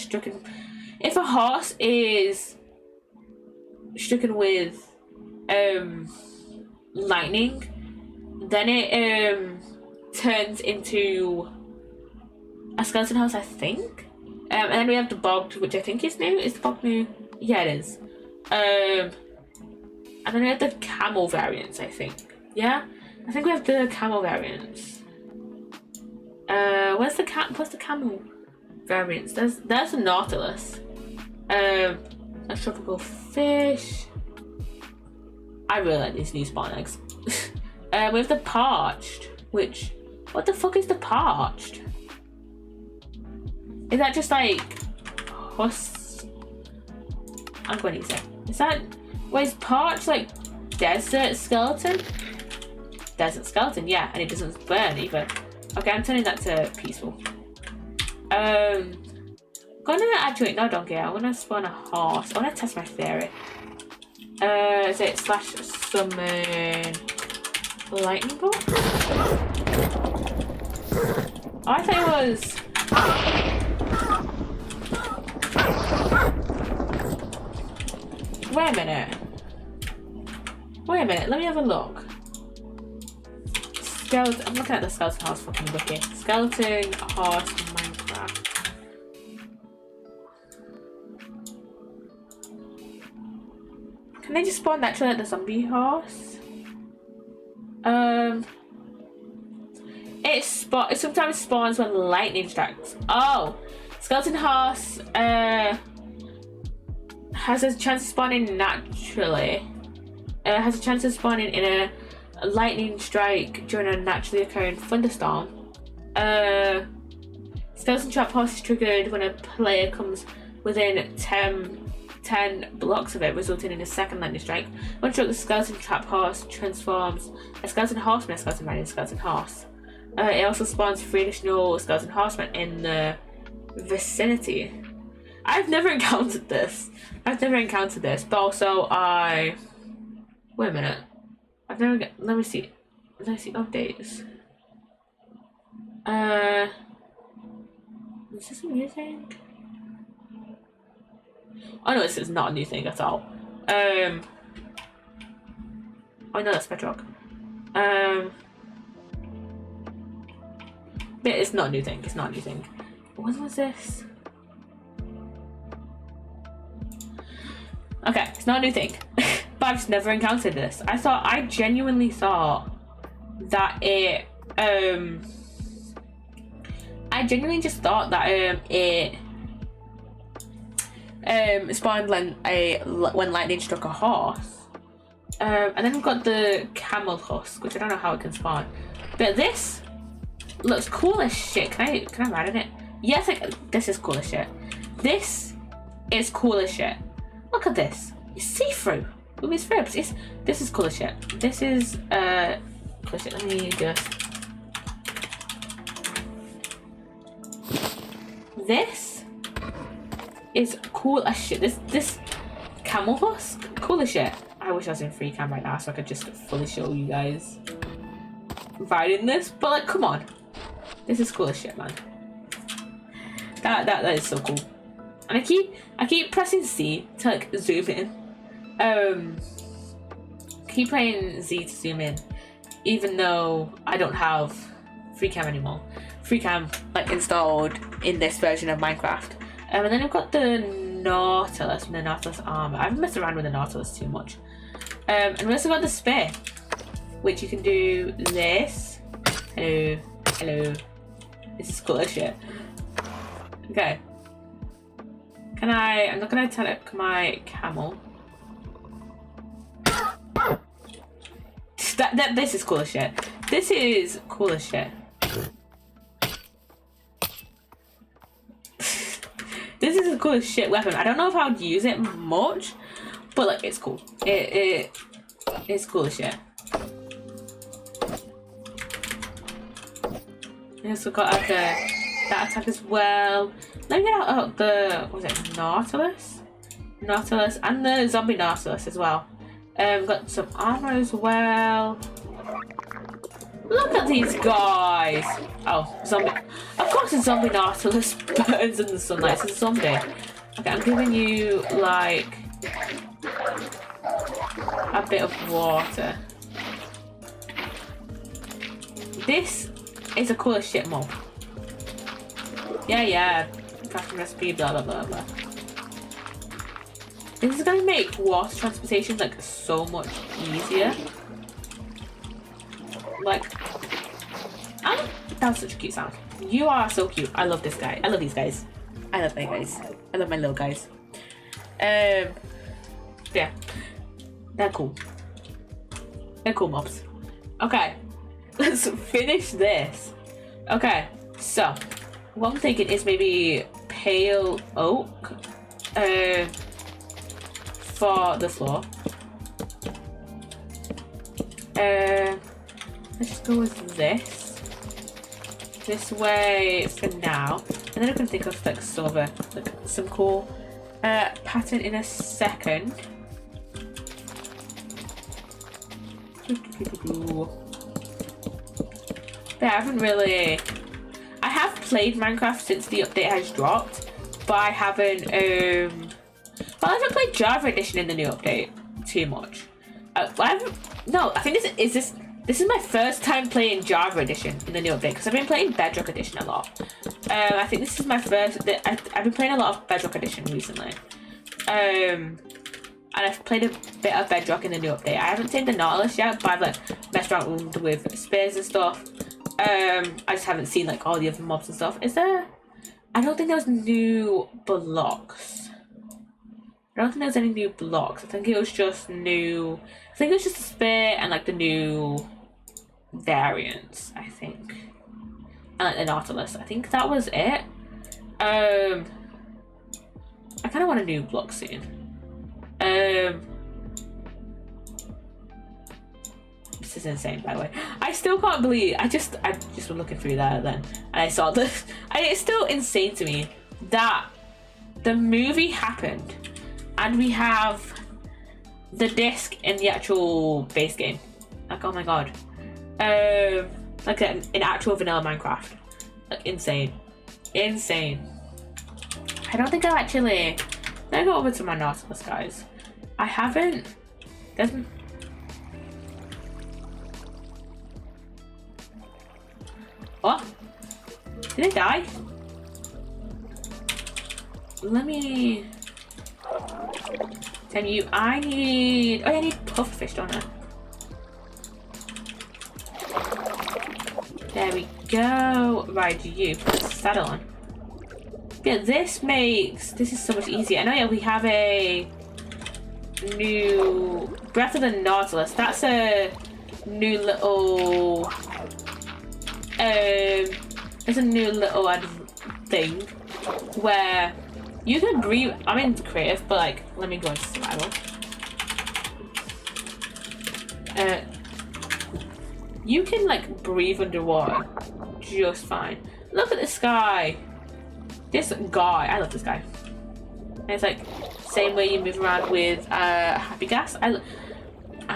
is stricken with lightning, then it turns into a skeleton horse, I think. And then we have the bogged, which I think is new. Is the bogged new? Yeah, it is. And then we have the camel variants, I think. Yeah, I think we have the camel variants. What's the camel variants? There's the Nautilus. A tropical fish. I really like these new spawn eggs. We have the parched, which, what the fuck is the parched? Is that just like husk? I'm going to say. Is that, is parched like desert skeleton? Desert skeleton, yeah, and it doesn't burn either. Okay, I'm turning that to peaceful. Gonna actually, no donkey, I wanna spawn a horse. I wanna test my theory. Is it /summon lightning bolt? Oh, I thought it was. Wait a minute, let me have a look. Skeleton, I'm looking at the skeleton horse fucking wiki. Skeleton horse in Minecraft. Can they just spawn naturally at the zombie horse? It sometimes spawns when lightning strikes. Oh, skeleton horse has a chance of spawning naturally. Has a chance of spawning in A lightning strike during a naturally occurring thunderstorm. Skeleton trap horse is triggered when a player comes within 10 blocks of it, resulting in a second lightning strike. One stroke, the skeleton trap horse transforms a skeleton horseman, a skeleton rider, and a skeleton horse. It also spawns 3 additional skeleton horsemen in the vicinity. I've never encountered this. But also wait a minute. Let me see updates. Is this a new thing? Oh no, this is not a new thing at all. Oh no, that's bedrock. But it's not a new thing. When was this? Okay, it's not a new thing. But I've just never encountered this. I genuinely thought that it I genuinely just thought that it spawned when lightning struck a horse. And then we've got the camel husk, which I don't know how it can spawn. But this looks cool as shit. Can I ride in it? Yes, this is cool as shit. This is cool as shit. Look at this. It's see-through with his ribs. This is cool as shit. This is cool as shit. Let me just. This is cool as shit. This camel husk, cool as shit. I wish I was in free cam right now so I could just fully show you guys riding this. But like, come on, this is cool as shit, man. That is so cool. And I keep pressing Z to like zoom in. Keep playing Z to zoom in, even though I don't have free cam anymore. Free cam like installed in this version of Minecraft. And then we've got the Nautilus and the Nautilus armor. I haven't messed around with the Nautilus too much. And we also got the spear, which you can do this. Hello. This is cool as shit. Okay. I'm not gonna attack my camel. This is cool as shit. This is cool as shit. This is a cool as shit weapon. I don't know if I would use it much, but like it's cool. It's cool as shit. I also got that attack as well. Let me get out the Nautilus and the zombie Nautilus as well. Got some armor as well. Look at these guys. Oh, zombie. Of course a zombie Nautilus burns in the sunlight. It's a zombie. Okay, I'm giving you like a bit of water. This is a cool as shit mob. Yeah. Crafting recipe, blah blah blah blah. This is gonna make water transportation like so much easier. Like, that's such a cute sound. You are so cute. I love this guy. I love these guys. I love my guys. I love my little guys. Yeah, they're cool. They're cool mobs. Okay, let's finish this. Okay, so what I'm thinking is maybe pale oak for the floor. Let's just go with this way for now, and then I can think of like some cool pattern in a second. But I have played Minecraft since the update has dropped, but I haven't played Java Edition in the new update too much. I think this is my first time playing Java Edition in the new update, because I've been playing Bedrock Edition a lot. I think this is my first. I've been playing a lot of Bedrock Edition recently. And I've played a bit of Bedrock in the new update. I haven't seen the Nautilus yet, but I've like messed around with spears and stuff. I just haven't seen like all the other mobs and stuff. Is there? I don't think there was new blocks I don't think there's any new blocks. I think it was just new. I think it was just a spit and like the new variants. I think, and like the Nautilus. I think that was it. I kind of want a new block soon. This is insane, by the way. I still can't believe I just was looking through there then and I saw this. It's still insane to me that the movie happened and we have the disc in the actual base game. Like, oh my god. Like an actual vanilla Minecraft. Like, insane. Insane. I don't think I've actually... Let me go over to my Nautilus, guys. I haven't... Doesn't... What? Did it die? Let me... Tell you, I need... Oh, I need pufferfish, don't I? There we go. Right, you put the saddle on. Yeah, this is so much easier. I know, yeah, we have a new Breath of the Nautilus. That's a new little it's a new little thing where you can breathe. I'm in creative, but like, let me go into survival. You can like breathe underwater just fine. Look at this guy. This guy, I love this guy. And it's like same way you move around with Happy Gas. I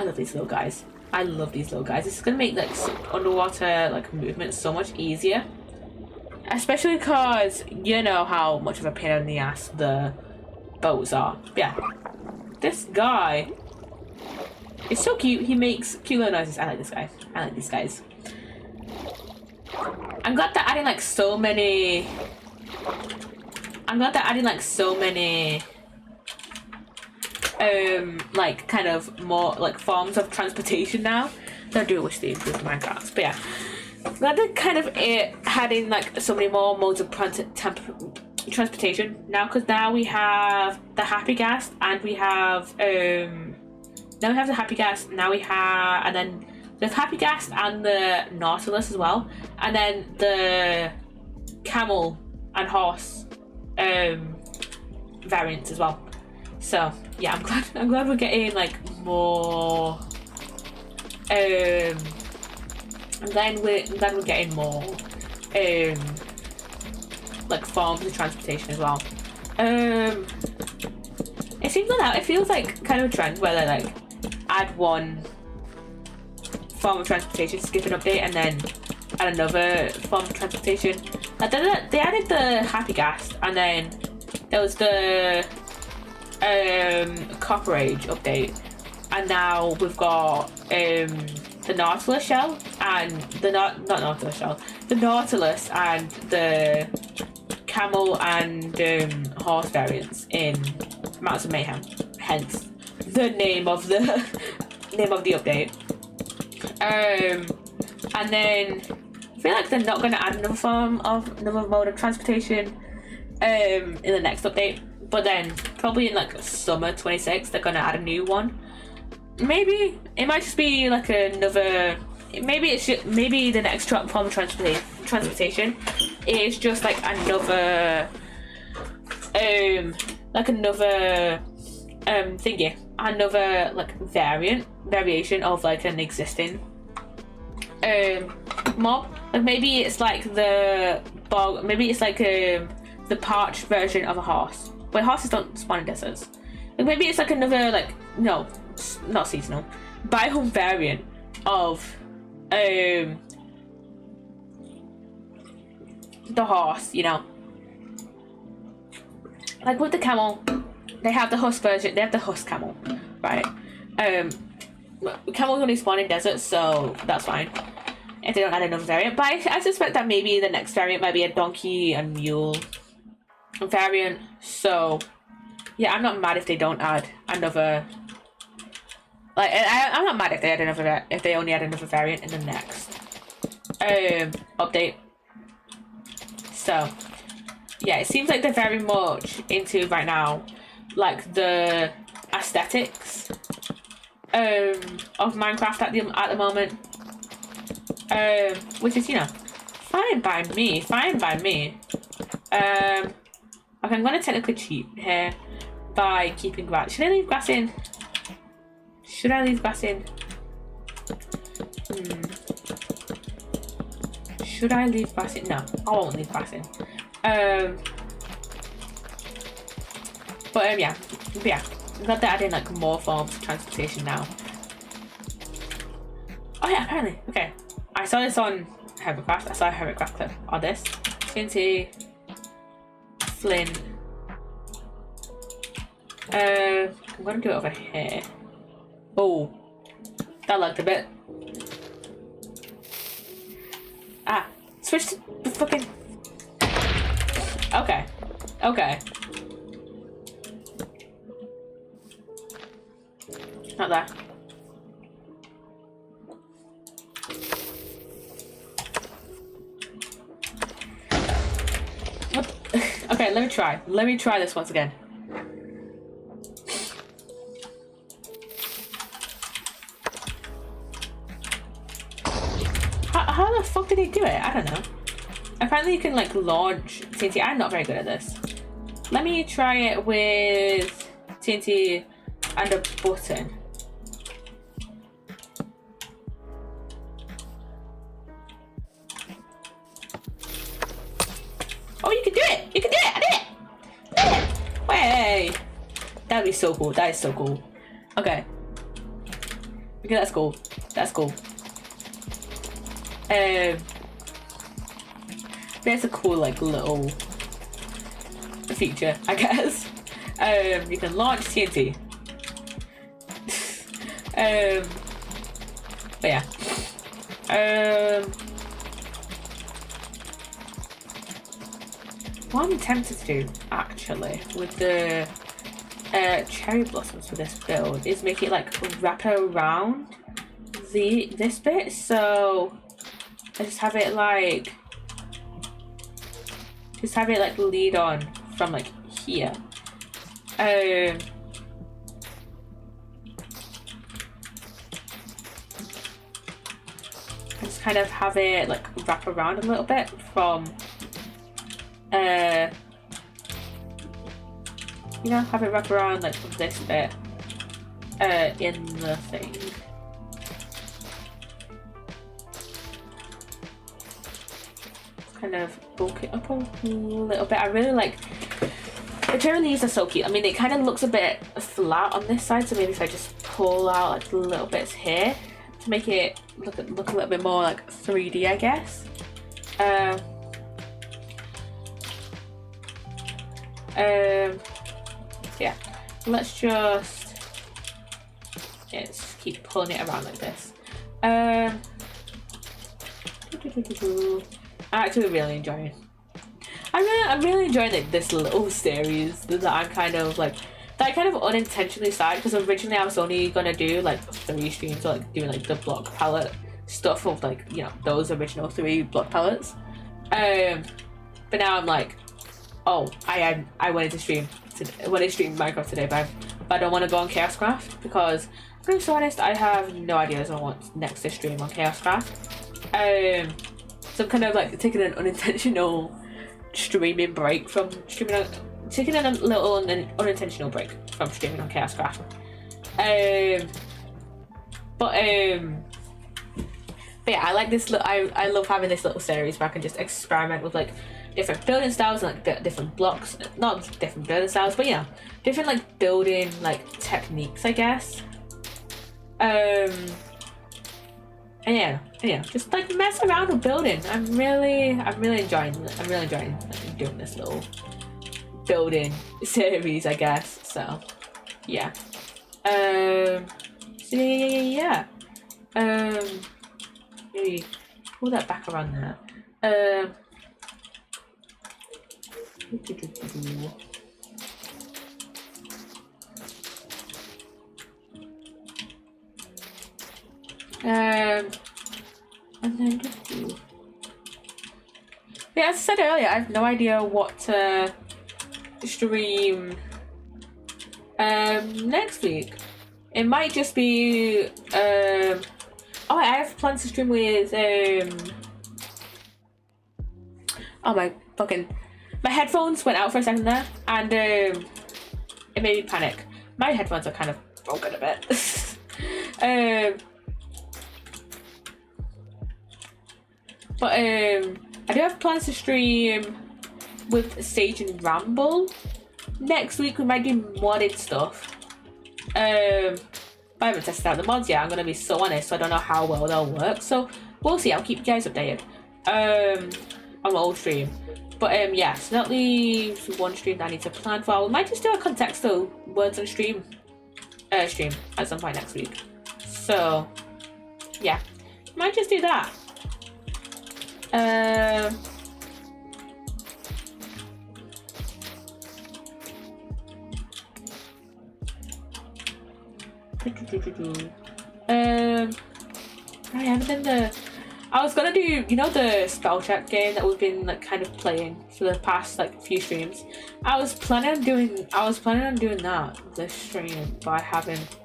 love these little guys. I love these little guys. It's gonna make like underwater like movement so much easier, especially because you know how much of a pain in the ass the boats are. But yeah, this guy is so cute. He makes cute little noises. I like this guy. I like these guys. I'm glad they're adding like so many. Like kind of more like forms of transportation now. I do wish they improved Minecraft, but yeah, glad they're kind of adding like so many more modes of transportation now, because now we have the Happy Gas and we have now we have the Happy Gas. Now we have, and then the Happy Gas and the Nautilus as well, and then the camel and horse variants as well. So yeah, I'm glad we're getting like more. I'm glad we're getting more like forms of transportation as well. It seems like that. It feels like kind of a trend where they like add one form of transportation, skip an update, and then add another form of transportation. Like they added the Happy Gas, and then there was the Copper Age update, and now we've got the Nautilus shell and the not Nautilus shell, the Nautilus and the camel and horse variants in Mountains of Mayhem. Hence the name of the update. And then I feel like they're not going to add another mode of transportation in the next update. But then probably in like summer 26 they're gonna add a new one. Maybe it might just be like another. Maybe the next form of transportation is just like another thingy, another like variation of like an existing mob. Like maybe it's like the parched version of a horse. But horses don't spawn in deserts. Like maybe it's like another no, not seasonal, biome variant of the horse, you know. Like with the camel, they have the husk version. They have the husk camel, right? Camels only spawn in deserts, so that's fine if they don't add another variant. But I suspect that maybe the next variant might be a donkey and mule variant. So yeah, I'm not mad if they don't add another. Like I'm not mad if they only add another variant in the next update. So yeah, it seems like they're very much into right now like the aesthetics of Minecraft at the moment, which is, you know, fine by me. Okay, I'm gonna technically cheat here by keeping grass. Should I leave grass in? Should I leave grass in? No, I won't leave grass in. But yeah. I'm glad that adding like more forms of transportation now. Oh yeah, apparently. Okay. I saw this on Hermitcraft. I saw a Hermitcraft clip on this. TNT, flint. I'm gonna do it over here. Oh, that lagged a bit. Ah, switch to the fucking. Okay. Not there. What? Okay, let me try this once again. How the fuck did he do it? I don't know. Apparently you can like launch TNT. I'm not very good at this. Let me try it with TNT and a button. Oh, you can do it! I did it! Way! That'd be so cool. That is so cool. Okay, that's cool. There's a cool like little feature, I guess. You can launch TNT. But yeah. What I'm tempted to do actually with the cherry blossoms for this build is make it like wrap around this bit, so I just have it like lead on from like here. Just kind of have it like wrap around a little bit from you know, have it wrap around like this bit in the thing. Kind of bulk it up a little bit. I really like the cherry leaves are so cute. I mean, it kind of looks a bit flat on this side, so maybe if I just pull out like little bits here to make it look a little bit more like 3D, I guess. Yeah, let's just keep pulling it around like this. I'm actually really enjoying. I'm really enjoying like this little series that I'm kind of like that I kind of unintentionally started, because originally I was only gonna do like 3 streams, or like doing like the block palette stuff of like, you know, those original 3 block palettes. But now I'm like, oh, I wanted to stream Minecraft today, but I don't want to go on Chaoscraft because, to be so honest, I have no ideas on what's next to stream on Chaoscraft. So I'm kind of like taking an unintentional streaming break from streaming, taking a little unintentional break from streaming on Chaoscraft. But yeah, I like this. I love having this little series where I can just experiment with like different building styles and like different blocks, not different building styles, but you know, different like building like techniques, I guess. And yeah, just like mess around with building. I'm really enjoying doing this little building series, I guess. So yeah. So yeah. Maybe pull that back around there. And then just do. Yeah, as I said earlier, I have no idea what to stream Next week, it might just be oh, I have plans to stream with oh my headphones went out for a second there, and it made me panic. My headphones are kind of broken a bit. But I do have plans to stream with Sage and Ramble. Next week we might do modded stuff. I haven't tested out the mods yet, I'm gonna be so honest, so I don't know how well they'll work. So we'll see, I'll keep you guys updated on my old stream. But yeah, so that leaves one stream that I need to plan for. We might just do a contexto words on stream at some point next week. So yeah, might just do that. I haven't done the. I was gonna do, you know, the spell check game that we've been like kind of playing for the past like few streams. I was planning on doing that this stream, but I haven't.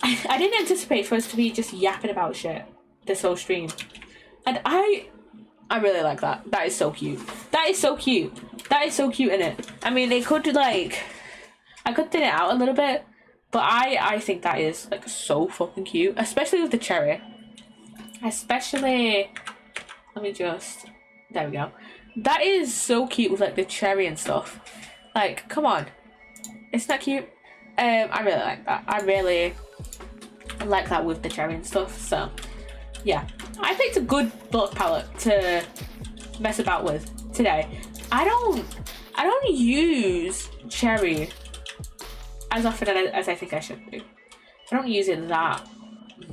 I didn't anticipate for us to be just yapping about shit this whole stream, and I really like that. That is so cute. That is so cute. That is so cute in it. I mean, it could like, I could thin it out a little bit, but I think that is like so fucking cute, especially with the cherry. Especially, let me just, there we go. That is so cute with like the cherry and stuff. Like, come on, it's not cute. I really like that. I really like that with the cherry and stuff. So yeah, I picked a good block palette to mess about with today. I don't use cherry as often as I think I should do. I don't use it that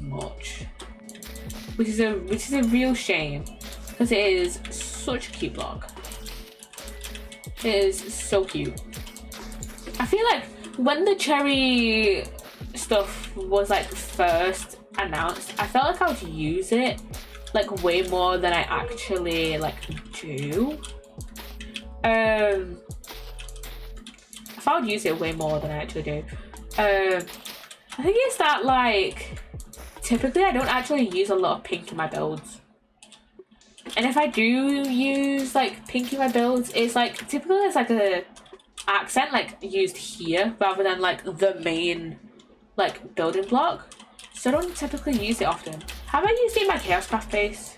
much, which is a real shame, because it is such a cute block. It is so cute. I feel like when the cherry stuff was like first announced, I felt like I would use it like way more than I actually like do. If I would use it way more than I actually do. I think it's that like typically I don't actually use a lot of pink in my builds. And if I do use like pink in my builds, it's like typically it's like a accent like used here rather than like the main like building block. So I don't typically use it often. Have I used it in my Chaoscraft base?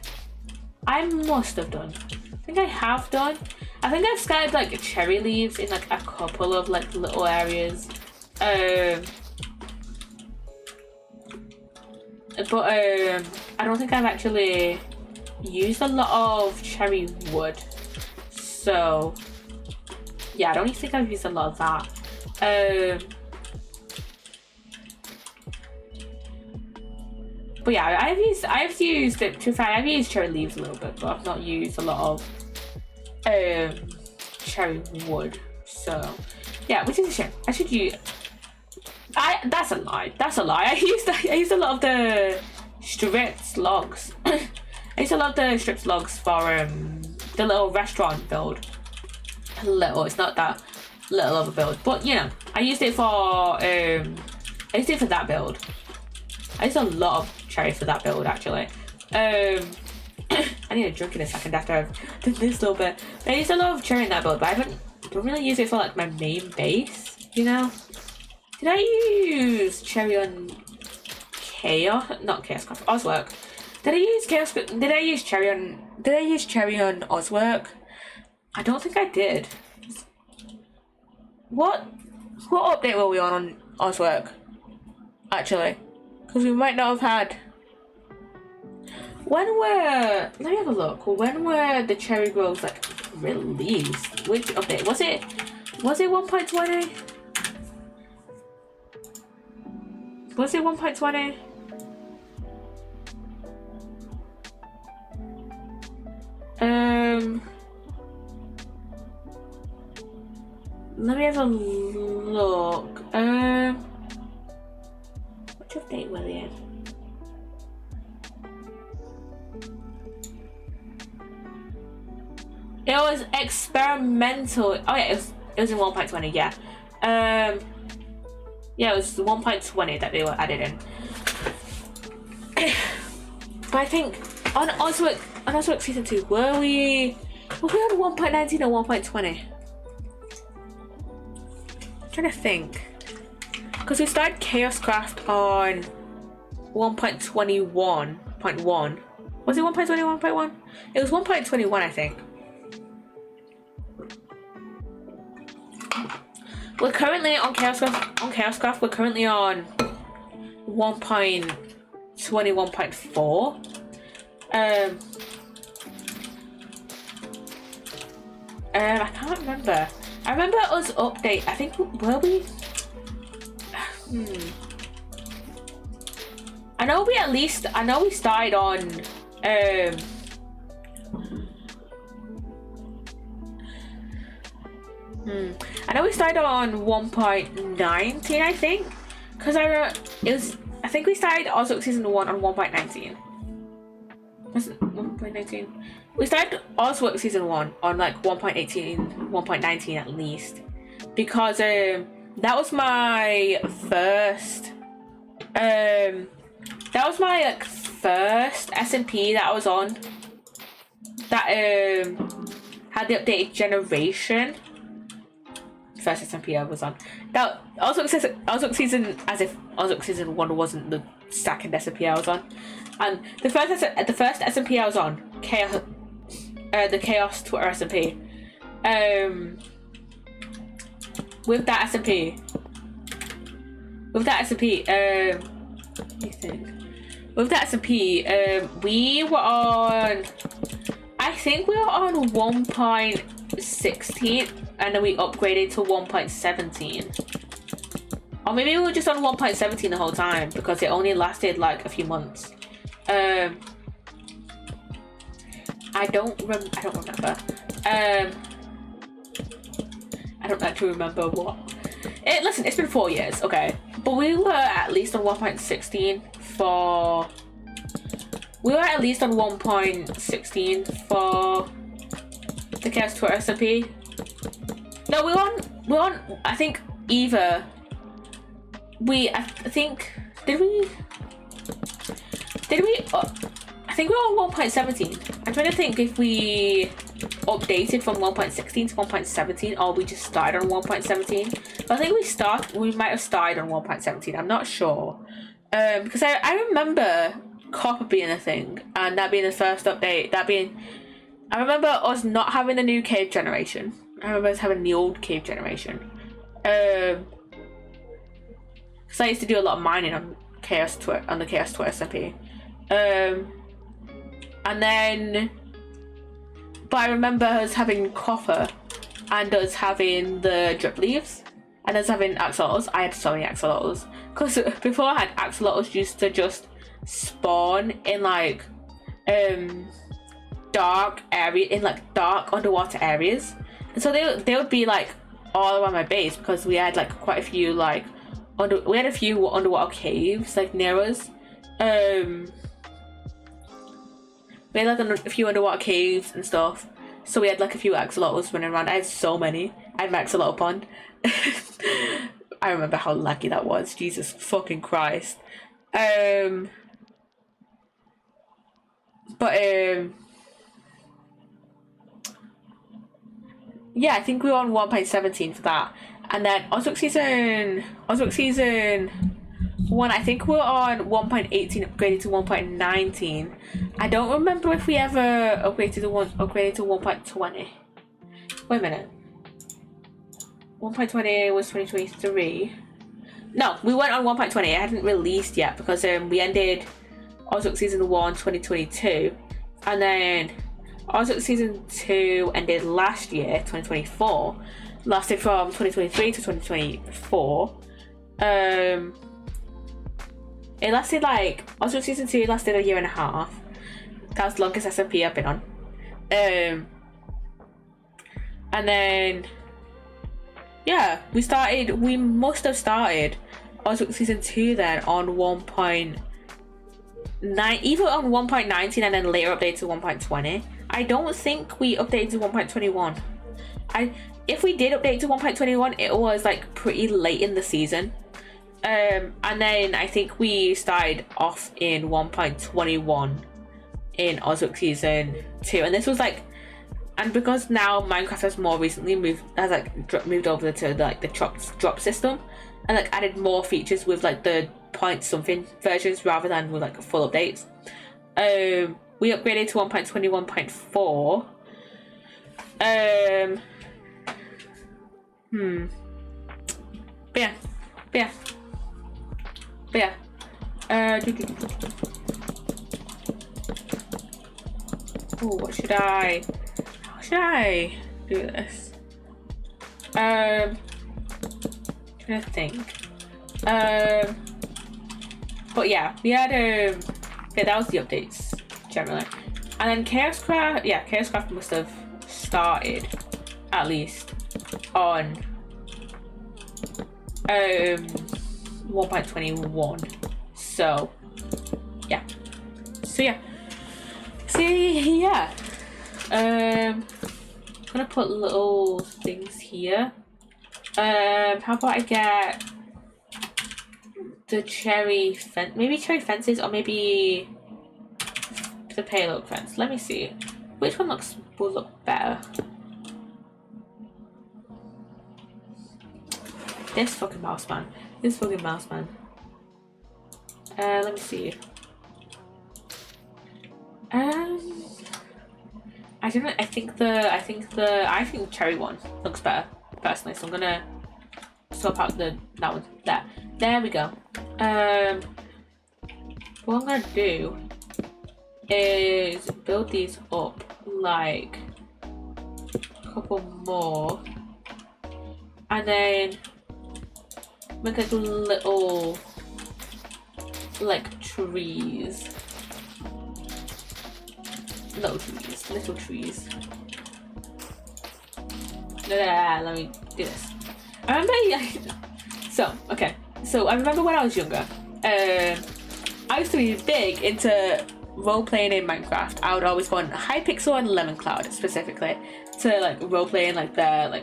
I must have done. I think I have done. I think I've scattered like cherry leaves in like a couple of like little areas. But I don't think I've actually used a lot of cherry wood. So yeah, I don't even think I've used a lot of that. But yeah, I've used it, to be fair, I've used cherry leaves a little bit, but I've not used a lot of cherry wood. So yeah, which is a shame. I should use. That's a lie. That's a lie. I used a lot of the stripped logs. I used a lot of the stripped logs for the little restaurant build. Little, it's not that little of a build, but you know, I used it for that build. I used a lot of cherry for that build actually. I need a drink in a second after I've done this little bit. I used a lot of cherry in that build, but I don't really use it for like my main base, you know? Did I use cherry on Chaos? Not Chaoscraft, Ozwork. Did I use cherry on Ozwork? I don't think I did. What update were we on Ozwork? Actually, because we might not have had. Let me have a look. When were the cherry groves like released? Which update was it? Was it 1.20? Was it 1.20? Let me have a look. Which update were they in? It was experimental. Oh yeah, it was in 1.20. Yeah. Yeah, it was 1.20 that they were added in. But I think on Oswick season 2, were we on 1.19 or 1.20? I'm trying to think. Because we started Chaos Craft on 1.21.1. Was it 1.21.1? It was 1.21, I think. We're currently on Chaos Craft. We're currently on 1.21.4. I can't remember. I remember us update. I think were we? I know we started on. I know we started on 1.19, I think, because I think we started Oswick season 1 on 1.19. Was it 1.19? We started Oswick season 1 on like 1.18, 1.19 at least, because that was my first first SMP that I was on that had the updated generation. First SMP I was on. That also season, as if Oswick season 1 wasn't the second SMP I was on. And the first SMP I was on, the Chaos Twitter SMP. With that SMP, we were on. I think we were on 1.16, and then we upgraded to 1.17. Or maybe we were just on 1.17 the whole time because it only lasted like a few months. I don't remember. I don't actually remember what. Listen, it's been 4 years, okay, but we were at least on 1.16 for. We were at least on 1.16 for the Chaos Tour SMP. No, we're on. I think either. I think did we? I think we were on 1.17. I'm trying to think if we updated from 1.16 to 1.17 or we just started on 1.17. But I think we might have started on 1.17. I'm not sure. Because I remember copper being a thing and that being the first update. I remember us not having the new cave generation. I remember us having the old cave generation. Because I used to do a lot of mining on the Chaos Tour SMP. And then, but I remember us having copper and us having the drip leaves and us having axolotls. I had so many axolotls because before I had axolotls used to just spawn in like dark underwater areas, and so they would be like all around my base because we had like quite a few like we had a few underwater caves like near us. We had like a few underwater caves and stuff, so we had like a few axolotls running around. I had so many. I had my axolotl pond. I remember how lucky that was. Jesus fucking Christ. Yeah, I think we were on 1.17 for that, and then Oswick season 1. I think we were on 1.18 upgraded to 1.19. I don't remember if we ever upgraded to 1.20. Wait a minute. 1.20 was 2023. No, we went on 1.20. It hadn't released yet because we ended Oswick season 1 2022, and then Oswick season 2 ended last year 2024. Lasted from 2023 to 2024. It lasted like Oswick season 2 lasted a year and a half. That was the longest SMP I've been on. And then yeah, we must have started Oswick season 2 then on 1.9, either on 1.19 and then later updated to 1.20. I don't think we updated to 1.21. If we did update to 1.21, it was like pretty late in the season. And then I think we started off in 1.21 in Oswick season 2, and this was like, and because now Minecraft has more recently moved over to the drop system, and like added more features with like the point something versions rather than with like full updates. We upgraded to 1.21.4. But yeah. Oh, what should I? How should I do this? Trying to think. But yeah, we had yeah, that was the updates generally, and then Chaoscraft must have started at least on 1.21. So yeah. I'm gonna put little things here. How about I get the cherry fence, maybe cherry fences, or maybe the pale oak fence. Let me see which one will look better. This fucking mouse man. Let me see. I don't know. I think the cherry one looks better personally. So I'm gonna swap out that one there. There we go. What I'm gonna do is build these up like a couple more, and then make like little like trees. Little trees. Let me do this. I remember, so I remember when I was younger, I used to be big into role-playing in Minecraft. I would always go on Hypixel and Lemon Cloud specifically to like role-playing like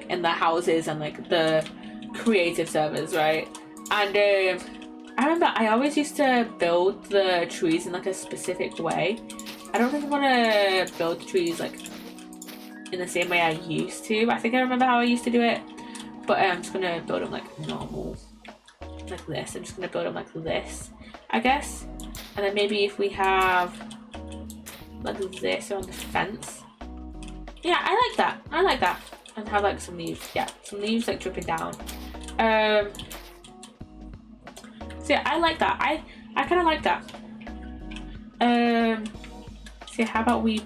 in the houses and like the creative servers, right? And I remember I always used to build the trees in like a specific way. I don't think I want to build trees like in the same way I used to. I think I remember how I used to do it, but I'm just gonna build them like normal, like this. I'm just gonna build them like this, I guess. And then maybe if we have like this around the fence, yeah, I like that. And have like some leaves, like dripping down. So yeah, I like that. I kind of like that. So how about we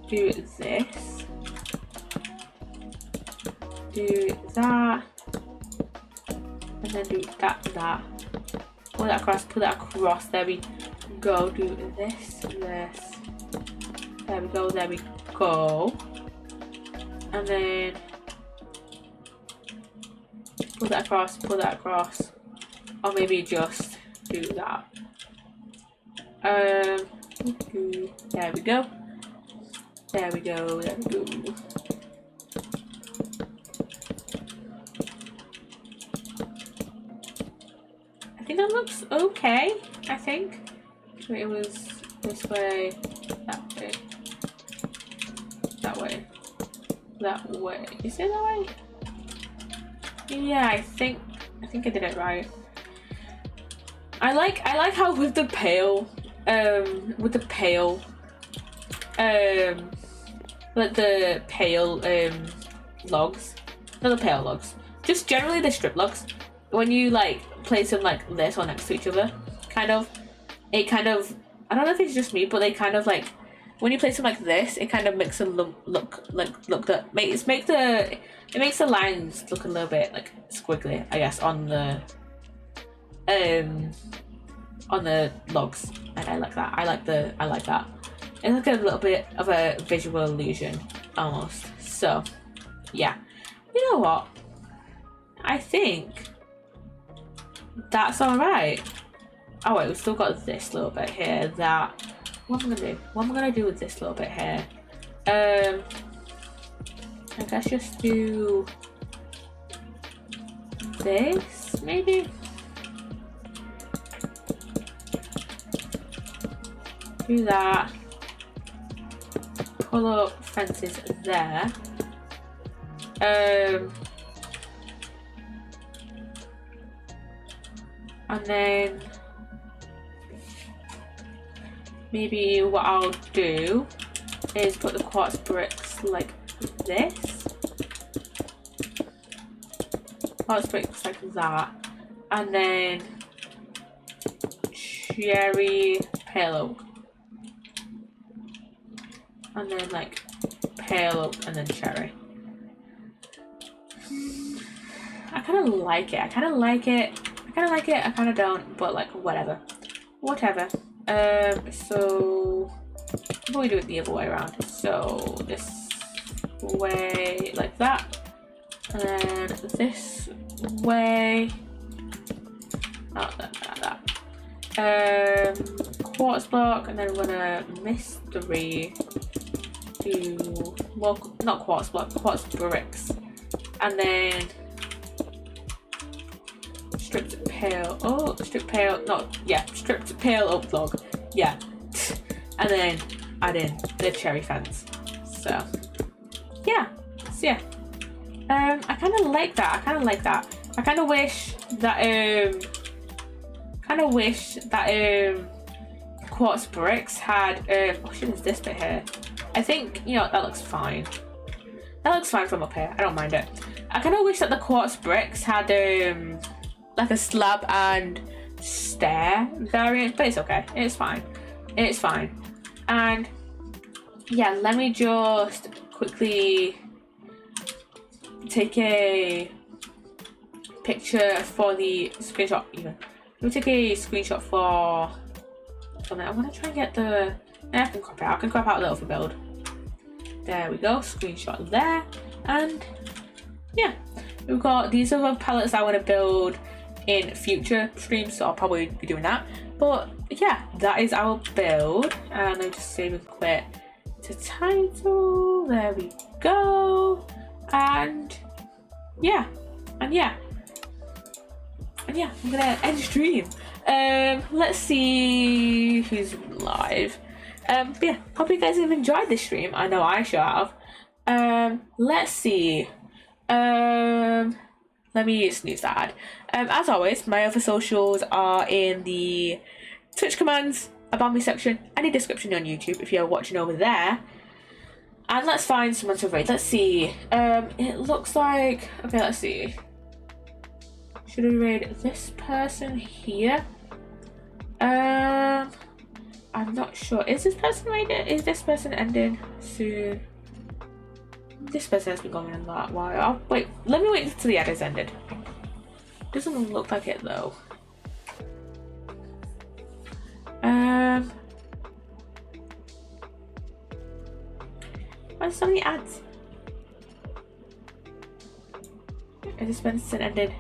do this, do that, and then do that. Pull that across. There we go. Do this. There we go. And then pull that across, or maybe just do that. There we go. I think that looks okay. I think it was this way, that way. Is it that way? Yeah, I think I did it right. I like how with the pale like the pale logs, not the pale logs, just generally the strip logs, when you like place them like this or next to each other, I don't know if it's just me, but they kind of like, when you place them like this, it kind of makes them look that it makes the lines look a little bit like squiggly, I guess, on the logs, and I like that. I like that. It's like a little bit of a visual illusion almost. So yeah, you know what? I think that's all right. Oh wait, we've still got this little bit here. What am I gonna do with this little bit here? I guess just do this maybe. Do that. Pull up fences there. And then maybe what I'll do is put the quartz bricks like this. Quartz bricks like that. And then cherry pale oak. And then like pale oak and then cherry. I kind of like it. I kind of like it. I kind of don't, but like whatever. So we do it the other way around. So this way like that, and then this way. Not that. Quartz block, and then we're gonna mystery do well, not quartz block, quartz bricks, and then stripped pale oak log, yeah, and then add in the cherry fence. So yeah, I kind of like that. I kind of wish that quartz bricks had what shit is this bit here? I think, you know, that looks fine. That looks fine from up here. I don't mind it. I kind of wish that the quartz bricks had like a slab and stair variant, but it's okay. It's fine. And yeah, let me just quickly take a picture for the screenshot even. Let me take a screenshot for something. I'm gonna try and get the. I can crop out. I can crop out a little for build. There we go. Screenshot there, and yeah, we've got these other palettes I want to build in future streams, so I'll probably be doing that. But yeah, that is our build, and I'll just save and quit to title. There we go, and yeah, I'm gonna end stream. Let's see who's live. But yeah, hope you guys have enjoyed this stream. I know I sure have. Let's see. Let me snooze that ad. As always, my other socials are in the Twitch commands, about me section, and the description on YouTube if you're watching over there. And let's find someone to raid. Let's see. It looks like, okay, let's see. Should we raid this person here? I'm not sure. Is this person raided? Is this person ending soon? This person has been going on that while. Wait, let me wait until the ad is ended. Doesn't look like it though. Why are so many ads? Is this person ended?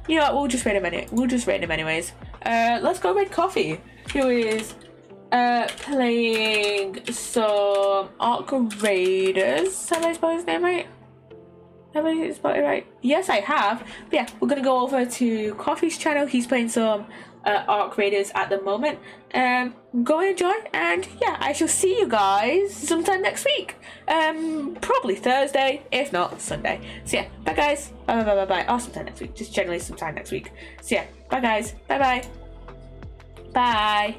You know what, we'll just raid him anyways. Let's go raid Coffee, who is playing some Arc Raiders. Have I spelled his name right? Have I spelled it right? Yes, I have. But yeah, we're gonna go over to Coffee's channel. He's playing some Arc Raiders at the moment. Go and enjoy, and yeah, I shall see you guys sometime next week. Probably Thursday, if not Sunday. So yeah, bye guys. Bye. Or sometime next week. Just generally sometime next week. So yeah, bye guys. Bye.